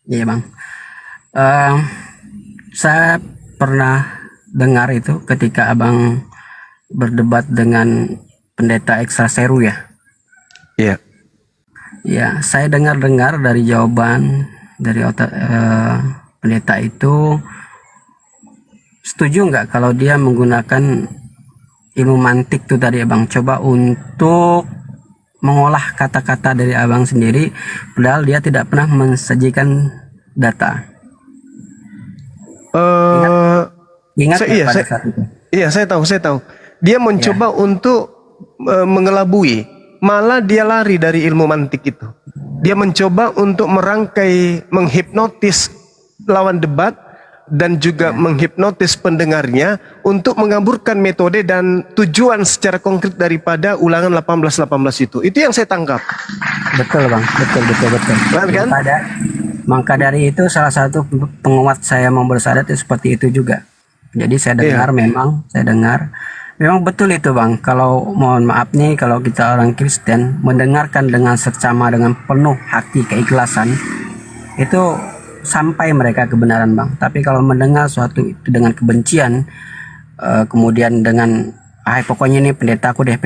Iya bang, saya pernah dengar itu ketika abang berdebat dengan pendeta ekstra seru ya. Iya. Ya, saya dengar dari jawaban dari pendeta itu, setuju nggak kalau dia menggunakan ilmu mantik tuh tadi abang, coba untuk mengolah kata-kata dari abang sendiri, padahal dia tidak pernah mensajikan data. Ingat saya tahu. Dia mencoba untuk mengelabui, malah dia lari dari ilmu mantik itu. Dia mencoba untuk merangkai, menghipnotis lawan debat dan juga menghipnotis pendengarnya untuk mengaburkan metode dan tujuan secara konkret daripada ulangan 18 itu. Itu yang saya tangkap. Betul bang, betul. Kan? Maka dari itu salah satu penguat saya mau bersahadat itu seperti itu juga. Jadi saya dengar memang betul itu bang. Kalau mohon maaf nih, kalau kita orang Kristen mendengarkan dengan seksama, dengan penuh hati keikhlasan, itu sampai mereka kebenaran bang. Tapi kalau mendengar suatu itu dengan kebencian, kemudian dengan pokoknya ini pendetaku deh,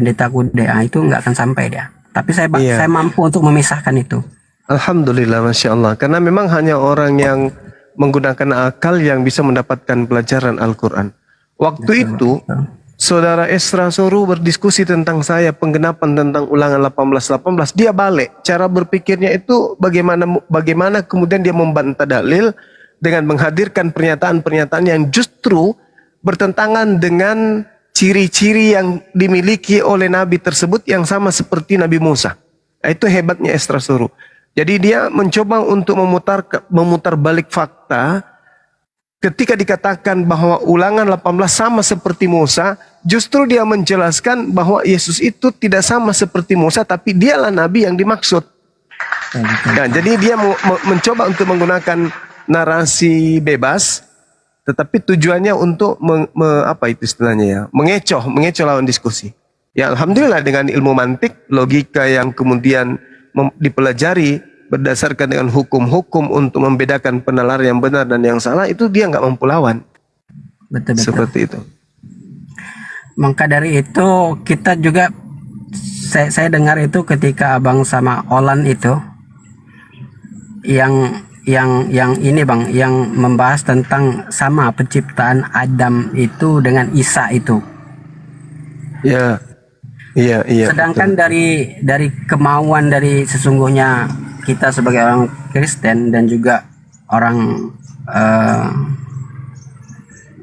itu nggak akan sampai dia. Tapi saya mampu untuk memisahkan itu. Alhamdulillah, Masya Allah. Karena memang hanya orang yang menggunakan akal yang bisa mendapatkan pelajaran Al-Quran. Waktu itu Saudara Esra Soru berdiskusi tentang saya, penggenapan tentang ulangan 18, dia balik. Cara berpikirnya itu bagaimana kemudian dia membantah dalil dengan menghadirkan pernyataan-pernyataan yang justru bertentangan dengan ciri-ciri yang dimiliki oleh Nabi tersebut yang sama seperti Nabi Musa. Nah, itu hebatnya Esra Soru. Jadi dia mencoba untuk memutar balik fakta. Ketika dikatakan bahwa ulangan 18 sama seperti Musa, justru dia menjelaskan bahwa Yesus itu tidak sama seperti Musa, tapi dialah Nabi yang dimaksud. Nah, jadi dia mencoba untuk menggunakan narasi bebas, tetapi tujuannya untuk mengecoh lawan diskusi. Ya, alhamdulillah dengan ilmu mantik, logika yang kemudian dipelajari berdasarkan dengan hukum-hukum untuk membedakan penalar yang benar dan yang salah, itu dia nggak mampu lawan. Betul. Seperti itu. Maka dari itu kita juga, saya dengar itu ketika abang sama Olan itu yang ini bang, yang membahas tentang sama penciptaan Adam itu dengan Isa itu. Iya. Sedangkan betul. dari kemauan dari sesungguhnya kita sebagai orang Kristen dan juga orang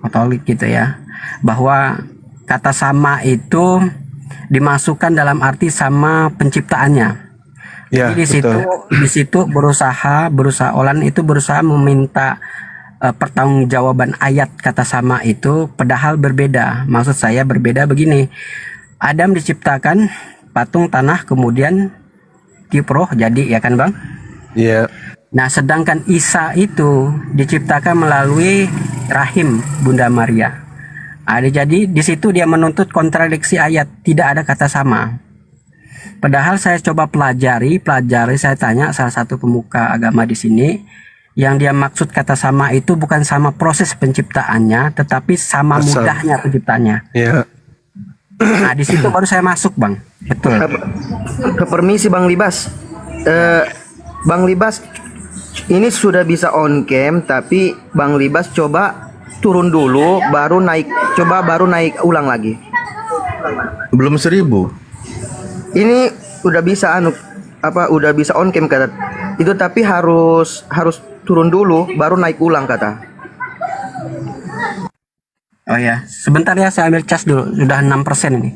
Katolik gitu ya, bahwa kata sama itu dimasukkan dalam arti sama penciptaannya. Ya, jadi di situ berusaha Olan itu berusaha meminta pertanggungjawaban ayat kata sama itu, padahal berbeda. Maksud saya berbeda begini. Adam diciptakan patung tanah, kemudian kiproh jadi, ya kan bang? Iya. Nah, sedangkan Isa itu diciptakan melalui rahim Bunda Maria. Jadi di situ dia menuntut kontradiksi ayat, tidak ada kata sama. Padahal saya coba pelajari, saya tanya salah satu pemuka agama di sini, yang dia maksud kata sama itu bukan sama proses penciptaannya, tetapi sama mudahnya penciptaannya. Iya. Nah, di situ baru saya masuk, bang. Betul. Permisi Bang Libas. Bang Libas, ini sudah bisa on cam, tapi Bang Libas coba turun dulu, baru naik ulang lagi. Belum 1000. Ini udah bisa udah bisa on cam kata. Itu tapi harus turun dulu, baru naik ulang kata. Oh ya, sebentar ya saya ambil cas dulu. Sudah 6% ini.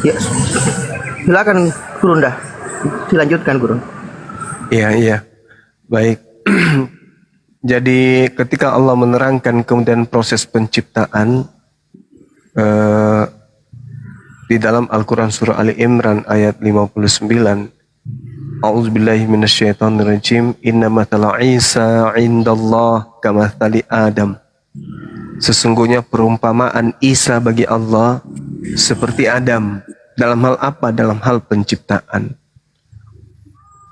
Ya, silakan Gurunda. Dilanjutkan Gurun. Iya. Baik. Jadi ketika Allah menerangkan kemudian proses penciptaan di dalam Al-Quran surah Ali Imran ayat 59, A'udzubillahi minasyaitonirrajim, inna mathala Isa indallah kamathali Adam. Sesungguhnya perumpamaan Isa bagi Allah seperti Adam. Dalam hal apa? Dalam hal penciptaan.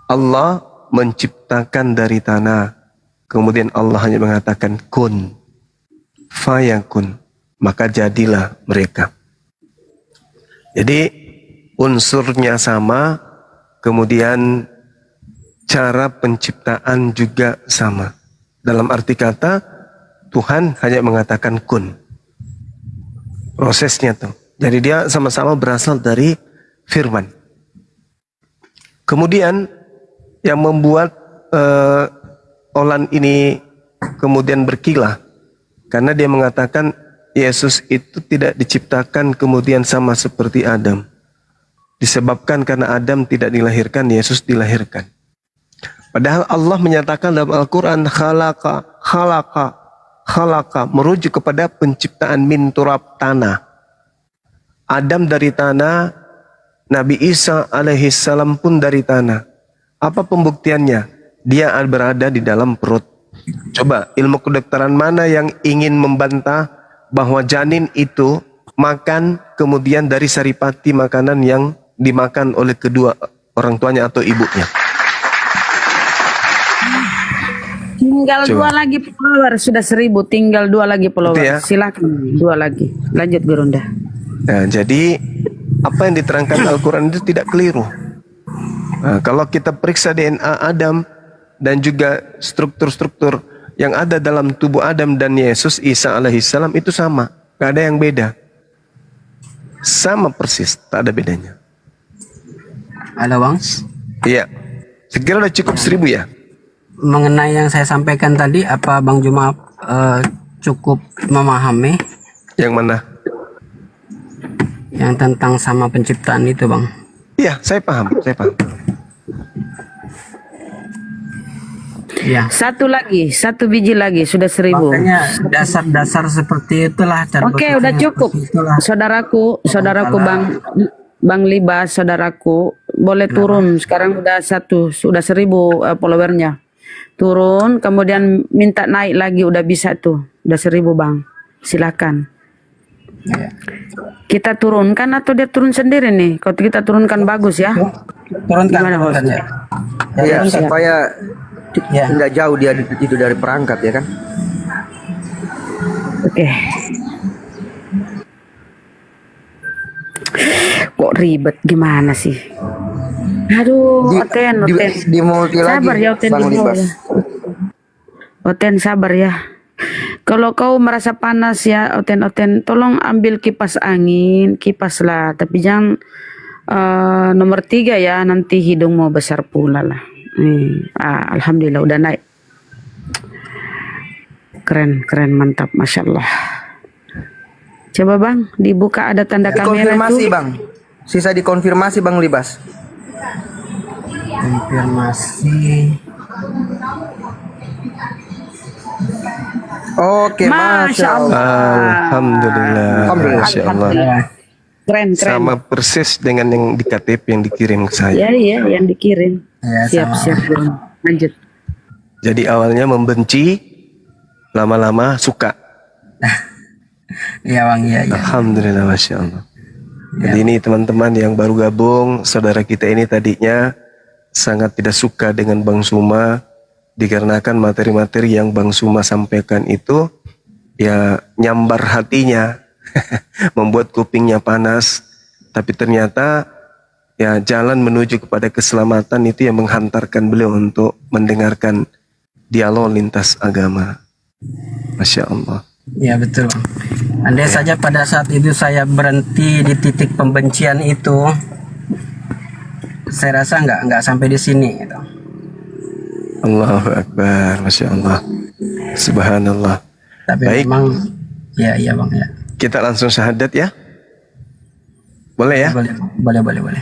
Allah menciptakan dari tanah. Kemudian Allah hanya mengatakan kun, fayakun, maka jadilah mereka. Jadi unsurnya sama, kemudian cara penciptaan juga sama. Dalam arti kata, Tuhan hanya mengatakan kun. Prosesnya tuh. Jadi dia sama-sama berasal dari firman. Kemudian yang membuat olan ini kemudian berkilah, karena dia mengatakan Yesus itu tidak diciptakan kemudian sama seperti Adam. Disebabkan karena Adam tidak dilahirkan, Yesus dilahirkan. Padahal Allah menyatakan dalam Al-Quran khalaqa merujuk kepada penciptaan min turab, tanah. Adam dari tanah, Nabi Isa alaihissalam pun dari tanah. Apa pembuktiannya? Dia berada di dalam perut. Coba ilmu kedokteran mana yang ingin membantah bahwa janin itu makan kemudian dari saripati makanan yang dimakan oleh kedua orang tuanya atau ibunya? Tinggal Coba. 2 lagi follower, sudah 1000, tinggal 2 lagi follower. Itu ya? Silakan 2 lagi. Lanjut Gurunda. Nah, jadi apa yang diterangkan Al-Quran itu tidak keliru. Nah, kalau kita periksa DNA Adam dan juga struktur-struktur yang ada dalam tubuh Adam dan Yesus Isa alaihissalam itu sama, gak ada yang beda, sama persis, tak ada bedanya. Ada Bang? Iya, sekira udah cukup 1000 ya. Mengenai yang saya sampaikan tadi, apa Bang Juma cukup memahami? Yang mana? Yang tentang sama penciptaan itu Bang. Iya, saya paham. Ya. Satu lagi, 1 biji lagi, sudah 1000. Makanya dasar-dasar seperti itulah cara Oke, udah cukup. Saudaraku Bang Libas, saudaraku, boleh turun. Sekarang udah 1000 followernya. Turun, kemudian minta naik lagi, udah bisa tuh. Udah 1000 Bang. Silakan. Kita turunkan atau dia turun sendiri nih? Kalau kita turunkan bagus ya. Turunkan. Gimana, Bos? Ya, Siap. supaya tidak jauh dia itu dari perangkat ya kan. Oke. Kok ribet gimana sih? Aduh, Oten. Di multi Sabar lagi, ya, Oten. Bang Libas. Oten, sabar ya. Kalau kau merasa panas ya, Oten, tolong ambil kipas angin, kipas lah. Tapi jangan nomor 3 ya, nanti hidung mau besar pula lah. Alhamdulillah udah naik. Keren, mantap, Masya Allah. Coba Bang, dibuka ada tanda kamera Konfirmasi tuh. Bang. Sisa dikonfirmasi Bang Libas. Konfirmasi. Oke, Masya Allah. Alhamdulillah. Masya Allah. Keren. Sama persis dengan yang di KTP yang dikirim ke saya. Iya, yang dikirim. Ya, Siap, Bang. Lanjut. Jadi awalnya membenci, lama-lama suka. Iya Bang, iya. Alhamdulillah, Masya Allah. Jadi ini teman-teman yang baru gabung, saudara kita ini tadinya sangat tidak suka dengan Bang Suma, dikarenakan materi-materi yang Bang Suma sampaikan itu ya nyambar hatinya, membuat kupingnya panas. Tapi ternyata ya jalan menuju kepada keselamatan itu yang menghantarkan beliau untuk mendengarkan dialog lintas agama. Masya Allah. Ya betul Bang. Andai saja pada saat itu saya berhenti di titik pembencian itu, saya rasa nggak sampai di sini gitu. Allahu Akbar, Masya Allah, Subhanallah. Tapi Baik, memang ya iya bang ya. kita langsung syahadat ya. Boleh ya? Boleh.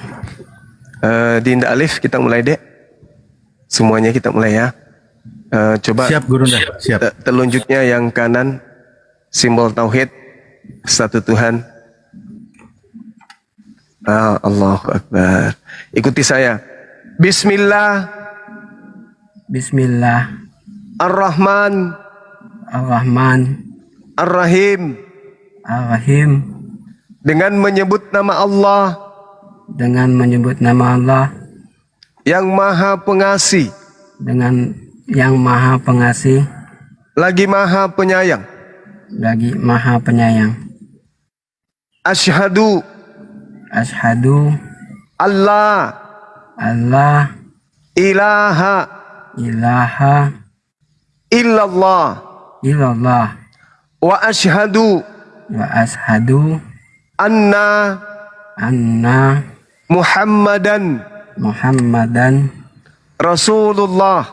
Dinda Alif, kita mulai dek. Semuanya kita mulai ya. Coba Siap, Gurunda. Siap. Telunjuknya yang kanan, simbol tauhid, satu Tuhan. Allahu Akbar. Ikuti saya. Bismillah. Ar-Rahman. Ar-Rahim. Dengan menyebut nama Allah. Yang Maha Pengasih. Yang Maha Pengasih. Lagi Maha Penyayang. Asyhadu. Allah. Ilaha. Illallah. Wa asyhadu. Anna. Muhammadan. Rasulullah.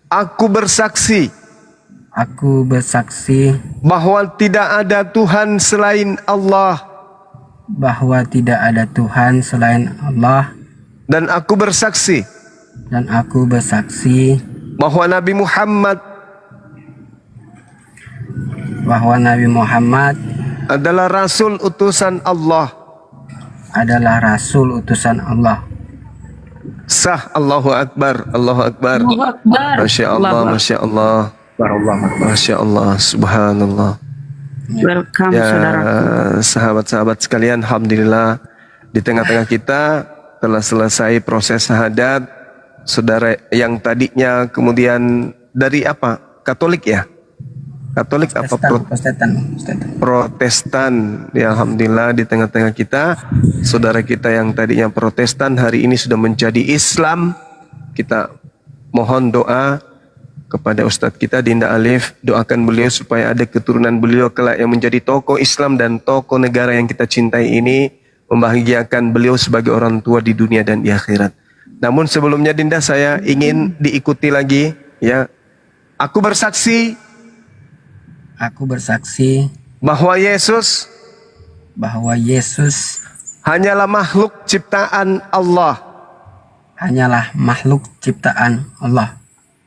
Aku bersaksi. Bahwa tidak ada Tuhan selain Allah. Dan aku bersaksi. Bahwa Nabi Muhammad. Adalah Rasul utusan Allah. Sah. Allahu Akbar. Allahu Akbar. Masya Allah, Masya Allah. Masya Allah, Subhanallah. Welcome Ya, saudara. sahabat-sahabat sekalian, alhamdulillah di tengah-tengah kita telah selesai proses syahadat. Saudara yang tadinya kemudian dari apa? Katolik ya? Katolik apa? Protestan. Ya, alhamdulillah di tengah-tengah kita saudara kita yang tadinya Protestan hari ini sudah menjadi Islam. Kita mohon doa kepada Ustadz kita Dinda Alif, doakan beliau supaya ada keturunan beliau kelak yang menjadi tokoh Islam dan tokoh negara yang kita cintai ini, membahagiakan beliau sebagai orang tua di dunia dan di akhirat. Namun sebelumnya Dinda, saya ingin diikuti lagi ya. Aku bersaksi bahwa Yesus hanyalah makhluk ciptaan Allah.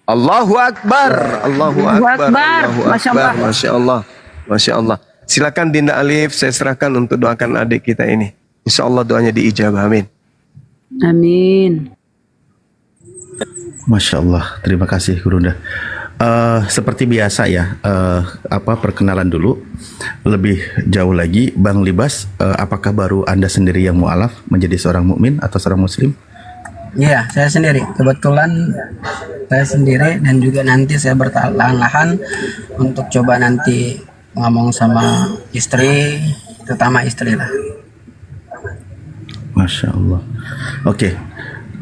Allahu Akbar. Allahu Akbar. Masya Allah. Masya Allah. Masya Allah. Silakan Dinda Alif, saya serahkan untuk doakan adik kita ini. Insya Allah doanya diijabah. Amin. Amin. Masya Allah. Terima kasih Gurunda. Seperti biasa ya, perkenalan dulu. Lebih jauh lagi, Bang Libas, apakah baru Anda sendiri yang mu'alaf menjadi seorang mukmin atau seorang muslim? Iya, saya sendiri. Kebetulan saya sendiri, dan juga nanti saya bertahan-lahan untuk coba nanti ngomong sama istri, terutama istri lah. Masya Allah. Oke,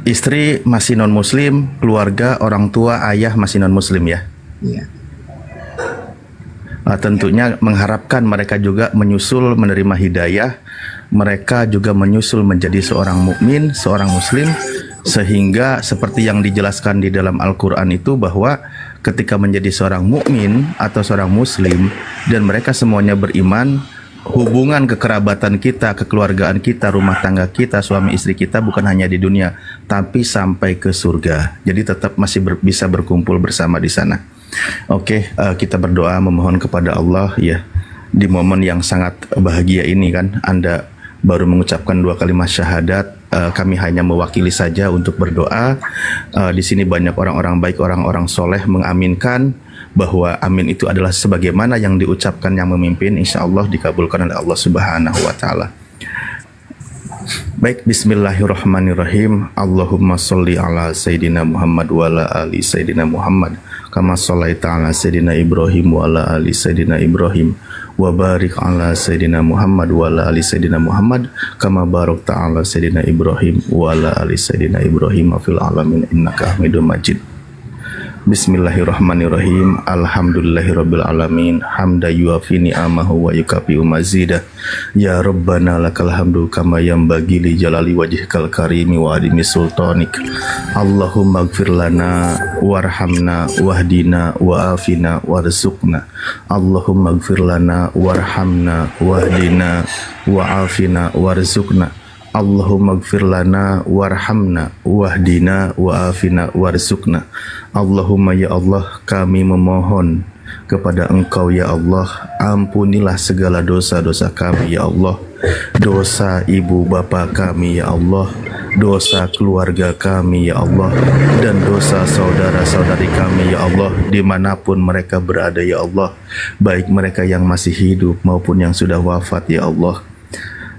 istri masih non muslim, keluarga, orang tua, ayah masih non muslim ya? Iya. Tentunya mengharapkan mereka juga menyusul menerima hidayah, mereka juga menyusul menjadi seorang mukmin, seorang muslim, sehingga seperti yang dijelaskan di dalam Al-Quran itu bahwa ketika menjadi seorang mukmin atau seorang muslim dan mereka semuanya beriman, hubungan kekerabatan kita, kekeluargaan kita, rumah tangga kita, suami istri kita bukan hanya di dunia tapi sampai ke surga. Jadi tetap masih bisa berkumpul bersama di sana. Oke, kita berdoa memohon kepada Allah ya, di momen yang sangat bahagia ini kan, Anda baru mengucapkan 2 kalimat syahadat. Kami hanya mewakili saja untuk berdoa. Di sini banyak orang-orang baik, orang-orang soleh mengaminkan bahwa amin itu adalah sebagaimana yang diucapkan yang memimpin. Insya Allah dikabulkan oleh Allah Subhanahu wa Ta'ala. Baik, bismillahirrahmanirrahim. Allahumma sholli ala Sayyidina Muhammad wa ala ali Sayyidina Muhammad kama shollaita ala Sayyidina Ibrahim wa ala ali Sayyidina Ibrahim wa barik ala Sayyidina Muhammad wa ala ali Sayyidina Muhammad kama barakta ala Sayyidina Ibrahim wa ala ali Sayyidina Ibrahim fil alamin innaka Hamidum Majid. Bismillahirrahmanirrahim. Alhamdulillahirabbil alamin. Hamda yuafi ni'amahu wa yukafi'u mazidah. Ya Rabbana lakal hamdu kama yanbaghi li jalali wajhikal karimi wa adimi sultanik. Allahumma ighfir lana warhamna wahdina wa afina warzuqna. Allahumma ighfir lana warhamna wahdina wa afina warzuqna. Allahumma ighfir lana warhamna wahdina wa afina warzuqna. Allahumma ya Allah, kami memohon kepada Engkau ya Allah, ampunilah segala dosa-dosa kami ya Allah, dosa ibu bapa kami ya Allah, dosa keluarga kami ya Allah, dan dosa saudara-saudari kami ya Allah, dimanapun mereka berada ya Allah, baik mereka yang masih hidup maupun yang sudah wafat ya Allah.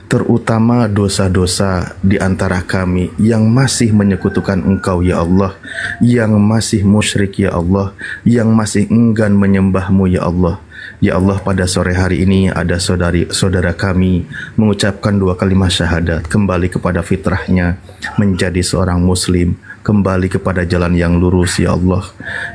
Terutama dosa-dosa di antara kami yang masih menyekutukan Engkau ya Allah, yang masih musyrik ya Allah, yang masih enggan menyembah-Mu ya Allah. Ya Allah, pada sore hari ini ada saudara kami mengucapkan 2 kalimat syahadat, kembali kepada fitrahnya, menjadi seorang muslim, kembali kepada jalan yang lurus ya Allah.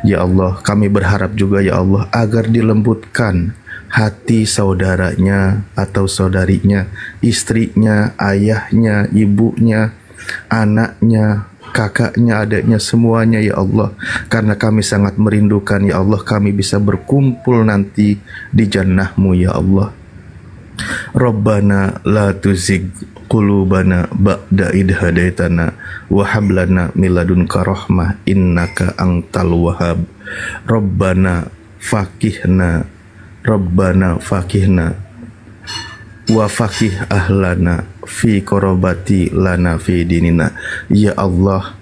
Ya Allah, kami berharap juga ya Allah agar dilembutkan hati saudaranya atau saudarinya, istrinya, ayahnya, ibunya, anaknya, kakaknya, adiknya, semuanya ya Allah. Karena kami sangat merindukan ya Allah, kami bisa berkumpul nanti di jannah-Mu ya Allah. Rabbana la tuzigh qulubana ba'da idh hadaitana wa hab lana min ladunka rahmah innaka antal wahhab. Rabbana fakihna wa fakih ahlana fi korobati lana fi dinina. Ya Allah,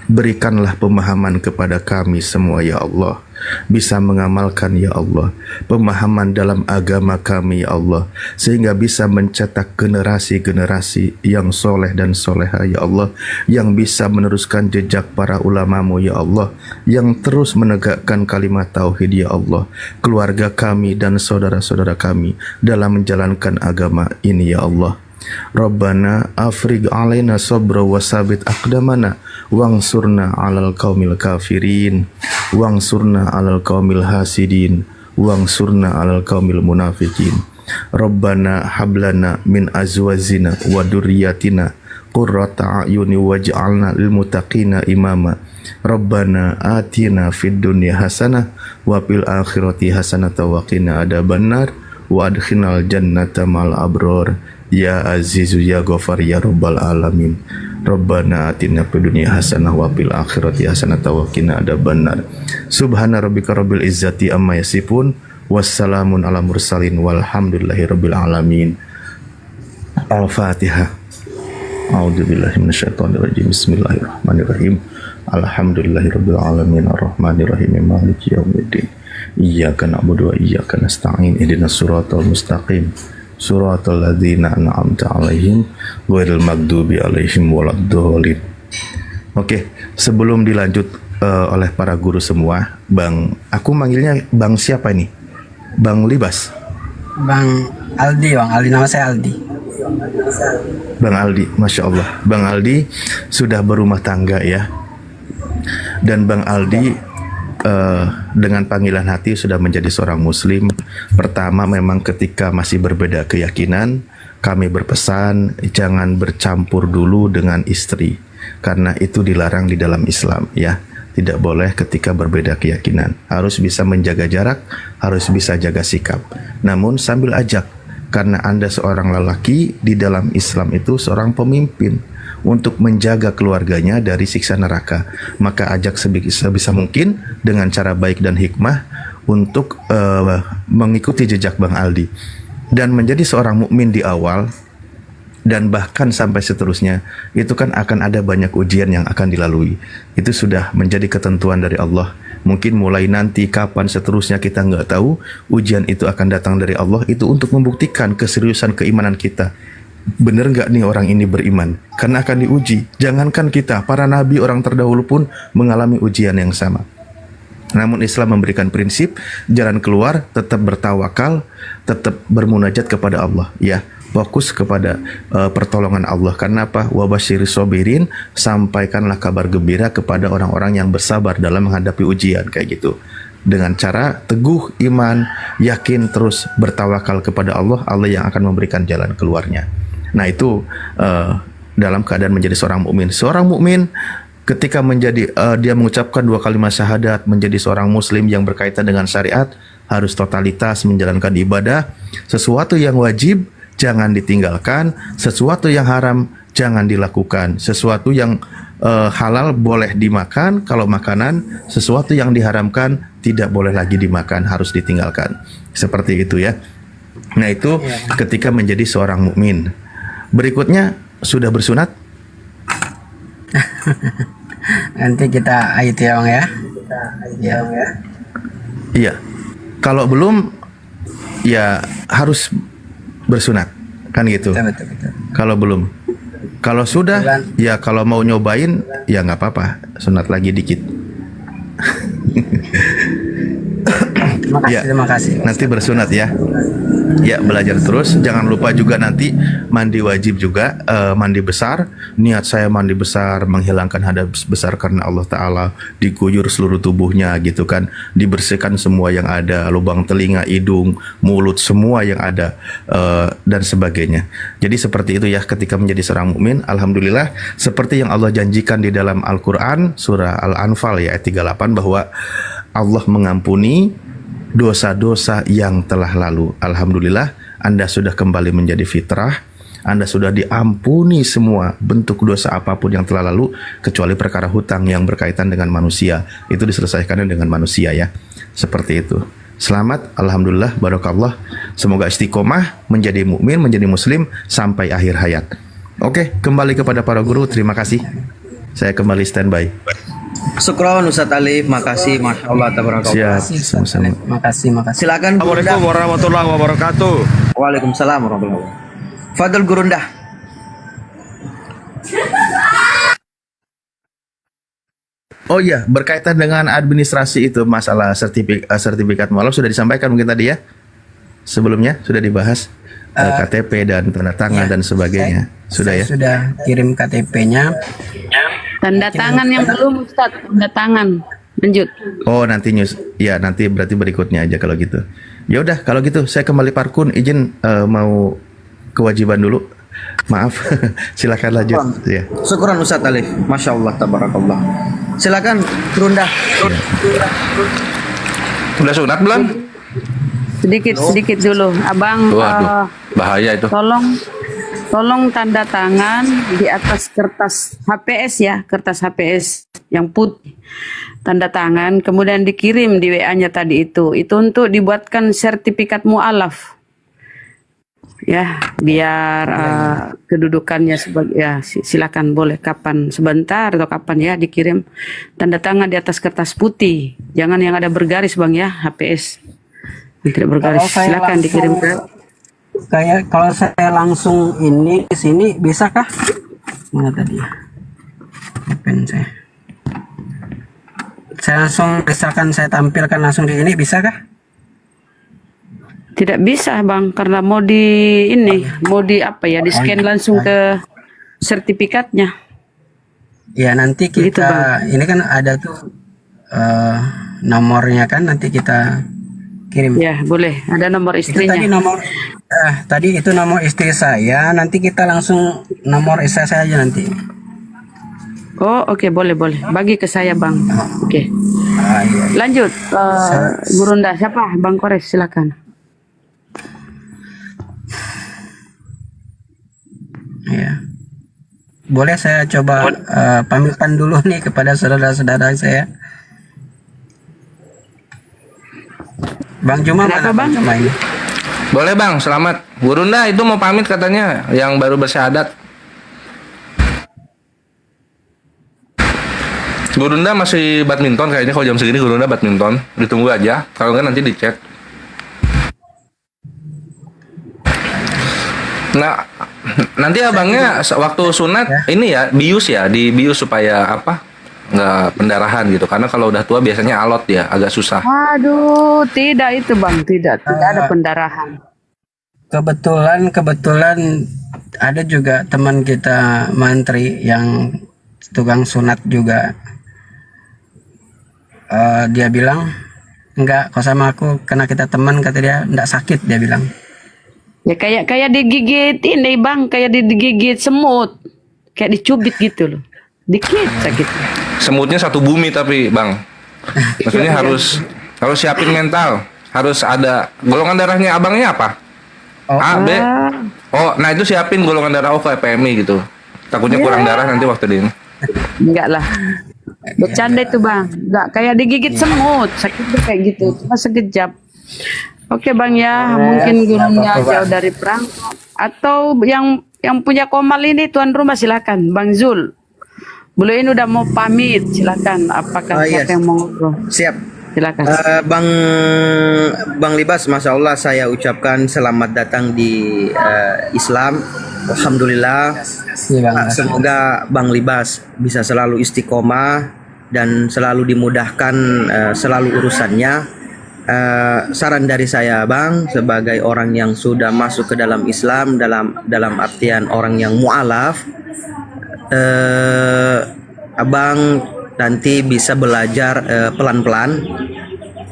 berikanlah pemahaman kepada kami semua ya Allah, bisa mengamalkan ya Allah pemahaman dalam agama kami ya Allah, sehingga bisa mencetak generasi-generasi yang soleh dan soleha ya Allah, yang bisa meneruskan jejak para ulama-Mu ya Allah, yang terus menegakkan kalimat tauhid ya Allah, keluarga kami dan saudara-saudara kami dalam menjalankan agama ini ya Allah. Rabbana afrigh alaina sabra wa sabit aqdamana wangsurna 'alal qaumil kafirin wangsurna 'alal qaumil hasidin wangsurna 'alal qaumil munafiqin. Rabbana hablana min azwajina wa dzurriyyatina qurrata a'yuni waj'alna lil muttaqina imama. Rabbana atina fid dunya hasanah wa fil akhirati hasanah wa qina adzabannar wa adkhilnal jannata ma'al abrar. Ya Azizu ya Ghafar ya Rabbal alamin. Rabbana atina fid dunya hasanah wa fil akhirati hasanah wa qina adzabannar. Subhana rabbika rabbil izzati amma yasifun, wassalamun ala mursalin, walhamdulillahi rabbil alamin. Al-Fatihah. A'udzubillahi minasyaitonir rajim. Bismillahirrahmanirrahim. Alhamdulillahi rabbil alamin arrahmanir rahim maliki yaumiddin. Iyyaka na'budu wa iyyaka nasta'in. Ihdinas siratal mustaqim. Suratul ladzina an'amta 'alaihim ghairil maghdubi 'alaihim waladdallin. Oke, sebelum dilanjut oleh para guru semua, Bang, aku manggilnya Bang siapa ini? Bang Libas. Bang Aldi, nama saya Aldi. Bang Aldi, Masya Allah. Bang Aldi sudah berumah tangga ya. Dan Bang Aldi dengan panggilan hati sudah menjadi seorang muslim. Pertama, memang ketika masih berbeda keyakinan, kami berpesan jangan bercampur dulu dengan istri, karena itu dilarang di dalam Islam ya. Tidak boleh ketika berbeda keyakinan, harus bisa menjaga jarak, harus bisa jaga sikap. Namun sambil ajak, karena Anda seorang lelaki di dalam Islam itu seorang pemimpin untuk menjaga keluarganya dari siksa neraka, maka ajak sebisa mungkin dengan cara baik dan hikmah untuk mengikuti jejak Bang Aldi dan menjadi seorang mukmin di awal dan bahkan sampai seterusnya. Itu kan akan ada banyak ujian yang akan dilalui. Itu sudah menjadi ketentuan dari Allah. Mungkin mulai nanti kapan seterusnya kita nggak tahu, ujian itu akan datang dari Allah. Itu untuk membuktikan keseriusan keimanan kita. Bener nggak nih orang ini beriman? Karena akan diuji. Jangankan kita, para nabi orang terdahulu pun mengalami ujian yang sama. Namun Islam memberikan prinsip jalan keluar, tetap bertawakal, tetap bermunajat kepada Allah, ya. Fokus kepada pertolongan Allah. Karena apa? Wabasyiris sobirin, sampaikanlah kabar gembira kepada orang-orang yang bersabar dalam menghadapi ujian, kayak gitu. Dengan cara teguh iman, yakin, terus bertawakal kepada Allah, Allah yang akan memberikan jalan keluarnya. Nah, itu dalam keadaan menjadi seorang mukmin. Seorang mukmin ketika menjadi dia mengucapkan 2 kalimat syahadat, menjadi seorang muslim yang berkaitan dengan syariat, harus totalitas menjalankan ibadah. Sesuatu yang wajib jangan ditinggalkan, sesuatu yang haram jangan dilakukan, sesuatu yang halal boleh dimakan kalau makanan, sesuatu yang diharamkan tidak boleh lagi dimakan, harus ditinggalkan. Seperti itu ya. Nah, itu ketika menjadi seorang mukmin. Berikutnya, sudah bersunat? Nanti kita itu ya Bang ya. Iya. Kalau belum, ya harus bersunat, kan gitu. Betul. Kalau belum, kalau sudah, ya kalau mau nyobain, ya nggak apa-apa, sunat lagi dikit. Terima kasih. Nanti bersunat ya. Ya, belajar terus. Jangan lupa juga nanti mandi wajib juga, mandi besar. Niat saya mandi besar, menghilangkan hadas besar karena Allah Ta'ala, diguyur seluruh tubuhnya gitu kan, dibersihkan semua yang ada, lubang telinga, hidung, mulut, semua yang ada, dan sebagainya. Jadi seperti itu ya ketika menjadi seorang mukmin. Alhamdulillah, seperti yang Allah janjikan di dalam Al-Quran, surah Al-Anfal ya ayat 38, bahwa Allah mengampuni dosa-dosa yang telah lalu. Alhamdulillah, Anda sudah kembali menjadi fitrah. Anda sudah diampuni semua bentuk dosa apapun yang telah lalu, kecuali perkara hutang yang berkaitan dengan manusia. Itu diselesaikan dengan manusia ya. Seperti itu. Selamat, alhamdulillah, barakallah. Semoga istiqomah menjadi mukmin, menjadi muslim sampai akhir hayat. Oke, kembali kepada para guru. Terima kasih. Saya kembali standby. Syukron Ustadz Alif, makasih, masya Allah, tabarakallah. Siap, sama-sama. Makasih. Silakan. Assalamualaikum warahmatullahi wabarakatuh. Waalaikumsalam warahmatullahi wabarakatuh. Fadl Gurundah. Oh iya, berkaitan dengan administrasi itu, masalah sertifikat mualaf sudah disampaikan mungkin tadi ya. Sebelumnya sudah dibahas KTP dan tanda tangan dan sebagainya. Sudah ya? Sudah kirim KTP-nya. Tanda tangan yang belum Ustadz, tanda tangan. Lanjut. Oh, nanti news. Ya, nanti berarti berikutnya aja kalau gitu. Ya udah, kalau gitu saya kembali Parkun, izin mau kewajiban dulu. Maaf. Silakan lanjut ya. Syukron Ustadz Alif, masya Allah, tabarakallah. Silakan Gurundah. Udah sunat belum? Sedikit dulu. Abang, Waduh, bahaya itu. Tolong tanda tangan di atas kertas HPS ya, kertas HPS yang putih. Tanda tangan, kemudian dikirim di WA-nya tadi itu. Itu untuk dibuatkan sertifikat mu'alaf. Ya, biar kedudukannya sebagai, ya silakan boleh kapan, sebentar atau kapan ya dikirim. Tanda tangan di atas kertas putih. Jangan yang ada bergaris Bang ya, HPS. Yang tidak bergaris. Silakan dikirim ke Kayak kalau saya langsung ini ke sini bisa kah? Mana tadi? Pen saya. Saya langsung misalkan saya tampilkan langsung di sini bisa kah? Tidak bisa Bang, karena mau di apa ya, di scan langsung ke sertifikatnya. Ya nanti kita Gitu, Bang. ini kan ada tuh nomornya kan, nanti kita kirim. Ya boleh, ada nomor Itu istrinya. tadi itu nomor istri saya, nanti kita langsung nomor istri saya aja nanti. Oh oke, boleh. Bagi ke saya Bang. Oke. Iya. Lanjut, Gurunda siapa? Bang Kores silakan. Ya. Boleh saya coba pamitan dulu nih kepada saudara-saudara saya. Bang Juma mana Bang Juma ini? Boleh Bang, selamat. Gurunda itu mau pamit katanya, yang baru bersyahadat. Gurunda masih badminton kayaknya, kalau jam segini Gurunda badminton. Ditunggu aja, kalau enggak nanti dicek. Nah, nanti abangnya waktu sunat ini ya, bius ya, dibius supaya apa? nggak pendarahan gitu, karena kalau udah tua biasanya alot ya, agak susah. Aduh, tidak itu Bang, tidak ada pendarahan. Kebetulan ada juga teman kita mantri yang tukang sunat juga. Dia bilang enggak, kok sama aku karena kita teman, kata dia enggak sakit, dia bilang. Ya kayak digigit ini Bang, kayak digigit semut, kayak dicubit gitu loh, dikit sakit. Semutnya satu bumi tapi Bang, maksudnya harus siapin mental, harus ada golongan darahnya abangnya apa? A, B. Oh, nah itu siapin golongan darah O kayak PMI gitu. Takutnya kurang darah nanti waktu di ini. Enggak lah, bercanda itu Bang, enggak kayak digigit semut, sakitnya kayak gitu, cuma sekejap. Oke Bang ya, mungkin gurunya jauh dari perang, atau yang punya komal ini tuan rumah silakan, Bang Zul. Beliau ini udah mau pamit, silakan. Apakah siapa yang mau ngobrol? Siap. Silakan. Bang Libas, Masya Allah saya ucapkan selamat datang di Islam. Alhamdulillah. Semoga Bang Libas bisa selalu istiqomah dan selalu dimudahkan selalu urusannya. Saran dari saya Bang, sebagai orang yang sudah masuk ke dalam Islam, dalam artian orang yang mu'alaf, Abang nanti bisa belajar pelan-pelan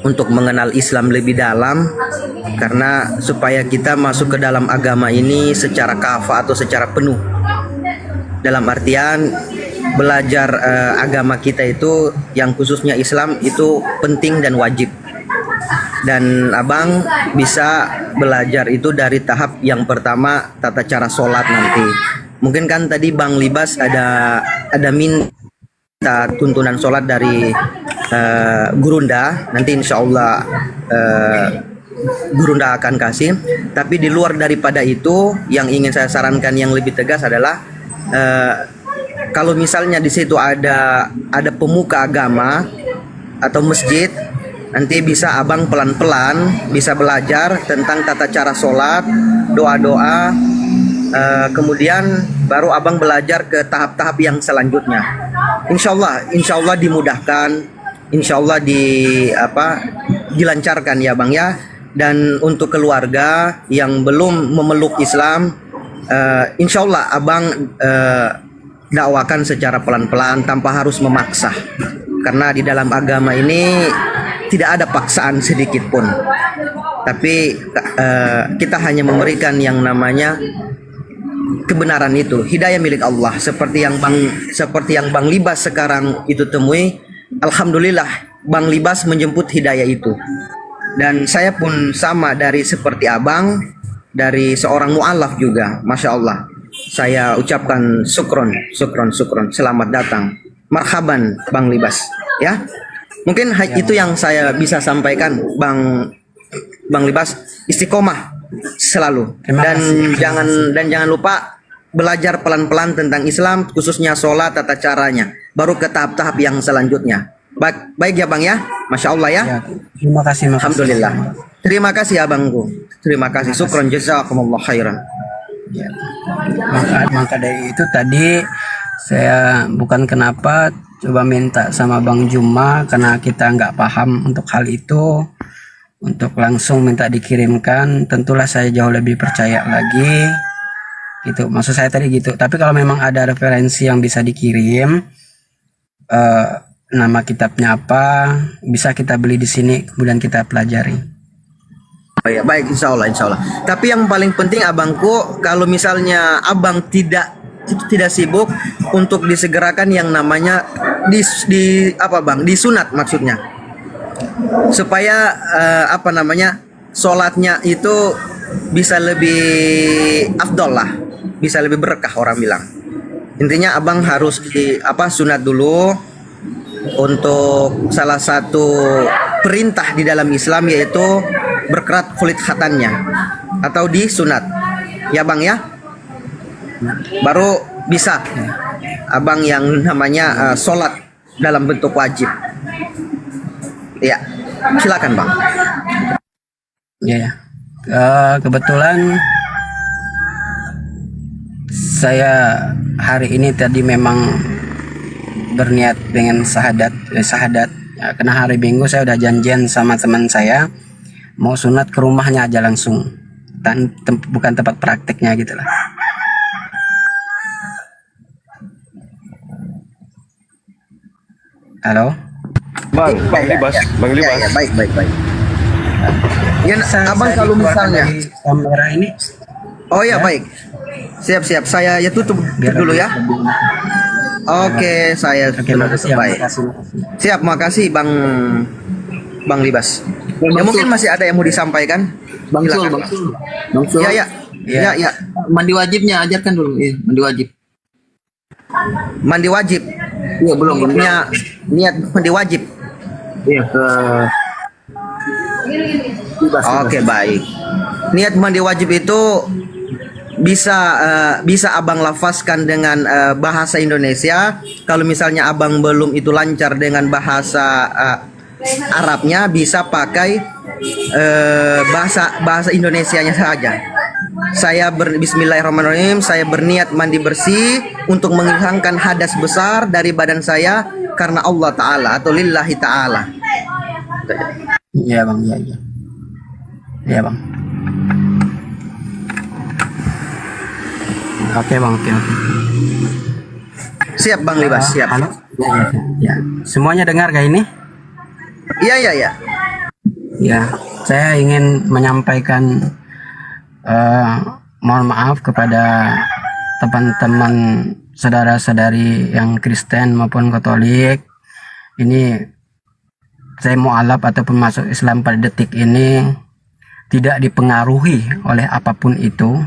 untuk mengenal Islam lebih dalam, karena supaya kita masuk ke dalam agama ini secara kafah atau secara penuh, dalam artian belajar agama kita itu yang khususnya Islam itu penting dan wajib. Dan Abang bisa belajar itu dari tahap yang pertama, tata cara sholat nanti. Mungkin kan tadi Bang Libas ada minta tuntunan sholat dari Gurunda. Nanti insya Allah Gurunda akan kasih. Tapi di luar daripada itu, yang ingin saya sarankan yang lebih tegas adalah kalau misalnya di situ ada pemuka agama atau masjid, nanti bisa Abang pelan-pelan bisa belajar tentang tata cara sholat, doa-doa. Kemudian baru Abang belajar ke tahap-tahap yang selanjutnya. Insya Allah dimudahkan, insya Allah dilancarkan ya Bang ya. Dan untuk keluarga yang belum memeluk Islam, insya Allah Abang dakwakan secara pelan-pelan tanpa harus memaksa. Karena di dalam agama ini tidak ada paksaan sedikit pun. Tapi kita hanya memberikan yang namanya kebenaran itu, hidayah milik Allah, seperti yang Bang Libas sekarang itu temui. Alhamdulillah Bang Libas menjemput hidayah itu, dan saya pun sama seperti Abang, dari seorang mu'alaf juga. Masya Allah, saya ucapkan syukron, selamat datang, marhaban Bang Libas ya. Mungkin itu yang saya bisa sampaikan. Bang Libas, istiqomah selalu, dan jangan lupa belajar pelan-pelan tentang Islam, khususnya sholat, tata caranya, baru ke tahap-tahap yang selanjutnya. Baik ya Bang ya, Masya Allah ya. Terima kasih. Alhamdulillah. Terima kasih Abangku, terima kasih. Syukron, jazakumullah khairan. Maka dari itu tadi saya bukan kenapa coba minta sama Bang Juma, karena kita nggak paham untuk hal itu, untuk langsung minta dikirimkan. Tentulah saya jauh lebih percaya lagi gitu, maksud saya tadi gitu. Tapi kalau memang ada referensi yang bisa dikirim, nama kitabnya apa, bisa kita beli di sini, kemudian kita pelajari. Oh ya, baik, insya Allah. Tapi yang paling penting Abangku, kalau misalnya Abang tidak sibuk, untuk disegerakan yang namanya disunat maksudnya, supaya sholatnya itu bisa lebih afdol lah, bisa lebih berkah orang bilang. Intinya Abang harus sunat dulu. Untuk salah satu perintah di dalam Islam yaitu berkerat kulit khatannya atau disunat ya Bang ya, baru bisa Abang yang namanya sholat dalam bentuk wajib ya. Silakan Bang. Ya, kebetulan saya hari ini tadi memang berniat dengan sahadat. Ya, karena hari Minggu saya udah janjian sama teman saya mau sunat ke rumahnya aja langsung, bukan tempat prakteknya gitu lah. Halo, Bang Libas. Ya, baik. Ya, abang kalau misalnya kamera ini. Oh ya, baik. Siap. Saya ya tutup dulu ya. Oke, saya makasih, baik. Siap, makasih Bang Libas. Ya, mungkin masih ada yang mau disampaikan. Bang Sul. Ya. Mandi wajibnya ajarkan dulu. Mandi wajib. Mandi wajib. Iya, belum. Niat mandi wajib. Iya, ke Oke, baik. Niat mandi wajib itu bisa abang lafazkan dengan bahasa Indonesia. Kalau misalnya abang belum itu lancar dengan bahasa Arabnya, bisa pakai bahasa Indonesianya saja. Bismillahirrahmanirrahim, saya berniat mandi bersih untuk menghilangkan hadas besar dari badan saya karena Allah Ta'ala atau lillahi Ta'ala. Iya bang, iya bang. Oke bang, oke. Siap Bang Libas, siap. Halo? Ya. Semuanya dengar gak ini? Iya. Ya, saya ingin menyampaikan mohon maaf kepada teman-teman saudara-saudari yang Kristen maupun Katolik. Ini saya mualaf ataupun masuk Islam pada detik ini tidak dipengaruhi oleh apapun itu.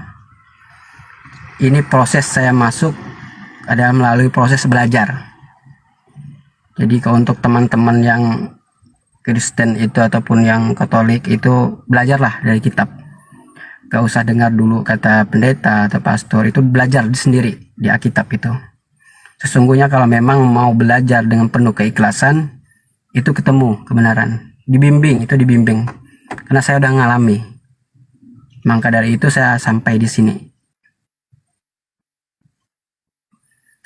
Ini proses saya masuk adalah melalui proses belajar. Jadi kalau untuk teman-teman yang Kristen itu ataupun yang Katolik itu, belajarlah dari kitab. Gak usah dengar dulu kata pendeta atau pastor, itu belajar sendiri di Alkitab itu. Sesungguhnya kalau memang mau belajar dengan penuh keikhlasan, itu ketemu kebenaran. Dibimbing. Karena saya udah ngalami. Maka dari itu saya sampai di sini.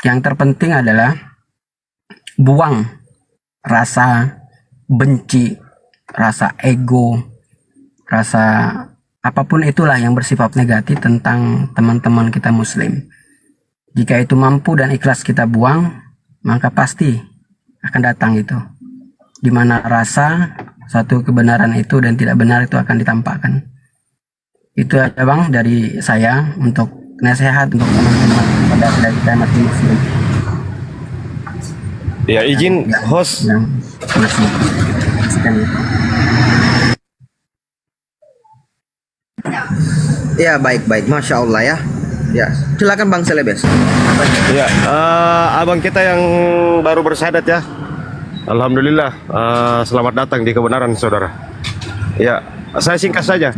Yang terpenting adalah buang rasa benci, rasa ego, rasa apapun itulah yang bersifat negatif tentang teman-teman kita Muslim. Jika itu mampu dan ikhlas kita buang, maka pasti akan datang itu. Di mana rasa satu kebenaran itu dan tidak benar itu akan ditampakkan. Itu aja bang dari saya untuk nasihat untuk teman-teman pada kita masih Muslim. Ya, izin host. Ya, baik. Masya Allah ya. Ya, silakan Bang Selebes. Ya, abang kita yang baru bersyahadat ya. Alhamdulillah, selamat datang di kebenaran saudara. Ya, saya singkat saja.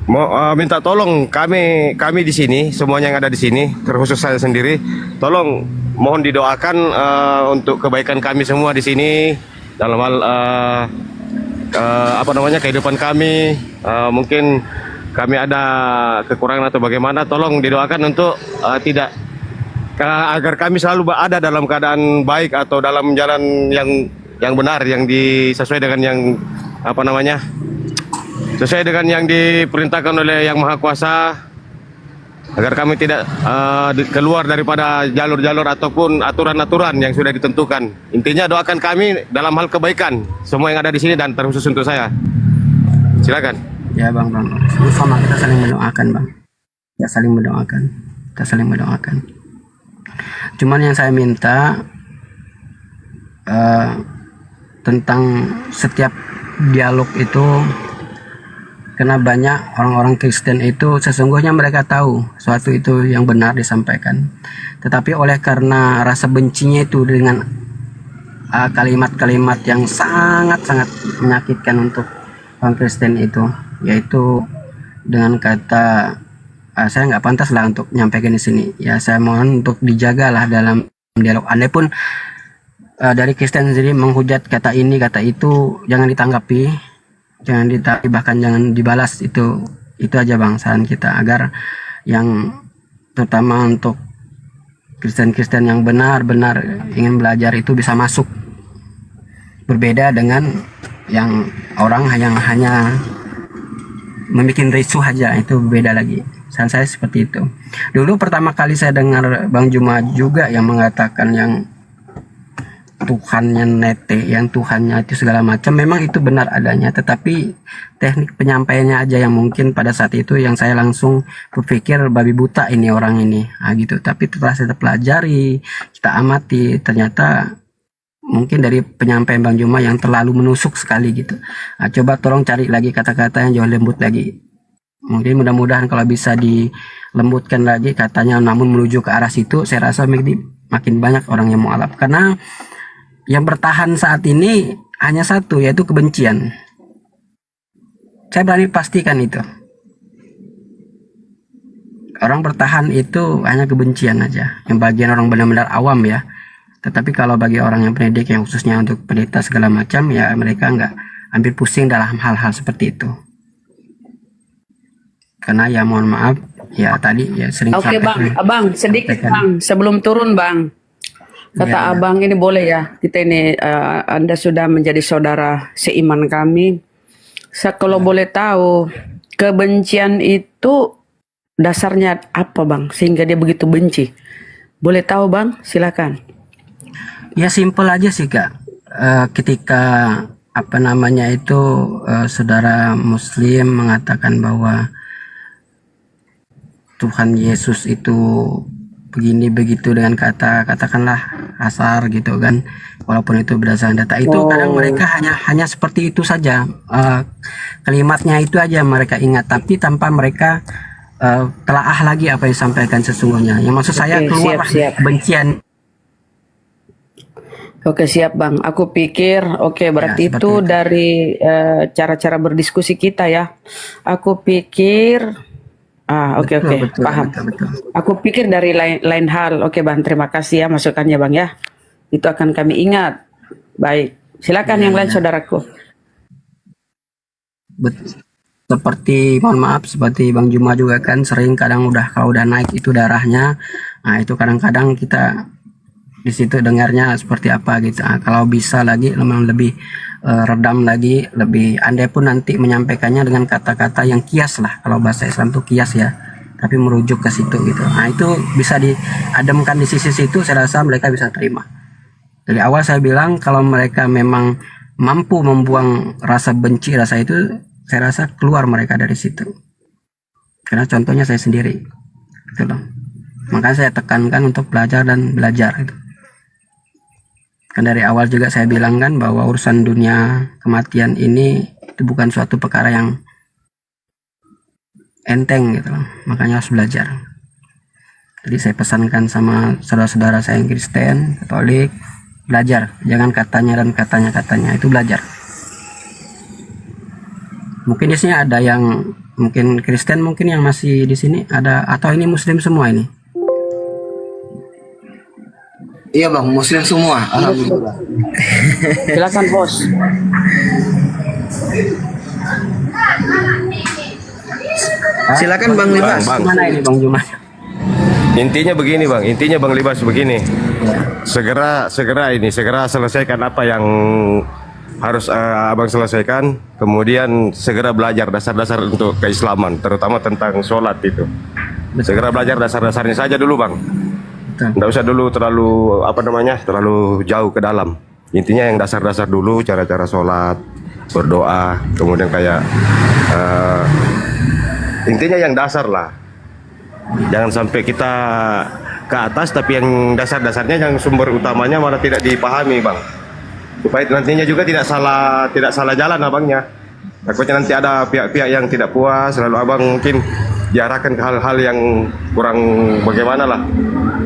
Mau minta tolong kami di sini, semuanya yang ada di sini, terkhusus saya sendiri, tolong mohon didoakan untuk kebaikan kami semua di sini dalam hal kehidupan kami. Mungkin kami ada kekurangan atau bagaimana, tolong didoakan untuk agar kami selalu ada dalam keadaan baik atau dalam jalan yang benar, yang sesuai dengan yang sesuai dengan yang diperintahkan oleh Yang Maha Kuasa, agar kami tidak keluar daripada jalur-jalur ataupun aturan-aturan yang sudah ditentukan. Intinya doakan kami dalam hal kebaikan semua yang ada di sini dan terkhusus untuk saya. Silakan. Ya bang. Sama kita saling mendoakan bang. Ya saling mendoakan. Kita saling mendoakan. Cuman yang saya minta tentang setiap dialog itu, karena banyak orang-orang Kristen itu sesungguhnya mereka tahu suatu itu yang benar disampaikan, tetapi oleh karena rasa bencinya itu dengan kalimat-kalimat yang sangat-sangat menyakitkan untuk orang Kristen itu, yaitu dengan kata saya nggak pantas lah untuk menyampaikan di sini. Ya saya mohon untuk dijagalah dalam dialog. Andai pun dari Kristen sendiri menghujat kata ini kata itu, jangan ditanggapi, bahkan jangan dibalas. Itu aja bang saran kita, agar yang terutama untuk Kristen-Kristen yang benar-benar ingin belajar itu bisa masuk. Berbeda dengan yang orang hanya membuat risuh aja, itu berbeda lagi. Saran saya seperti itu. Dulu pertama kali saya dengar Bang Juma juga yang mengatakan yang Tuhannya nete, yang Tuhannya itu segala macam, memang itu benar adanya, tetapi teknik penyampaiannya aja yang mungkin pada saat itu yang saya langsung berpikir babi buta ini orang ini, gitu. Tapi setelah saya pelajari, kita amati, ternyata mungkin dari penyampaian Bang Juma yang terlalu menusuk sekali gitu. Coba tolong cari lagi kata-kata yang jauh lembut lagi. Mungkin mudah-mudahan kalau bisa dilembutkan lagi katanya, namun menuju ke arah situ, saya rasa makin banyak orang yang mualaf. Karena yang bertahan saat ini hanya satu, yaitu kebencian. Saya berani pastikan itu. Orang bertahan itu hanya kebencian aja. Yang bagian orang benar-benar awam ya. Tetapi kalau bagi orang yang pendidik, yang khususnya untuk pendeta segala macam, ya mereka nggak hampir pusing dalam hal-hal seperti itu. Karena ya mohon maaf, ya tadi ya sering. Oke Bang, Abang sedikit Bang, sebelum turun Bang. Kata Abang ini boleh ya, kita ini Anda sudah menjadi saudara seiman kami. Kalau boleh tahu, kebencian itu dasarnya apa Bang? Sehingga dia begitu benci. Boleh tahu Bang? Silakan. Ya simpel aja sih Kak. Ketika apa namanya itu saudara Muslim mengatakan bahwa Tuhan Yesus itu begini begitu dengan katakanlah asar gitu kan, walaupun itu berdasarkan data itu kadang mereka hanya seperti itu saja, kalimatnya itu aja mereka ingat, tapi tanpa mereka telaah lagi apa yang disampaikan sesungguhnya. Yang maksud saya keluar kebencian. Oke siap Bang, aku pikir berarti Ya, itu dari cara-cara berdiskusi kita ya. Aku pikir oke paham. Betul. Aku pikir dari lain hal. Oke Bang, terima kasih ya masukannya Bang ya. Itu akan kami ingat. Baik, silakan yang lain saudaraku. Seperti mohon maaf, seperti Bang Juma juga kan sering kadang kalau udah naik itu darahnya, nah itu kadang-kadang kita di situ dengarnya seperti apa gitu. Kalau bisa lagi memang lebih redam lagi, lebih andai pun nanti menyampaikannya dengan kata-kata yang kias lah, kalau bahasa Islam tuh kias ya, tapi merujuk ke situ gitu. Nah itu bisa diademkan di sisi situ, saya rasa mereka bisa terima. Dari awal saya bilang kalau mereka memang mampu membuang rasa benci, rasa itu, saya rasa keluar mereka dari situ. Karena contohnya saya sendiri gitu loh. Makanya saya tekankan untuk belajar dan belajar gitu. Kan dari awal juga saya bilang kan bahwa urusan dunia kematian ini itu bukan suatu perkara yang enteng gitu loh. Makanya harus belajar. Jadi saya pesankan sama saudara-saudara saya yang Kristen, Katolik, belajar. Jangan katanya dan katanya itu belajar. Mungkin di sini ada yang mungkin Kristen, mungkin yang masih di sini ada, atau ini Muslim semua ini? Iya Bang, Muslim semua. Alhamdulillah. Silakan Bos. Silakan Bang Libas. Mana ini Bang Juma? Intinya begini Bang, intinya Bang Libas begini. Segera selesaikan apa yang harus Abang selesaikan, kemudian segera belajar dasar-dasar untuk keislaman, terutama tentang sholat itu. Segera belajar dasar-dasarnya saja dulu Bang. Nggak usah dulu terlalu jauh ke dalam. Intinya yang dasar-dasar dulu, cara-cara sholat, berdoa, kemudian kayak intinya yang dasar lah. Jangan sampai kita ke atas tapi yang dasar-dasarnya, yang sumber utamanya malah tidak dipahami Bang. Supaya nantinya juga tidak salah jalan abangnya. Takutnya nanti ada pihak-pihak yang tidak puas, lalu abang mungkin diarahkan ke hal-hal yang kurang bagaimana lah.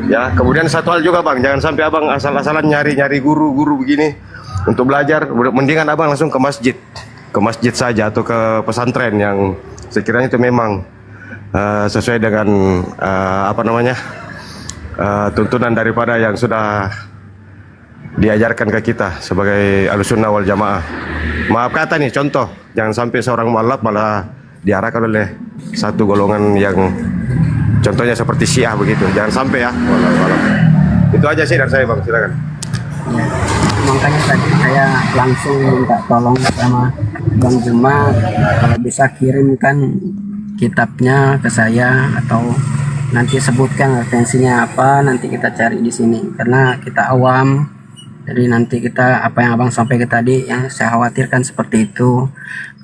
Ya, kemudian satu hal juga Bang, jangan sampai abang asal-asalan nyari guru begini untuk belajar. Mendingan abang langsung ke masjid saja atau ke pesantren yang sekiranya itu memang sesuai dengan tuntunan daripada yang sudah diajarkan ke kita sebagai Ahlussunnah wal Jamaah. Maaf kata nih contoh, jangan sampai seorang mualaf malah diarahkan oleh satu golongan yang contohnya seperti Syiah begitu. Jangan sampai ya. Walau. Itu aja sih dari saya Bang, silakan. Ya, makanya tadi saya langsung minta tolong sama Bang Juma kalau bisa kirimkan kitabnya ke saya atau nanti sebutkan referensinya apa, nanti kita cari di sini karena kita awam. Jadi nanti kita apa yang Abang sampaikan tadi yang saya khawatirkan seperti itu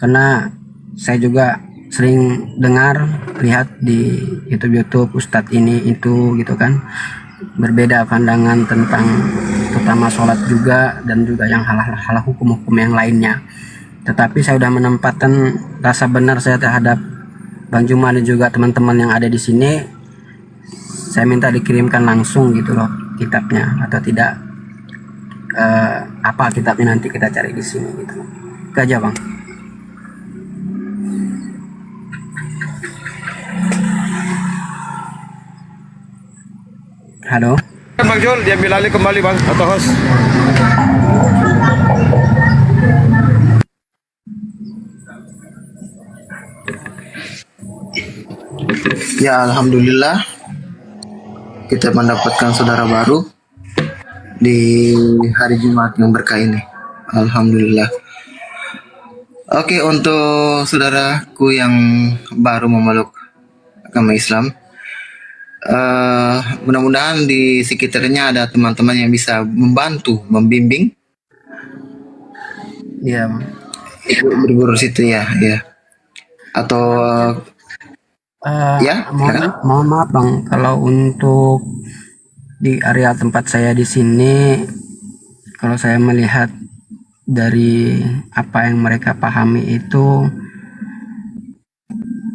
karena saya juga sering dengar lihat di YouTube Ustadz ini itu gitu kan, berbeda pandangan tentang terutama sholat juga dan juga yang hal-hal hukum-hukum yang lainnya. Tetapi saya sudah menempatkan rasa benar saya terhadap Bang Juma dan juga teman-teman yang ada di sini. Saya minta dikirimkan langsung gitu loh kitabnya atau tidak apa kitabnya nanti kita cari di sini gitu. Itu aja Bang. Halo. Bang Jul, diambil alih kembali Bang, atau host. Ya alhamdulillah kita mendapatkan saudara baru di hari Jumat yang berkah ini. Alhamdulillah. Oke, untuk saudaraku yang baru memeluk agama Islam, mudah-mudahan di sekitarnya ada teman-teman yang bisa membantu, membimbing. Iya. Berguru situ ya, ya. Atau ya, mohon maaf Bang, kalau untuk di area tempat saya di sini, kalau saya melihat dari apa yang mereka pahami itu,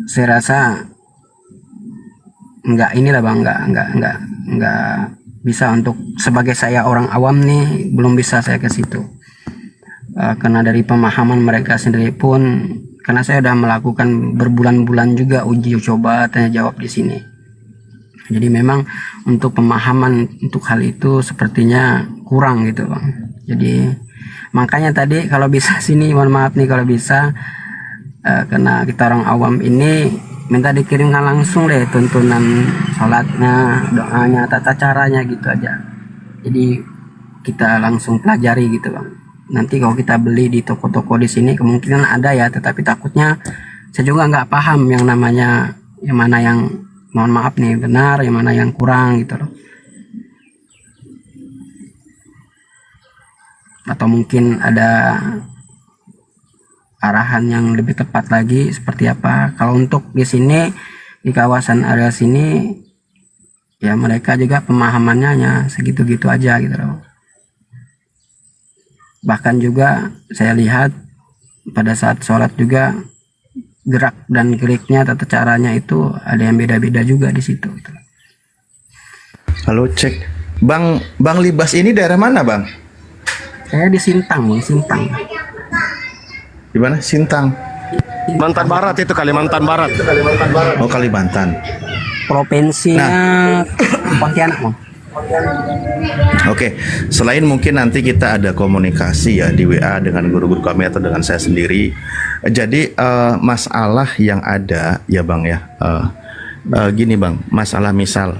saya rasa inilah Bang, nggak bisa untuk sebagai saya orang awam nih, belum bisa saya ke situ. Karena dari pemahaman mereka sendiri pun, karena saya sudah melakukan berbulan-bulan juga uji coba tanya jawab di sini. Jadi memang untuk pemahaman untuk hal itu sepertinya kurang gitu Bang. Jadi makanya tadi kalau bisa sini, mohon maaf nih kalau bisa, karena kita orang awam ini minta dikirimkan langsung deh tuntunan sholatnya, doanya, tata caranya gitu aja. Jadi kita langsung pelajari gitu Bang. Nanti kalau kita beli di toko-toko di sini kemungkinan ada ya, tetapi takutnya saya juga nggak paham yang namanya yang mana yang mohon maaf nih benar, yang mana yang kurang gitu loh. Atau mungkin ada arahan yang lebih tepat lagi seperti apa. Kalau untuk di sini di kawasan area sini ya mereka juga pemahamannya hanya segitu-gitu aja gitu loh. Bahkan juga saya lihat pada saat sholat juga gerak dan geriknya, tata caranya itu ada yang beda-beda juga di situ. Halo, cek. Bang Libas ini daerah mana Bang? Saya di Sintang Bang, Sintang. Di mana? Sintang. Kalimantan Barat itu, Kalimantan Barat. Oh, Kalimantan. Provinsinya Pontianak Bang. Oke, selain mungkin nanti kita ada komunikasi ya di WA dengan guru-guru kami atau dengan saya sendiri. Jadi masalah yang ada ya Bang ya, gini Bang, masalah misal.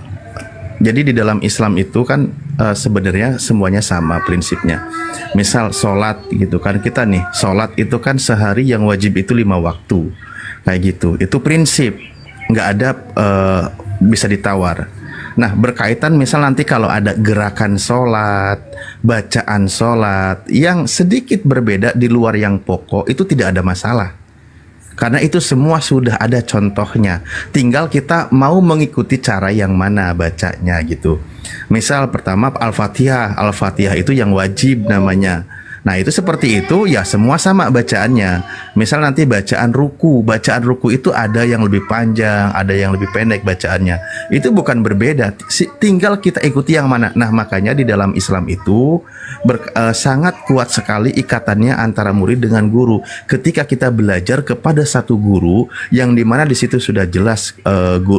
Jadi di dalam Islam itu kan sebenarnya semuanya sama prinsipnya. Misal sholat gitu kan, kita nih sholat itu kan sehari yang wajib itu 5 waktu kayak gitu. Itu prinsip, nggak ada bisa ditawar. Nah, berkaitan misal nanti kalau ada gerakan sholat, bacaan sholat yang sedikit berbeda di luar yang pokok, itu tidak ada masalah. Karena itu semua sudah ada contohnya. Tinggal kita mau mengikuti cara yang mana bacanya gitu. Misal pertama Al-Fatihah. Al-Fatihah itu yang wajib namanya. Nah itu seperti itu ya, semua sama bacaannya. Misal nanti bacaan ruku itu ada yang lebih panjang, ada yang lebih pendek bacaannya. Itu bukan berbeda, tinggal kita ikuti yang mana. Nah makanya di dalam Islam itu sangat kuat sekali ikatannya antara murid dengan guru. Ketika kita belajar kepada satu guru yang dimana di situ sudah jelas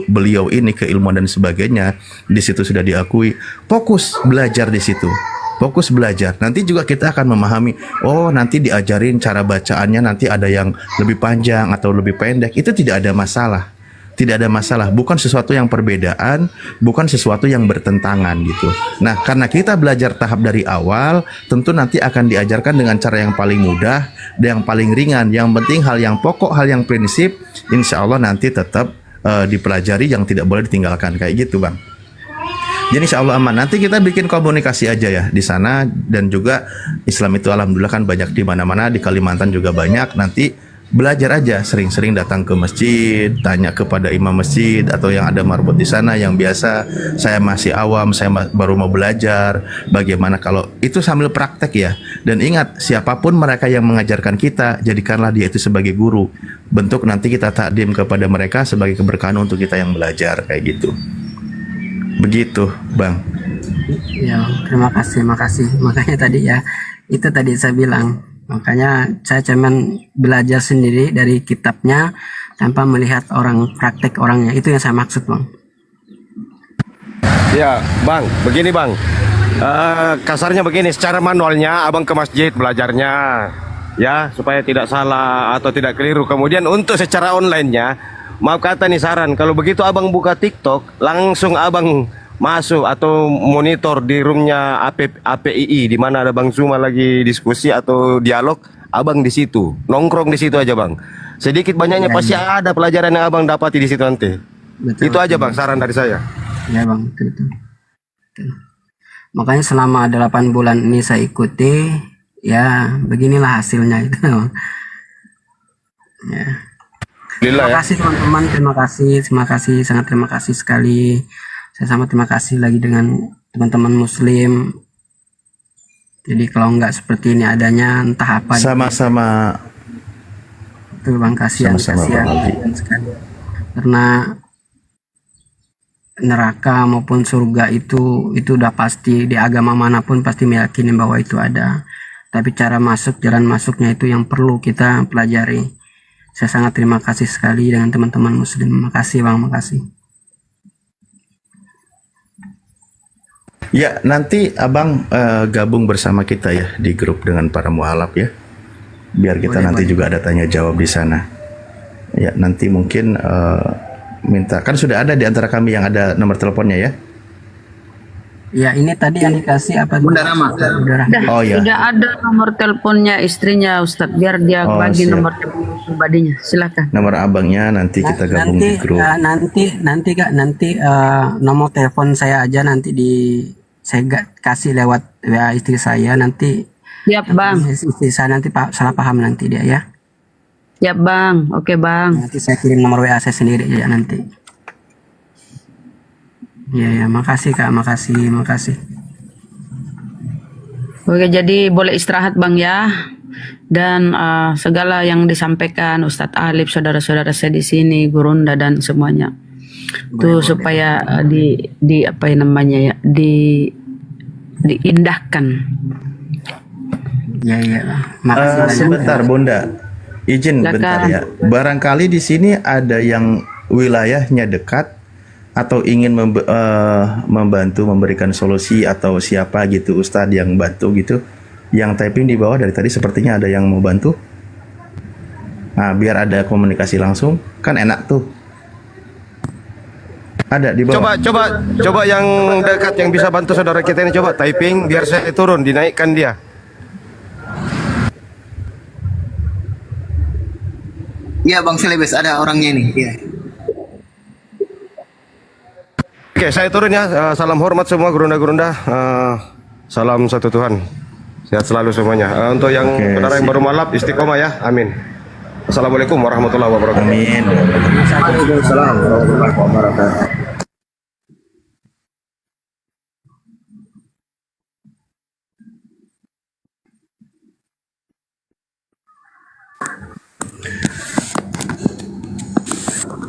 beliau ini keilmuan dan sebagainya, di situ sudah diakui, fokus belajar di situ. Fokus belajar. Nanti juga kita akan memahami, oh nanti diajarin cara bacaannya, nanti ada yang lebih panjang atau lebih pendek. Itu tidak ada masalah. tidak ada masalah. Bukan sesuatu yang perbedaan, bukan sesuatu yang bertentangan gitu. Nah, karena kita belajar tahap dari awal, tentu nanti akan diajarkan dengan cara yang paling mudah dan yang paling ringan. Yang penting hal yang pokok, hal yang prinsip, insya Allah nanti tetap dipelajari, yang tidak boleh ditinggalkan kayak gitu, Bang. Jadi insya Allah aman. Nanti kita bikin komunikasi aja ya di sana, dan juga Islam itu alhamdulillah kan banyak di mana-mana, di Kalimantan juga banyak. Nanti belajar aja, sering-sering datang ke masjid, tanya kepada imam masjid atau yang ada marbot di sana yang biasa. Saya masih awam, saya baru mau belajar. Bagaimana kalau itu sambil praktek ya. Dan ingat, siapapun mereka yang mengajarkan kita, jadikanlah dia itu sebagai guru. Bentuk nanti kita takdim kepada mereka sebagai keberkahan untuk kita yang belajar kayak gitu. Begitu, Bang. Ya, terima kasih, makasih. Makanya tadi ya, itu tadi saya bilang. Makanya saya cuman belajar sendiri dari kitabnya tanpa melihat orang praktek orangnya. Itu yang saya maksud, Bang. Ya, Bang, begini Bang. Kasarnya begini, secara manualnya Abang ke masjid belajarnya, ya, supaya tidak salah atau tidak keliru. Kemudian untuk secara online-nya, maaf kata nih saran, kalau begitu Abang buka TikTok, langsung Abang masuk atau monitor di roomnya APII, di mana ada Bang Zuma lagi diskusi atau dialog, Abang di situ, nongkrong di situ aja Bang. Sedikit banyaknya pasti ada pelajaran yang Abang dapati di situ nanti. Betul, itu aja Bang, saran dari saya. Ya Bang, betul. Makanya selama 8 bulan ini saya ikuti, ya beginilah hasilnya itu. Ya. Terima kasih teman-teman, terima kasih, sangat terima kasih sekali. Saya sama terima kasih lagi dengan teman-teman Muslim. Jadi kalau nggak seperti ini adanya, entah apa. Sama-sama. Itu Bang, kasihan sekali. Karena neraka maupun surga itu udah pasti, di agama manapun pasti meyakini bahwa itu ada. Tapi cara masuk, jalan masuknya itu yang perlu kita pelajari. Saya sangat terima kasih sekali dengan teman-teman Muslim. Makasih Bang, makasih. Ya, nanti Abang gabung bersama kita ya di grup dengan para mualaf ya. Biar kita nanti juga ada tanya jawab di sana. Ya, nanti mungkin minta, kan sudah ada di antara kami yang ada nomor teleponnya ya. Ya, ini tadi yang dikasih apa? Bunda Rama. Oh ya. Sudah ada nomor teleponnya istrinya Ustadz, biar dia bagi nomor telepon pribadinya. Silakan. Nomor abangnya nanti kita gabung di grup. Nanti Kak, nomor telepon saya aja nanti saya kasih lewat WA istri saya nanti. Siap Bang. Istri saya nanti salah paham nanti dia ya. Siap Bang, oke Bang. Nanti saya kirim nomor WA saya sendiri ya nanti. Ya, makasih Kak, makasih. Oke, jadi boleh istirahat Bang ya. Dan segala yang disampaikan Ustadz Alif, saudara-saudara saya di sini, Gurunda dan semuanya, itu supaya di apa namanya ya, diindahkan. Ya, makasih. Sebentar Bunda, izin bentar ya. Barangkali di sini ada yang wilayahnya dekat atau ingin membantu memberikan solusi, atau siapa gitu Ustadz yang bantu gitu, yang typing di bawah dari tadi sepertinya ada yang mau bantu. Nah, biar ada komunikasi langsung kan enak tuh. Ada di bawah. Coba yang dekat yang bisa bantu saudara kita ini, coba typing biar saya turun, dinaikkan dia. Iya Bang Selebes, ada orangnya ini. Iya. Oke, saya turun ya. Salam hormat semua gurunda-gurunda. Salam satu Tuhan. Sehat selalu semuanya. Untuk yang saudara yang baru malap, istiqomah ya. Amin. Assalamualaikum warahmatullahi wabarakatuh. Amin. Waalaikumsalam warahmatullahi wabarakatuh.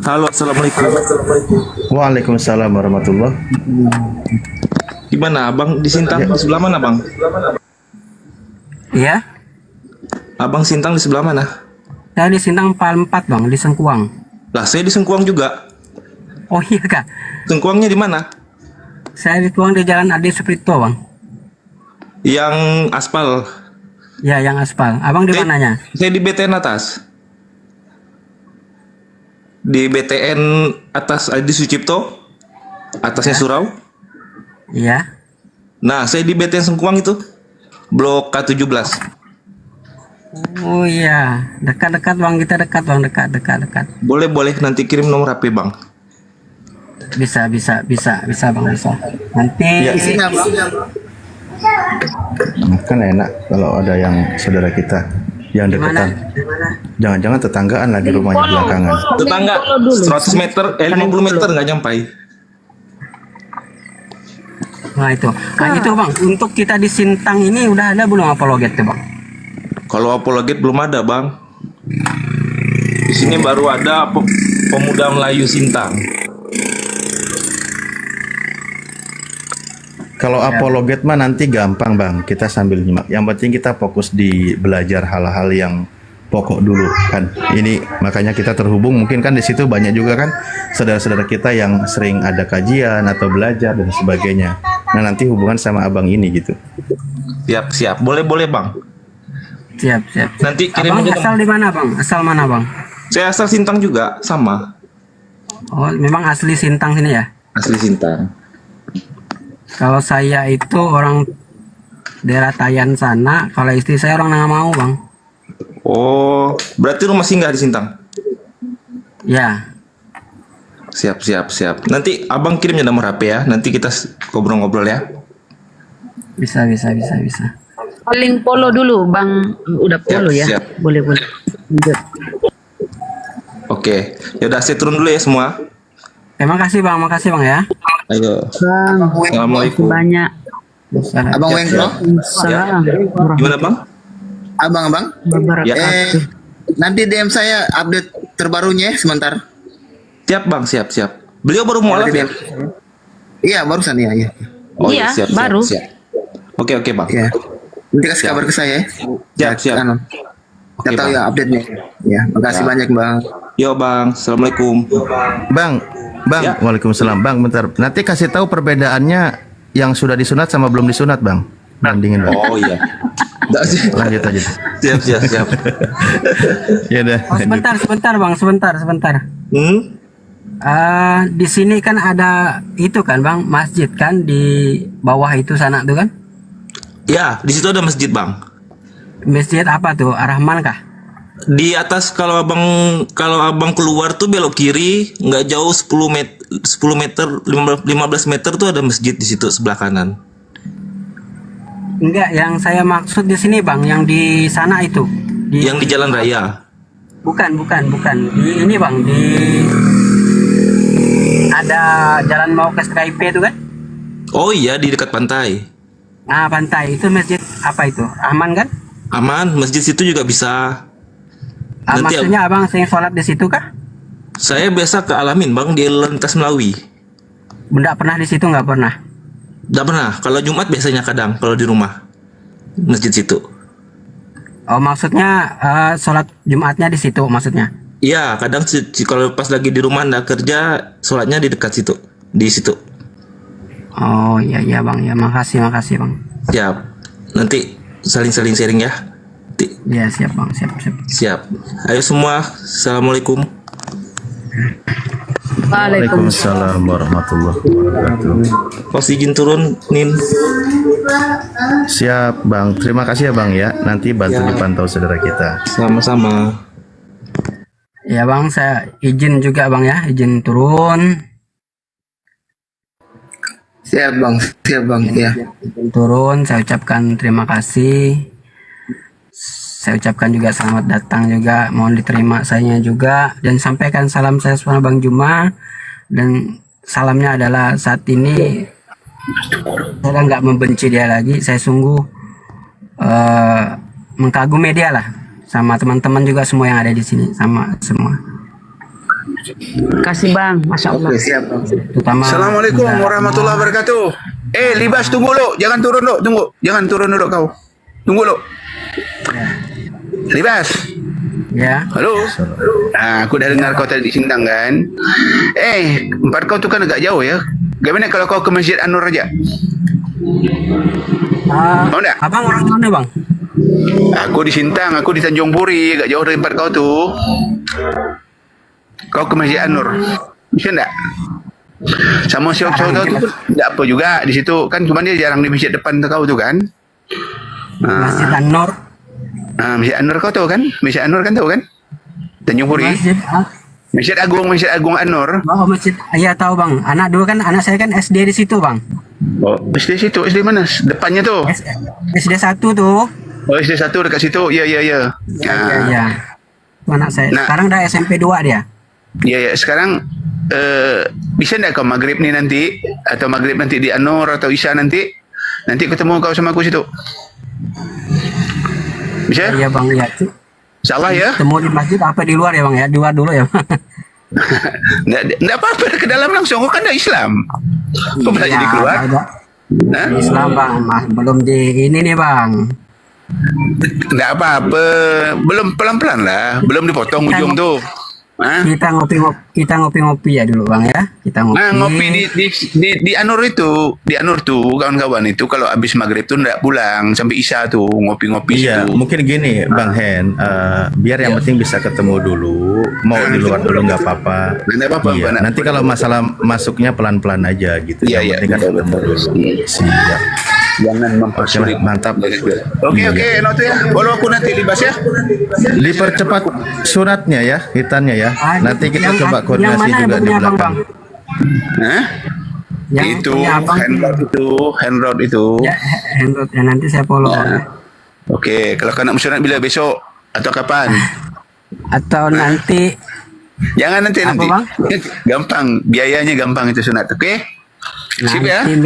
Halo, assalamualaikum. Waalaikumsalam warahmatullahi. Gimana, Abang di Sintang di sebelah mana, Bang? Iya. Abang Sintang di sebelah mana? Saya di Sintang Pal 4 Bang, di Sengkuang. Lah, saya di Sengkuang juga. Oh iya Kak. Sengkuangnya di mana? Saya di Sengkuang di Jalan Adi Suprito Bang. Yang aspal. Ya, yang aspal. Abang di mananya? Saya di BTN atas. di BTN atas Adi Sucipto, atasnya surau. Iya. Nah, saya di BTN Sengkuang itu, blok K17. Oh iya, dekat-dekat bang, kita dekat bang, dekat. Boleh nanti kirim nomor HP bang. Bisa bang, bisa. Nanti Ya. Isinya bang. Kan enak kalau ada yang saudara kita yang dekatan. Jangan-jangan tetanggaan lagi rumahnya belakangan. Tetangga 100 meter, 50 meter nggak nyampai. Nah itu bang, untuk kita di Sintang ini udah ada belum apologet tuh bang? Kalau apologet belum ada bang. Di sini baru ada pemuda Melayu Sintang. Kalau apologet mah nanti gampang bang, kita sambil nyimak. Yang penting kita fokus di belajar hal-hal yang pokok dulu kan. Ini makanya kita terhubung. Mungkin kan di situ banyak juga kan saudara-saudara kita yang sering ada kajian atau belajar dan sebagainya. Nah nanti hubungan sama abang ini gitu. Siap. Boleh bang. Siap. Nanti kirim Abang aja asal bang. di mana bang? Asal mana bang? Saya asal Sintang juga sama. Oh memang asli Sintang sini ya? Asli Sintang. Kalau saya itu orang daerah Tayan sana, kalau istri saya orang Nangamau bang. Oh, berarti rumah singgah di Sintang? Ya. Siap. Nanti abang kirimnya nomor HP ya. Nanti kita ngobrol-ngobrol ya. Bisa. Paling polo dulu bang, udah polo ya. Siap. Boleh. Lanjut. Oke, yaudah saya turun dulu ya semua. Makasih bang ya. Ayo. Bang, Assalamualaikum. banyak. Abang Wengkro. Salam. Gimana bang? Abang. Wabarakatuh. Nanti DM saya update terbarunya ya, sebentar. Siap bang, siap. Beliau baru mualaf ya? Iya, barusan ya. Oh Iya, siap. baru. Oke bang. Ya. Nanti kasih kabar ke saya ya. Siap. Kita tahu ya update-nya. Ya, makasih banyak bang. Yo bang, assalamualaikum. Bang, Ya. Waalaikumsalam bang. Bentar, nanti kasih tahu perbedaannya yang sudah disunat sama belum disunat bang. Bandingin bang. Oh iya. Lanjut aja. Siap. Ya udah. Oh, sebentar bang, sebentar. Di sini kan ada itu kan bang, masjid kan di bawah itu sana tuh kan? Ya, di situ ada masjid bang. Masjid apa tuh? Ar-Rahman kah? Di atas kalau abang keluar tuh belok kiri, nggak jauh 10 meter 15 meter tuh ada masjid di situ sebelah kanan. Enggak, yang saya maksud di sini bang, yang di sana itu. Yang di jalan raya. Bukan. Di ini bang, di ada jalan mau ke Skype itu kan? Oh iya, di dekat pantai. Nah pantai itu masjid apa itu? Aman kan? Aman, masjid situ juga bisa. Nanti Maksudnya abang sering sholat di situ kah? saya biasa ke Alamin bang, di Lantas Melawi. Bunda pernah di situ nggak pernah? Nggak pernah. Kalau Jumat biasanya kadang kalau di rumah masjid situ. Oh maksudnya sholat Jumatnya di situ maksudnya? Iya, kadang kalau pas lagi di rumah nggak kerja, sholatnya di dekat situ, di situ. Oh iya bang, ya makasih bang. Siap. Nanti saling sharing ya. Ya siap bang, siap. Ayo semua, assalamualaikum. Waalaikumsalam warahmatullahi wabarakatuh. Kos izin turun, Nin. Siap bang, terima kasih ya bang ya. Nanti bantu dipantau saudara kita. Sama-sama. Ya bang, saya izin juga bang ya, izin turun. Siap bang ya. Turun, saya ucapkan terima kasih. Saya ucapkan juga selamat datang juga, mohon diterima saya juga, dan sampaikan salam saya sama Bang Juma. Dan salamnya adalah saat ini saya nggak membenci dia lagi, saya sungguh mengagumi dia lah, sama teman-teman juga semua yang ada di sini, sama semua. Kasih bang, masya Allah. Siap bang. Assalamualaikum warahmatullahi wabarakatuh. Libas tunggu lo, jangan turun lo, jangan turun dulu kau, tunggu lo. Libas. Ya. Halo. Nah, aku dah dengar kau tadi di Sintang kan. Tempat kau tu kan agak jauh ya. Bagaimana kalau kau ke Masjid An-Nur aja? Mau tak? Abang orang mana bang? Aku di Sintang, aku di Tanjung Puri, agak jauh dari tempat kau tu. kau ke Masjid An-Nur. Bisa enggak? Sama si Okso tahu tu pun enggak apa juga di situ kan, cuma dia jarang di masjid depan tu kau tu kan. Masjid An-Nur. Masjid An-Nur kau tahu kan? Masjid An-Nur kan tahu kan? Tanjung Puri. Masjid Agung An-Nur. Oh, masjid. Ya tahu bang. Anak saya kan SD di situ bang. Oh, SD situ. SD mana? Depannya tu. SD 1 tuh. Oh, SD 1 dekat situ. Ya. Ya. Anak saya. Nah. Sekarang dah SMP 2 dia. Ya. Sekarang bisa enggak kau maghrib ni nanti, atau maghrib nanti di An-Nur atau Isya nanti ketemu kau sama aku situ. Bisa? Iya bang, ya. InsyaAllah ya. Ketemu di masjid apa di luar ya bang ya? Di luar dulu ya. Enggak apa-apa, ke dalam langsung. Kau kan dah Islam. Kau boleh jadi keluar. Islam bang, belum di ini nih bang. Enggak apa-apa. Belum pelan-pelan lah. Belum dipotong ujung tu. Kita ngopi-ngopi ya dulu bang ya. Kita ngopi. Ngopi di An-Nur itu, di An-Nur tu kawan-kawan itu kalau habis maghrib tu ndak pulang sampai Isya tu ngopi-ngopi Iya, situ. mungkin gini Bang Hen, biar yang penting bisa ketemu dulu, mau di luar dulu nggak apa-apa. Nggak apa-apa, Iya, Mbak. nanti kalau masalah masuknya pelan-pelan aja gitu. Iya, Yang penting kan ketemu dulu. Siap. Jangan mempersulit. Mantap. Oke, notu ya. Follow aku nanti libas ya. Dipercepat suratnya ya, hitannya ya. Nanti kita coba koordinasi juga di belakang. Itu handroad itu. Ya, handroad ya, nanti saya follow. Oke, kalau kau nak sunat bila besok atau kapan? Atau nanti. Jangan nanti. Bang? Gampang, biayanya gampang itu sunat, oke? Sip ya. Nanti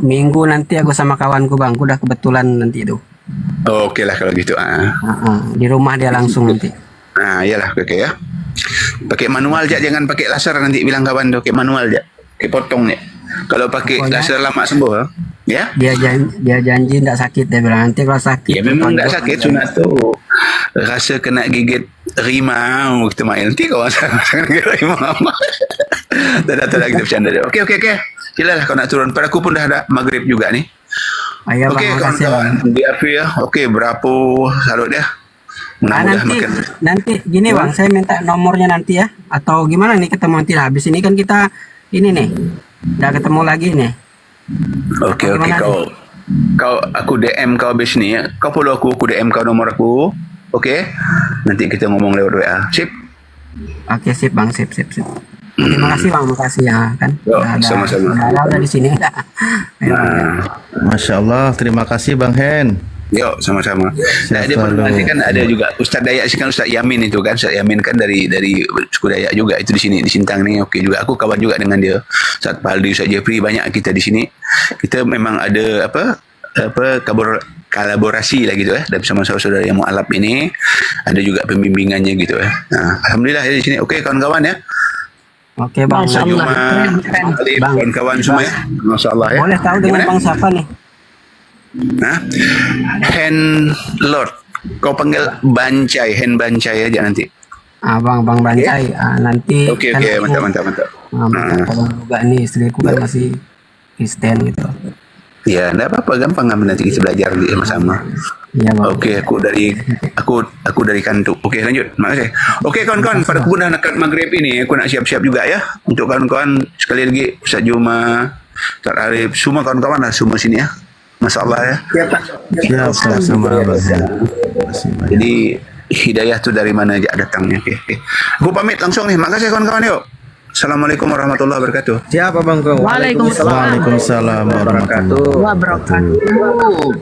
minggu nanti aku sama kawanku bang, aku udah kebetulan nanti itu. Oke lah kalau gitu. Di rumah dia langsung nanti. Iyalah, oke ya. Pakai manual aja, jangan pakai laser nanti bilang kawan tu, pakai manual aja. Pakai potong ni. Kalau pakai laser lama sembuh ya. Dia janji tidak sakit, dia bilang nanti kalau sakit. Ya memang tidak sakit sunat tu. Rasa kena gigit rimau kita main nanti kau rasa kena gigit rimau. Tak kita bercanda dia. Okey. Silalah kau nak turun. Pada aku pun dah ada maghrib juga ni. Okey kawan-kawan. Biar ya. Okey, berapa salut dia? Nanti gini bang, saya minta nomornya nanti ya, atau gimana nih ketemu nanti lah. Habis ini kan kita ini nih, udah ketemu lagi nih. Oke, kau aku DM kau habis ni, kau follow aku DM kau nomor aku. Oke, nanti kita ngomong lewat WA. Sip. Oke, sip bang, sip. Terima kasih bang, makasih ya kan. Sama-sama. Ada di sini. Masya Allah, terima kasih Bang Hen. Yuk, sama-sama. Nah, dia nanti kan ada juga Ustaz Dayak sih kan, Ustaz Yamin itu kan. Ustaz Yamin kan dari suku Dayak juga itu di sini di Sintang ni. Okey juga, aku kawan juga dengan dia. Ustaz Paldi, Ustaz Jeffrey, banyak kita di sini. Kita memang ada kolaborasi lah gitu dan bersama saudara yang mualaf ini ada juga pembimbingannya gitu Alhamdulillah di sini. Okey kawan-kawan ya. Oke bang. Keren. Kawan-kawan semua ya. Masya-Allah ya. Boleh tahu dengan bang siapa nih? Hand Lord. Kau panggil Bancai, Hand Bancai aja nanti. Bang Bancai. Nanti. Oke, mantap. Kalau juga nih istriku kan masih Kristen gitu. Ya, enggak apa-apa, gampang nanti kita belajar sama-sama. Iya, Bang. Oke, aku dari Kantuk. Oke, lanjut. Makasih. Oke, kawan-kawan, pada aku dah dekat maghrib ini, aku nak siap-siap juga ya. Untuk kawan-kawan sekali lagi Ustaz Juma, Ustaz Arif, semua kawan-kawan lah semua sini ya. Masya-Allah ya. Ya, sama-sama. Jadi hidayah tu dari mana aja datangnya. Oke. Aku pamit langsung nih. Makasih kawan-kawan yuk. Assalamualaikum warahmatullahi wabarakatuh. Siapa Bang Kau? Waalaikumsalam warahmatullahi wabarakatuh.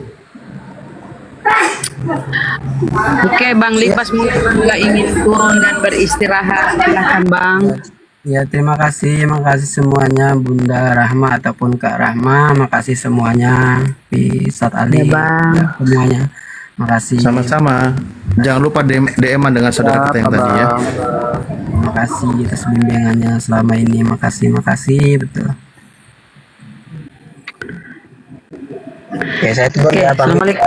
Oke, Bang Libas mungkin juga ingin turun dan beristirahat. Silakan Bang. Ya, terima kasih semuanya Bunda Rahma ataupun Kak Rahma, makasih semuanya Ustaz Ali, Bang. semuanya. Makasih. Sama-sama. Jangan lupa DM-an dengan saudara kita yang tadi ya. Terima kasih atas bimbingannya selama ini. Makasih betul. Oke, saya turun ya Bang. Assalamualaikum.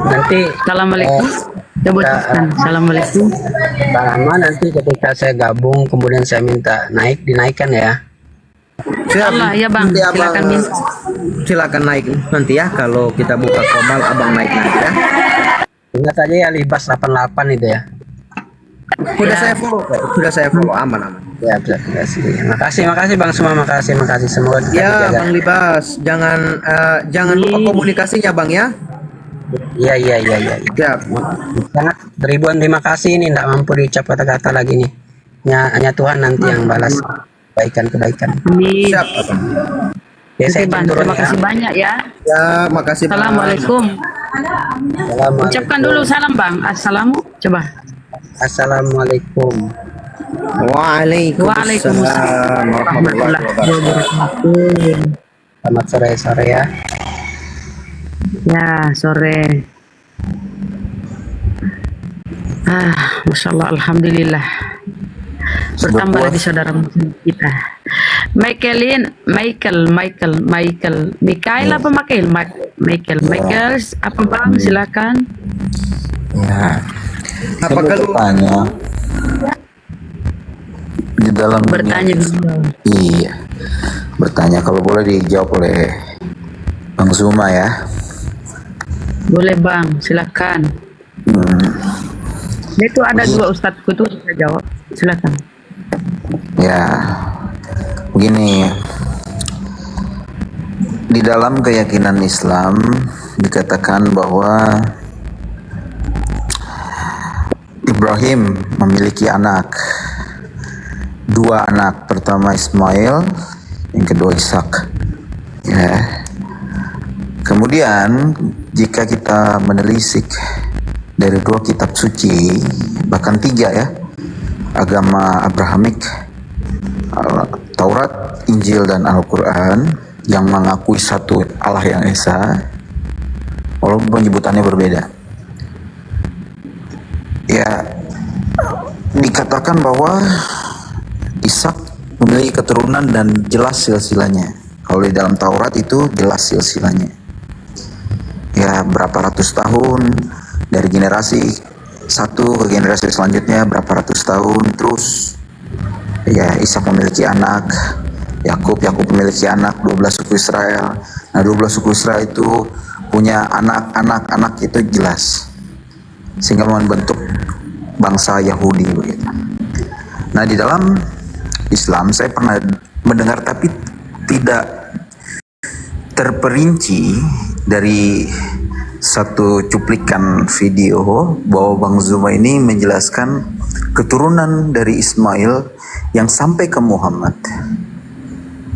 Nanti Assalamualaikum. Coba ucapkan Assalamualaikum. Bang Rahman, nanti ketika saya gabung kemudian saya minta dinaikkan ya. Allah ya Bang, silakan minta. Silakan naik nanti ya, kalau kita buka kobal abang naik ya. Ingat aja ya Libas 88 itu ya. Udah saya follow, udah saya follow, aman. Ya, terima kasih. Makasih Bang semua, makasih. Semoga kita Ya, dijaga. Bang Libas, jangan lupa komunikasinya, Bang ya. Iya. Sangat ribuan terima kasih, ini tidak mampu diucap kata-kata lagi nih. Hanya Tuhan nanti yang balas kebaikan. Amin. Siap. Ya, saya Bang, turun terima ya. kasih banyak ya. Ya, makasih. Bang. Assalamualaikum. Ucapkan dulu salam Bang. Coba. Assalamualaikum. Waalaikumsalam warahmatullahi wabarakatuh. Selamat sore ya. Ya, sore. Masya Allah, alhamdulillah. Bertambah lagi saudara muslim kita. Mikael apa Michael apa Bang, silakan. Ya. Apa kalau bertanya di dalam Bertanya iya, bertanya kalau boleh dijawab oleh Bang Zuma ya. Boleh Bang, silakan. Itu ada dua ustadzku tuh, saya jawab. Silakan. Ya, begini, di dalam keyakinan Islam dikatakan bahwa Ibrahim memiliki anak, dua anak, pertama Ismail, yang kedua Ishak. Ya. Kemudian jika kita menelisik dari dua kitab suci, bahkan tiga ya, agama Abrahamik, Taurat, Injil, dan Al-Quran, yang mengakui satu Allah yang Esa, walaupun penyebutannya berbeda. Ya, dikatakan bahwa Ishak memiliki keturunan dan jelas silsilahnya. Kalau di dalam Taurat itu jelas silsilahnya. Ya, berapa ratus tahun dari generasi satu ke generasi selanjutnya, berapa ratus tahun terus. Ya, Ishak memiliki anak, Yakub memiliki anak, 12 suku Israel. Nah, 12 suku Israel itu punya anak itu jelas, sehingga membentuk bangsa Yahudi begitu. Nah, di dalam Islam saya pernah mendengar tapi tidak terperinci dari satu cuplikan video bahwa Bang Zuma ini menjelaskan keturunan dari Ismail yang sampai ke Muhammad.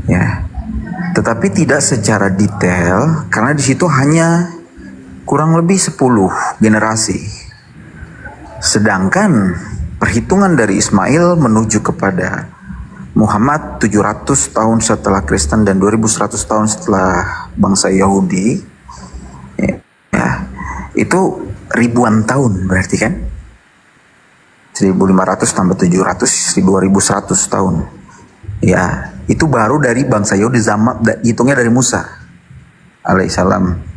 Ya. Tetapi tidak secara detail karena di situ hanya kurang lebih 10 generasi. Sedangkan perhitungan dari Ismail menuju kepada Muhammad 700 tahun setelah Kristen dan 2100 tahun setelah bangsa Yahudi, ya, itu ribuan tahun berarti kan? 1500 tambah 700, 2100 tahun. Ya, itu baru dari bangsa Yahudi, zaman hitungnya dari Musa alaihissalam.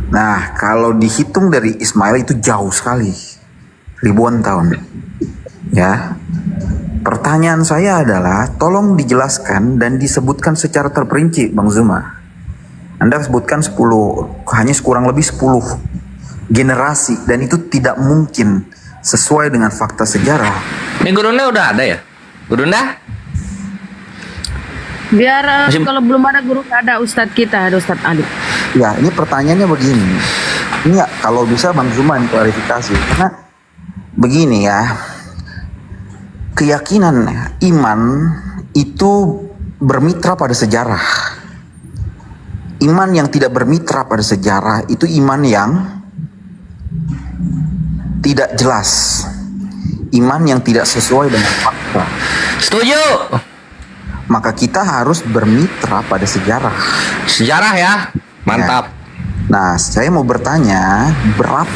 Nah, kalau dihitung dari Ismail itu jauh sekali, ribuan tahun. Ya, pertanyaan saya adalah, tolong dijelaskan dan disebutkan secara terperinci, Bang Zuma. Anda sebutkan 10, hanya kurang lebih 10 generasi, dan itu tidak mungkin sesuai dengan fakta sejarah. Ini gurunda udah ada ya? Gurunda? Biar kalau belum ada guru, ada ustadz kita, ada Ustadz Alif. Ya, ini pertanyaannya begini. Ini ya, kalau bisa Bang Zuma klarifikasi, karena begini ya, keyakinan iman itu bermitra pada sejarah. Iman yang tidak bermitra pada sejarah itu iman yang tidak jelas. Iman yang tidak sesuai dengan fakta. Setuju. Maka kita harus bermitra pada sejarah. Sejarah ya, mantap. Ya. Nah, saya mau bertanya, berapa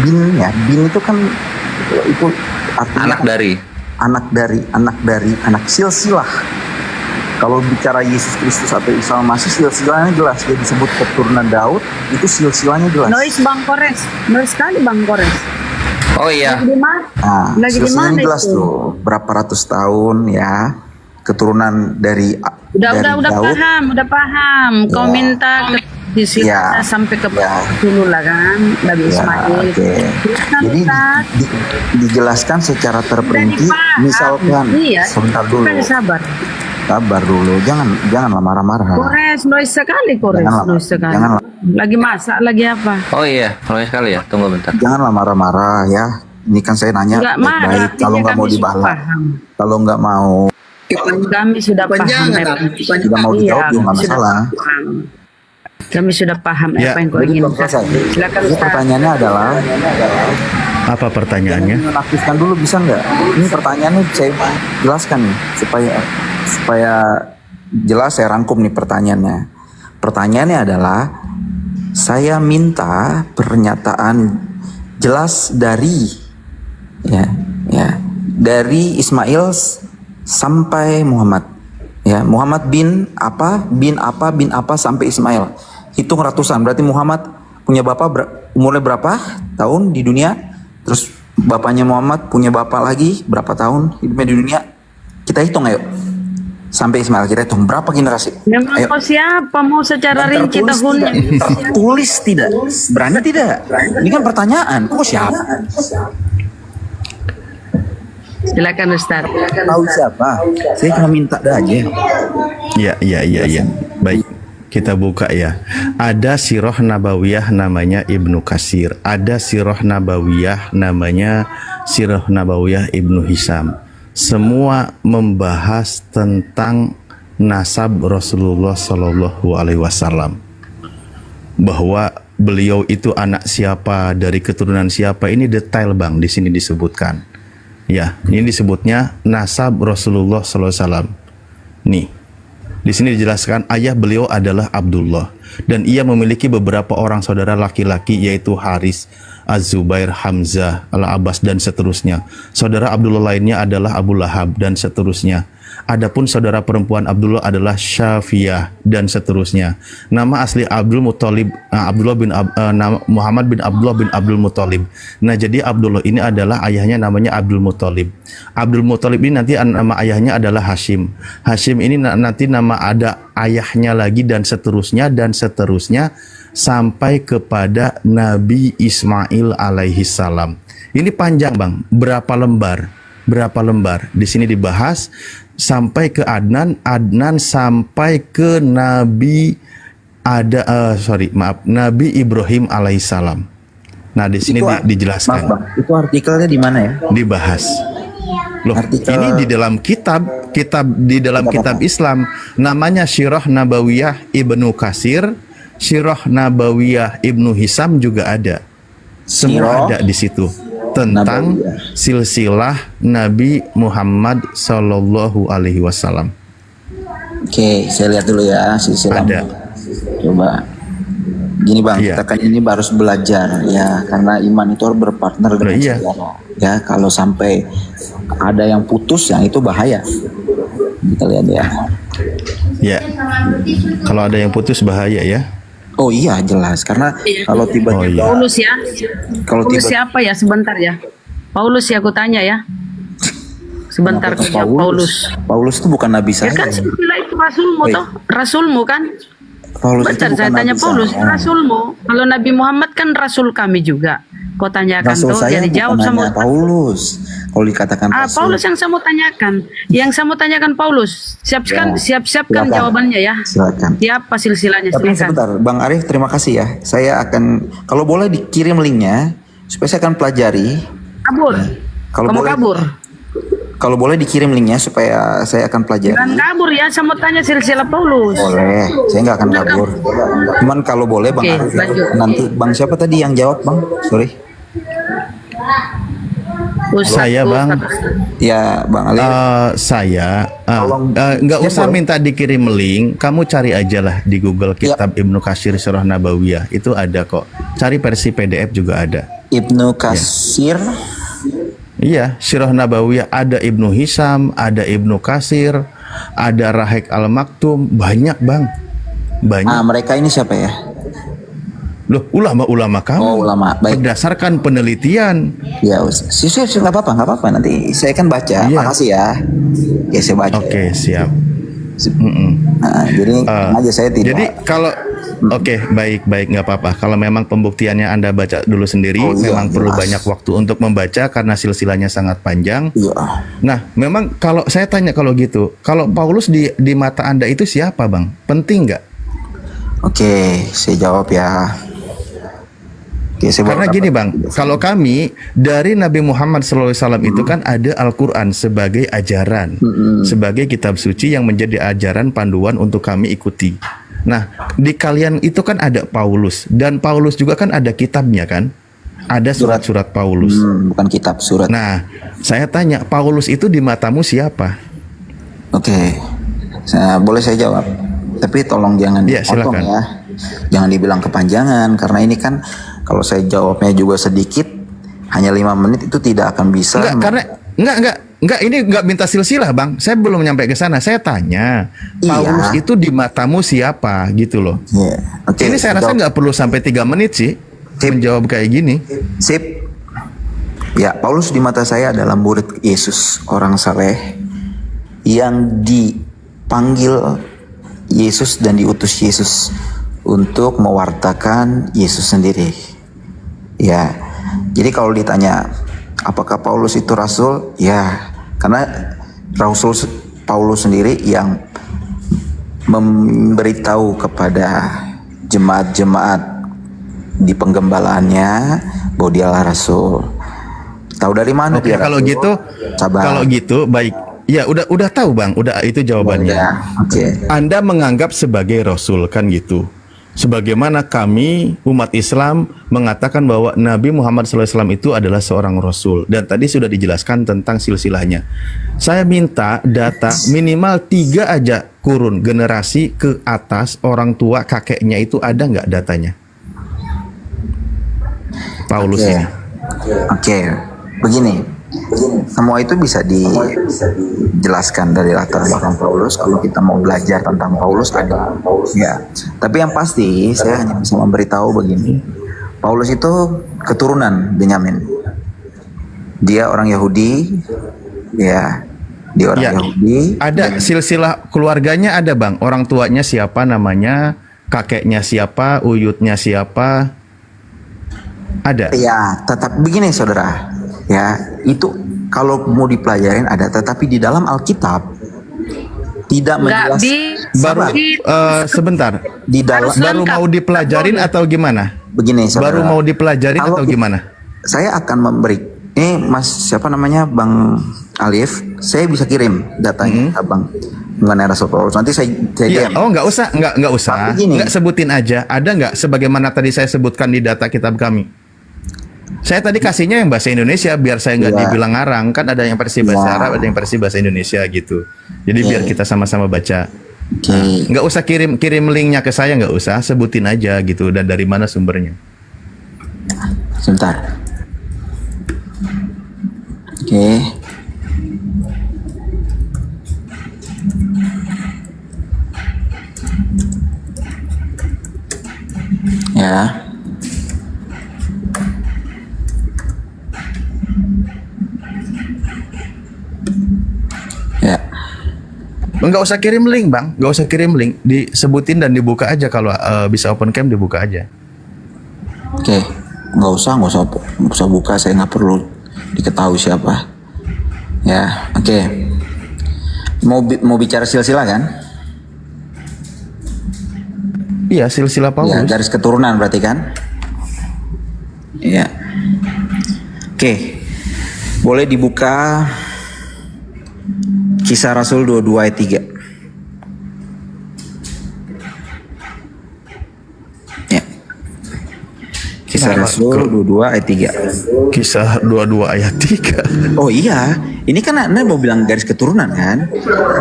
binnya? Bin itu kan itu artinya anak silsilah. Kalau bicara Yesus Kristus atau Isa Masih, silsilahnya jelas. Dia disebut keturunan Daud, itu silsilahnya jelas. Noise Bang Kores, noise sekali Bang Kores. Oh iya. Nah, silsilahnya jelas itu? Tuh, berapa ratus tahun ya, keturunan dari udah Daud. paham. Kau minta silsilahnya sampai ke dulu lah kan Nabi Ismail. Kan, Jadi Ustaz? dijelaskan secara terperinci. Misalkan, sebentar dulu. Sabar. Sabar dulu, janganlah marah-marah. Kores, noise sekali kores, noise sekali. Janganlah. Lagi masak, lagi apa? Oh iya, noise sekali ya. Tunggu bentar. Janganlah marah-marah ya. Ini kan saya nanya Nggak marah, baik-baik. Kalau artinya nggak mau kami sudah dibalas, paham. kalau nggak mau Kami sudah paham. tidak mau dijawab juga nggak masalah. Kami sudah paham Ya, apa yang kau inginkan. Silakan Jadi Ustaz. pertanyaannya adalah, Apa pertanyaannya? menaktifkan dulu bisa nggak? Ini pertanyaannya saya jelaskan nih supaya jelas, saya rangkum nih pertanyaannya. Pertanyaannya adalah, saya minta pernyataan jelas dari dari Ismail sampai Muhammad. Ya, Muhammad bin apa sampai Ismail. Hitung ratusan. Berarti Muhammad punya bapak umurnya berapa tahun di dunia? Terus bapaknya Muhammad punya bapak lagi berapa tahun hidupnya di dunia? Kita hitung ayo. Sampai Ismail kita hitung berapa generasi? Memang Ayo. kau siapa mau secara rinci tahunnya? Tertulis tidak? Berani tidak? Ini kan pertanyaan. Kok siapa? Silakan Ustaz. Tahu siapa? Saya cuma minta aja. Ya. Baik, kita buka ya. Ada sirah nabawiyah namanya Ibnu Katsir. Ada sirah nabawiyah namanya Sirah Nabawiyah Ibnu Hisam. Semua membahas tentang nasab Rasulullah Shallallahu Alaihi Wasallam, bahwa beliau itu anak siapa, dari keturunan siapa. Ini detail bang, di sini disebutkan. Ya, ini disebutnya nasab Rasulullah Sallallahu Alaihi Wasallam. Nih, di sini dijelaskan ayah beliau adalah Abdullah dan ia memiliki beberapa orang saudara laki-laki yaitu Haris, Az-Zubair, Hamzah, Al-Abbas dan seterusnya. Saudara Abdullah lainnya adalah Abu Lahab dan seterusnya. Adapun saudara perempuan Abdullah adalah Syafiyah dan seterusnya. Nama asli Abdul Muthalib, Muhammad bin Abdullah bin Abdul Muthalib. Nah, jadi Abdullah ini adalah ayahnya namanya Abdul Muthalib. Abdul Muthalib ini nanti nama ayahnya adalah Hashim. Hashim ini nanti nama ada ayahnya lagi dan seterusnya sampai kepada Nabi Ismail alaihi salam. Ini panjang bang, berapa lembar? Di sini dibahas sampai ke Adnan sampai ke Nabi Nabi Ibrahim alaihissalam. Nah, di sini dijelaskan. Maaf, Bang, itu artikelnya di mana ya? Dibahas. Loh, ini di dalam kitab Islam namanya Sirah Nabawiyah Ibnu Katsir, Sirah Nabawiyah Ibnu Hisam juga ada. Semua ada di situ tentang silsilah Nabi Muhammad Sallallahu Alaihi Wasallam. Oke, saya lihat dulu ya silsilah. Ada. Coba. Gini bang, kita kan ini harus belajar ya, karena iman itu harus berpartner dengan sejarah. Ya, kalau sampai ada yang putus, yang itu bahaya. Kita lihat ya. Ya, kalau ada yang putus bahaya ya. Oh iya jelas, karena kalau tiba-tiba Paulus ya. Kalau Paulus tiba- siapa ya? Sebentar ya. Paulus ya, aku tanya ya. Sebentar Kenapa kerja Paulus? Paulus itu bukan nabi Ya saya. kan silsilah itu rasulmu Baik. toh, rasulmu kan. Paulus itu Bentar, bukan saya tanya nabi Paulus, saya. rasulmu. Kalau Nabi Muhammad kan rasul kami juga. Kau tanyakan Rasul tuh, saya jadi jawab bukan sama hanya Paulus. Kalau dikatakan rasul. Paulus yang saya mau tanyakan. Yang saya mau tanyakan Paulus. Siapkan silakan. jawabannya ya. Silakan. Siapa silsilahnya? Tapi Silakan. sebentar, Bang Arif, terima kasih ya. Saya akan, kalau boleh dikirim linknya, supaya saya akan pelajari. Kabur. Kalau Kamu boleh, kabur. kalau boleh dikirim linknya supaya saya akan pelajari. Jangan kabur ya, saya mau tanya silsilah Paulus. Boleh, saya nggak akan kabur. Cuman kalau boleh Bang Oke, Arif, lanjut. nanti Bang siapa tadi yang jawab Bang? Sorry. Saya bang. Ya Bang Ali. Saya nggak usah minta dikirim link. Kamu cari aja lah di Google kitab Ibnu Katsir Sirah Nabawiyah. Itu ada kok. Cari versi PDF juga ada. Ibnu Katsir. Iya, Sirah Nabawiyah ada Ibnu Hisam, ada Ibnu Katsir, ada Rahek Al-Maktum, banyak bang, banyak. Mereka ini siapa ya? Loh, ulama-ulama kamu. Oh, ulama. Baik. Berdasarkan penelitian. Ya, nggak apa-apa. Nanti saya kan baca. Makasih ya. Oke, saya baca. Oke, siap. Jadi aja saya tidak. Jadi Oke, baik, nggak apa-apa. Kalau memang pembuktiannya Anda baca dulu sendiri, memang perlu banyak waktu untuk membaca karena silsilahnya sangat panjang. Nah, memang kalau saya tanya kalau gitu, kalau Paulus di mata Anda itu siapa, Bang? Penting nggak? Oke, saya jawab ya. Oke, Karena gini Bang, kalau kami dari Nabi Muhammad SAW itu kan ada Al-Quran sebagai ajaran, sebagai kitab suci yang menjadi ajaran panduan untuk kami ikuti. Nah, di kalian itu kan ada Paulus, dan Paulus juga kan ada kitabnya kan? Ada surat-surat Paulus. Bukan kitab, surat. Nah, saya tanya, Paulus itu di matamu siapa? Oke, boleh saya jawab? Tapi tolong jangan dipotong ya. Jangan dibilang kepanjangan, karena ini kan kalau saya jawabnya juga sedikit, hanya 5 menit itu tidak akan bisa. Enggak, ini enggak minta silsilah Bang. Saya belum nyampe ke sana. Saya tanya, Paulus itu di matamu siapa gitu loh. Ini saya rasa nggak perlu sampai 3 menit sih menjawab kayak gini. Sip. Ya, Paulus di mata saya adalah murid Yesus, orang saleh yang dipanggil Yesus dan diutus Yesus untuk mewartakan Yesus sendiri. Ya, jadi kalau ditanya apakah Paulus itu rasul? Ya, karena rasul Paulus sendiri yang memberitahu kepada jemaat-jemaat di penggembalaannya bahwa dialah rasul. Tahu dari mana dia? Kalau rasul? gitu, kalau gitu baik. Ya udah tahu Bang, udah itu jawabannya. Anda menganggap sebagai rasul kan gitu. Sebagaimana kami umat Islam mengatakan bahwa Nabi Muhammad SAW itu adalah seorang rasul, dan tadi sudah dijelaskan tentang silsilahnya. Saya minta data minimal 3 aja kurun generasi ke atas, orang tua kakeknya itu ada nggak datanya? Paulus ini. Oke, begini. Semua itu bisa dijelaskan dari latar belakang Paulus. Kalau kita mau belajar tentang Paulus ada, ya. Tapi yang pasti saya hanya bisa memberitahu begini. Paulus itu keturunan Benyamin. Dia orang Yahudi, ya. Dia orang Yahudi. Ada silsilah keluarganya ada Bang. Orang tuanya siapa namanya, kakeknya siapa, uyutnya siapa? Ada. Ya, tetap begini saudara. Ya, itu kalau mau dipelajarin ada, tetapi di dalam Alkitab tidak menjelaskan. Sebentar. Di dalam baru mau dipelajarin atau gimana? Begini, saudara. Baru mau dipelajarin atau gimana? Saya akan memberi. Ini Mas siapa namanya, Bang Alif. Saya bisa kirim datanya, Abang, mengenai Rasul Paulus. Nanti saya ya, nggak usah. Nggak sebutin aja. Ada nggak sebagaimana tadi saya sebutkan di data kitab kami? Saya tadi kasihnya yang bahasa Indonesia biar saya nggak dibilang ngarang, kan ada yang versi bahasa Arab, ada yang versi bahasa Indonesia gitu. Jadi biar kita sama-sama baca. Nggak usah kirim linknya ke saya, nggak usah, sebutin aja gitu dan dari mana sumbernya. Sebentar. Oke. Ya. Nggak usah kirim link Bang, nggak usah kirim link, disebutin dan dibuka aja kalau bisa open cam dibuka aja. Oke, nggak usah buka, saya nggak perlu diketahui siapa. Ya, oke. Mau bicara silsilah kan? Iya, silsilah Paulus. Ya, garis keturunan berarti kan? Iya. Oke, boleh dibuka Kisah Rasul 22 ayat 3. Ya. Kisah Rasul 22 ayat 3. Kisah 22 ayat 3. Oh iya, ini kan Anda mau bilang garis keturunan kan?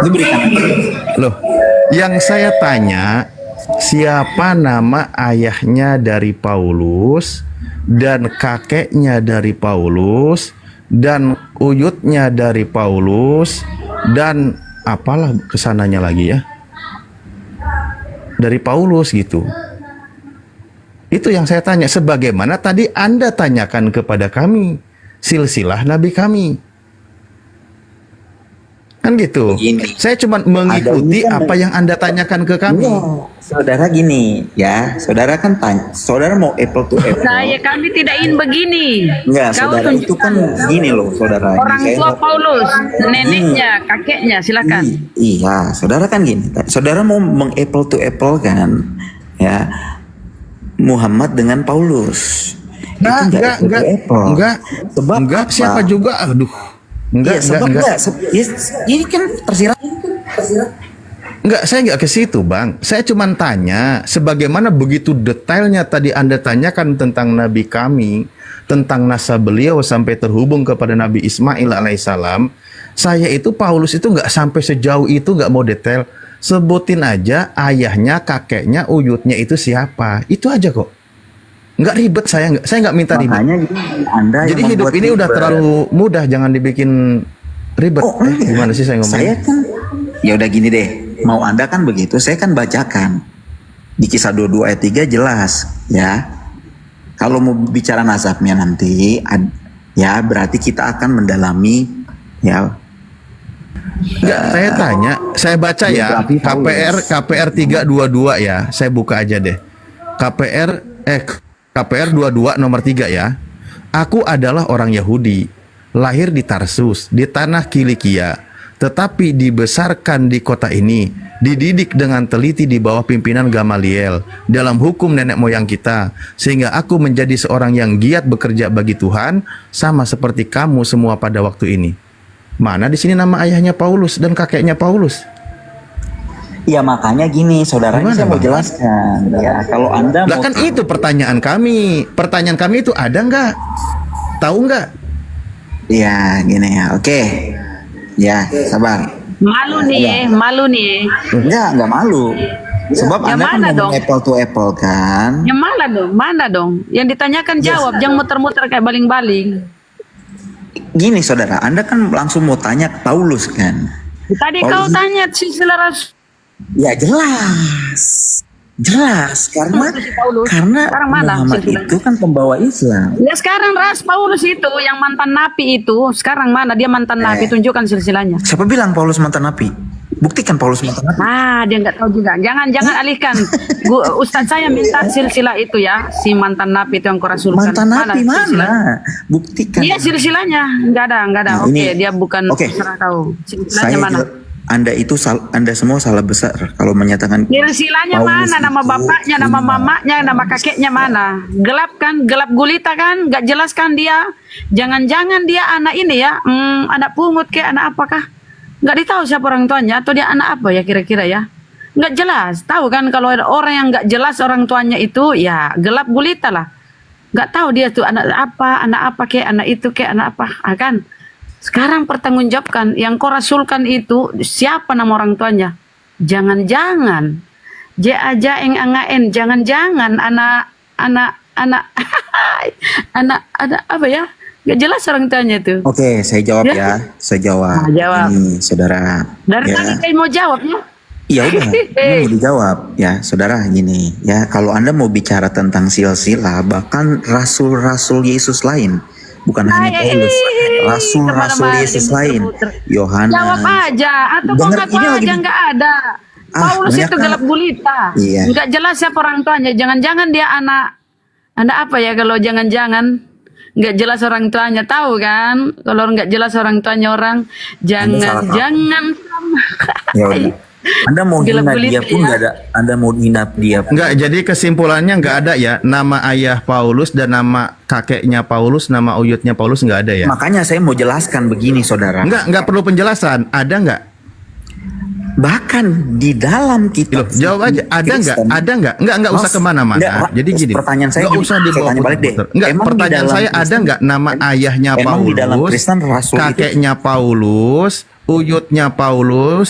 Itu berikan. Loh, yang saya tanya siapa nama ayahnya dari Paulus dan kakeknya dari Paulus dan uyutnya dari Paulus dan apalah kesananya lagi ya dari Paulus gitu. Itu yang saya tanya, sebagaimana tadi Anda tanyakan kepada kami silsilah nabi kami. Kan gitu. Saya cuma mengikuti apa yang Anda tanyakan ke kami. Saudara gini ya, saudara kan tanya, saudara mau apple to apple. Kami tidak ingin begini. Enggak, Kau saudara itu kan gini loh, saudara. orang Saya- tua Paulus, neneknya, kakeknya, silakan. Iya, saudara kan gini. Saudara mau meng-apple to apple kan, ya Muhammad dengan Paulus. Enggak. Sebab siapa apa? juga, aduh. Iya, sebab enggak. Ini kan tersirat. Enggak, saya enggak ke situ, Bang. Saya cuma tanya, sebagaimana begitu detailnya tadi Anda tanyakan tentang Nabi kami, tentang nasab beliau sampai terhubung kepada Nabi Ismail alaihissalam. Saya itu, Paulus itu enggak sampai sejauh itu, enggak mau detail. Sebutin aja ayahnya, kakeknya, uyutnya itu siapa. Itu aja kok. Enggak ribet, saya enggak minta ribet. Jadi hidup ini udah terlalu mudah, jangan dibikin ribet. Gimana sih saya ngomong? Saya kan, ya udah gini deh. Mau Anda kan begitu, saya kan bacakan di Kisah 22 ayat 3 jelas, ya. Kalau mau bicara nasabnya nanti, ya berarti kita akan mendalami, ya. Enggak, saya tanya, saya baca ya, KPR 322 ya, saya buka aja deh. KPR 22 nomor 3 ya. Aku adalah orang Yahudi, lahir di Tarsus, di tanah Kilikia, tetapi dibesarkan di kota ini, dididik dengan teliti di bawah pimpinan Gamaliel dalam hukum nenek moyang kita, sehingga aku menjadi seorang yang giat bekerja bagi Tuhan, sama seperti kamu semua pada waktu ini. Mana di sini nama ayahnya Paulus dan kakeknya Paulus? Ya makanya gini, saudara, ini saya mau jelaskan. Ya, kalau Anda Lah mau kan itu pertanyaan kami. Pertanyaan kami itu ada nggak? Tahu nggak? Ya gini ya, oke. Ya, sabar. Malu nih, malu nih. Enggak malu. Sebab Yang Anda kan mana mau dong? apple to apple kan. Yang mana dong? Mana dong? Yang ditanyakan jawab, jangan muter-muter kayak baling-baling. Gini saudara, Anda kan langsung mau tanya ke Paulus kan. Tadi Paulus- kau tanya silsilah Rasul. Ya jelas karena Sekarang mana Muhammad silsilah? itu kan pembawa Islam. Ya sekarang Paulus itu yang mantan napi itu, sekarang mana dia mantan napi? Tunjukkan silsilahnya. Siapa bilang Paulus mantan napi? Buktikan Paulus mantan napi. Dia nggak tahu juga. Jangan alihkan. Ustadz saya minta silsilah itu ya, si mantan napi itu yang kurasulkan. Mantan napi silsilah? mana? Buktikan. Iya silsilahnya, nggak ada. Nah, Oke, ini- dia bukan Oke. terserah kau. Silsilahnya mana? Anda itu Anda semua salah besar kalau menyatakan Silsilahnya Paulus mana? Nama itu bapaknya, nama mamanya, nama kakeknya mana? Gelap kan? Gelap gulita kan? Nggak jelas kan dia? Jangan-jangan dia anak ini ya, anak pungut kayak anak apakah? Nggak ditahu siapa orang tuanya atau dia anak apa ya kira-kira ya? Nggak jelas. Tahu kan kalau ada orang yang nggak jelas orang tuanya itu ya gelap gulita lah. Nggak tahu dia tuh anak apa kayak anak itu kayak anak apa, kan? Sekarang pertanggungjawabkan yang kau rasulkan itu siapa nama orang tuanya? Jangan-jangan Jaeng angaen, jangan-jangan anak apa ya? Gak jelas orang tuanya tuh. Oke, saya jawab Ya. ya. Saya jawab. Jawab. Ini saudara. Dari ya. tadi kayak mau jawab ya? Iya udah, ini mau dijawab ya saudara gini ya. Kalau Anda mau bicara tentang silsilah, bahkan rasul-rasul Yesus lain, bukan hanya Paulus, rasul-rasul Yesus lain, Yohanes. Jawab aja atau kok Dengar, ngaku ini lagi aja nggak ada. Paulus banyak itu kan? gelap gulita. Iya. Nggak jelas siapa orang tuanya. Jangan-jangan dia anak apa ya kalau jangan-jangan nggak jelas orang tuanya, tahu kan? Kalau nggak jelas orang tuanya orang, jangan-jangan Ya udah. Anda mau hina dia pun nggak ada. Anda mau hina dia pun. Enggak, jadi kesimpulannya enggak ada ya. Nama ayah Paulus dan nama kakeknya Paulus, nama uyutnya Paulus enggak ada ya. Makanya saya mau jelaskan begini saudara. Enggak perlu penjelasan. Ada enggak? Bahkan di dalam kitab jawab aja. Ada enggak? Ada enggak? Enggak usah kemana-mana. Enggak, Jadi gini. pertanyaan saya enggak gini, usah saya dibawa tanya balik deh. putar-putar. Enggak, Emang di pertanyaan dalam saya ada Kristen- enggak nama ayahnya emang Paulus? di dalam Kristen rasul itu- kakeknya Paulus, uyutnya Paulus,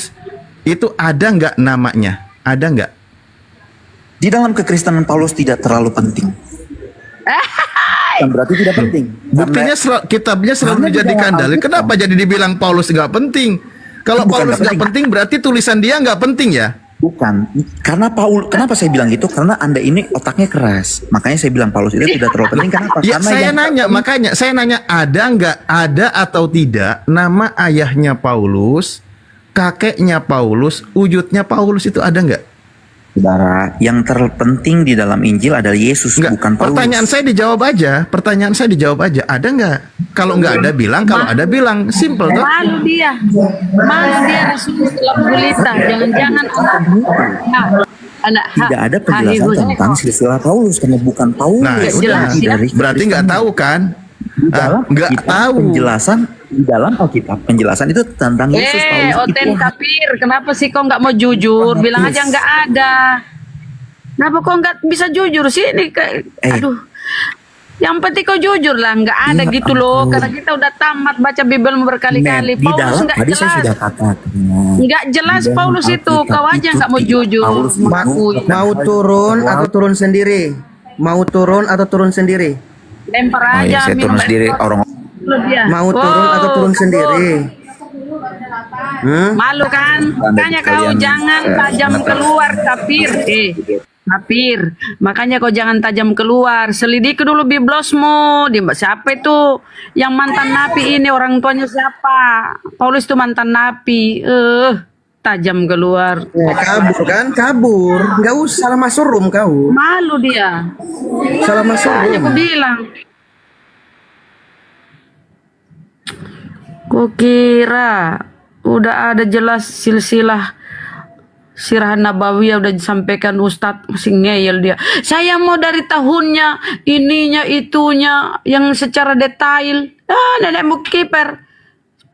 itu ada enggak namanya? Ada enggak? Di dalam kekristenan Paulus tidak terlalu penting. Kan berarti tidak penting. Buktinya kitabnya selalu karena di dijadikan dalam dalil. Alkitab- Kenapa jadi dibilang Paulus nggak penting? Kalau Bukan Paulus nggak nggak penting, berarti tulisan dia nggak penting ya? Bukan. Karena kenapa saya bilang gitu? Karena Anda ini otaknya keras. Makanya saya bilang Paulus itu tidak terlalu penting. Kenapa? Ya, Karena saya yang- nanya, makanya saya nanya ada nggak, ada atau tidak nama ayahnya Paulus, kakeknya Paulus, wujudnya Paulus itu ada nggak? Saudara, yang terpenting di dalam Injil adalah Yesus, bukan Paulus. Pertanyaan saya dijawab aja. Ada nggak? Kalau nggak ada bilang, kalau ada bilang, simple toh. Malu dia Rasul dalam gulita. Jangan-jangan anak Tidak ada penjelasan tentang silsilah Paulus karena bukan Paulus. Nah, berarti nggak tahu kan? Nggak tahu. Di dalam Alkitab penjelasan itu tentang Yesus. Paulus Oten kafir. Kenapa sih kau nggak mau jujur? Bilang aja nggak ada. Kenapa kau nggak bisa jujur sih? Ini aduh. Yang penting kau jujur lah, nggak ada gitu loh. Karena kita udah tamat baca Bible berkali-kali. Di Paulus dalam nggak tadi saya jelas. sudah katakan. Nggak jelas Di dalam Paulus itu. Alkitab Kau aja itu nggak mau tidak jujur. Paulus Mau turun atau turun sendiri? Mau turun atau turun sendiri? Lempar Oh aja. ya, saya turun minum sendiri air orang. dia. Mau turun atau turun sendiri? Malu kan? Makanya kau jangan tajam keluar kafir. Kafir. Makanya kau jangan tajam keluar. Selidiki dulu biblosmu. Siapa itu yang mantan napi ini? Orang tuanya siapa? Paulus itu mantan napi. Tajam keluar. Kabur kan? Kabur. Nggak usah salah masuk room kau. Malu dia. Salah masuk Makanya room. aku bilang. Kau kira udah ada jelas silsilah Sirah Nabawiyah udah disampaikan Ustadz, masih ngeyel dia. Saya mau dari tahunnya, ininya, itunya, yang secara detail. Nenekmu kiper.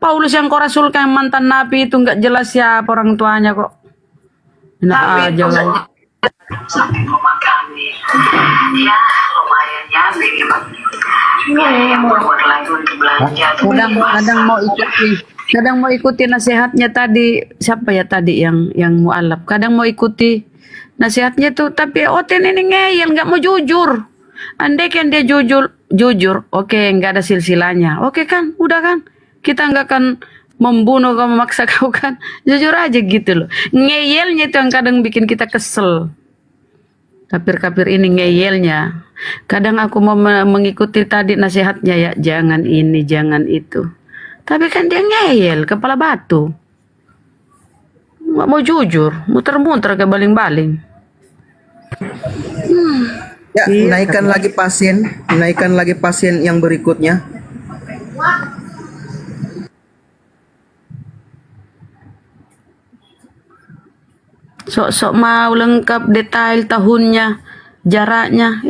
Paulus yang kau rasulkan mantan nabi itu nggak jelas siapa orang tuanya kok. Enak aja loh. Sampai rumah kami ya lumayan nyampe ya keluar lagi untuk belanja. Kadang mau ikuti nasihatnya tadi, siapa ya tadi yang mualaf, kadang mau ikuti nasihatnya tuh, tapi Oten ini ngeyel, nggak mau jujur. Andai kan dia jujur, oke, nggak ada silsilahnya, oke kan, udah kan, kita nggak akan membunuh kau, memaksa kau kan, jujur aja gitu loh. Ngeyelnya itu yang kadang bikin kita kesel. Kafir-kafir ini ngeyelnya. Kadang aku mau mengikuti tadi nasihatnya ya, jangan ini, jangan itu. Tapi kan dia ngeyel, kepala batu. Nggak mau jujur, muter-muter ke baling-baling. Ya, naikkan lagi pasien yang berikutnya. Sok-sok mau lengkap detail tahunnya, jaraknya.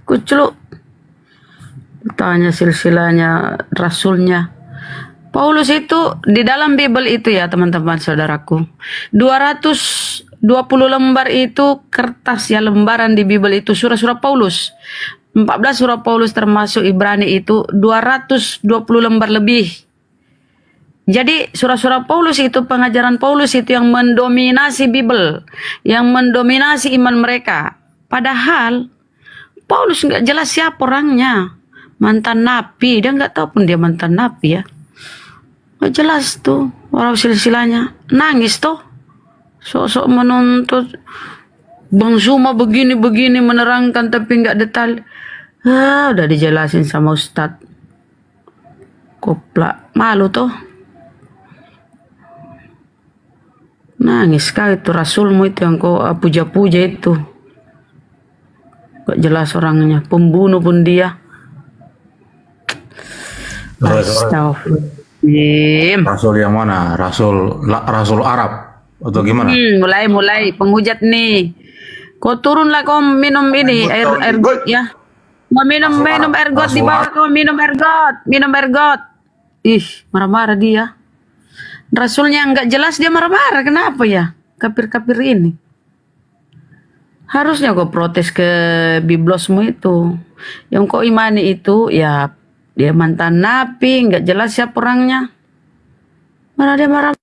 Kucluk. Tanya silsilahnya, rasulnya. Paulus itu di dalam Bible itu ya teman-teman saudaraku. 220 lembar itu kertas ya, lembaran di Bible itu surah-surah Paulus. 14 surah Paulus termasuk Ibrani itu 220 lembar lebih. Jadi surah-surah Paulus itu, pengajaran Paulus itu yang mendominasi Bible, yang mendominasi iman mereka. Padahal Paulus nggak jelas siapa orangnya, mantan napi, dia nggak tahu pun dia mantan napi ya, nggak jelas tuh orang silsilahnya, nangis tuh, sok-sok menuntut Bang Zuma begini-begini menerangkan tapi nggak detail. Udah dijelasin sama Ustadz, koplak, malu tuh. Nangis sekali itu rasulmu itu yang kau puja-puja itu. Gak jelas orangnya, pembunuh pun dia. Astagfirullahaladzim. Rasul yang mana? Rasul Arab atau gimana? Mulai penghujat nih. Kau turunlah, kau minum ini air got ya. Mau minum air got di bawah, kau minum air got. Ih, marah-marah dia. Rasulnya nggak jelas dia marah-marah, kenapa ya? Kafir-kafir ini. Harusnya kau protes ke biblosmu itu. Yang kau imani itu ya dia mantan napi, nggak jelas siapa orangnya. Mana dia marah?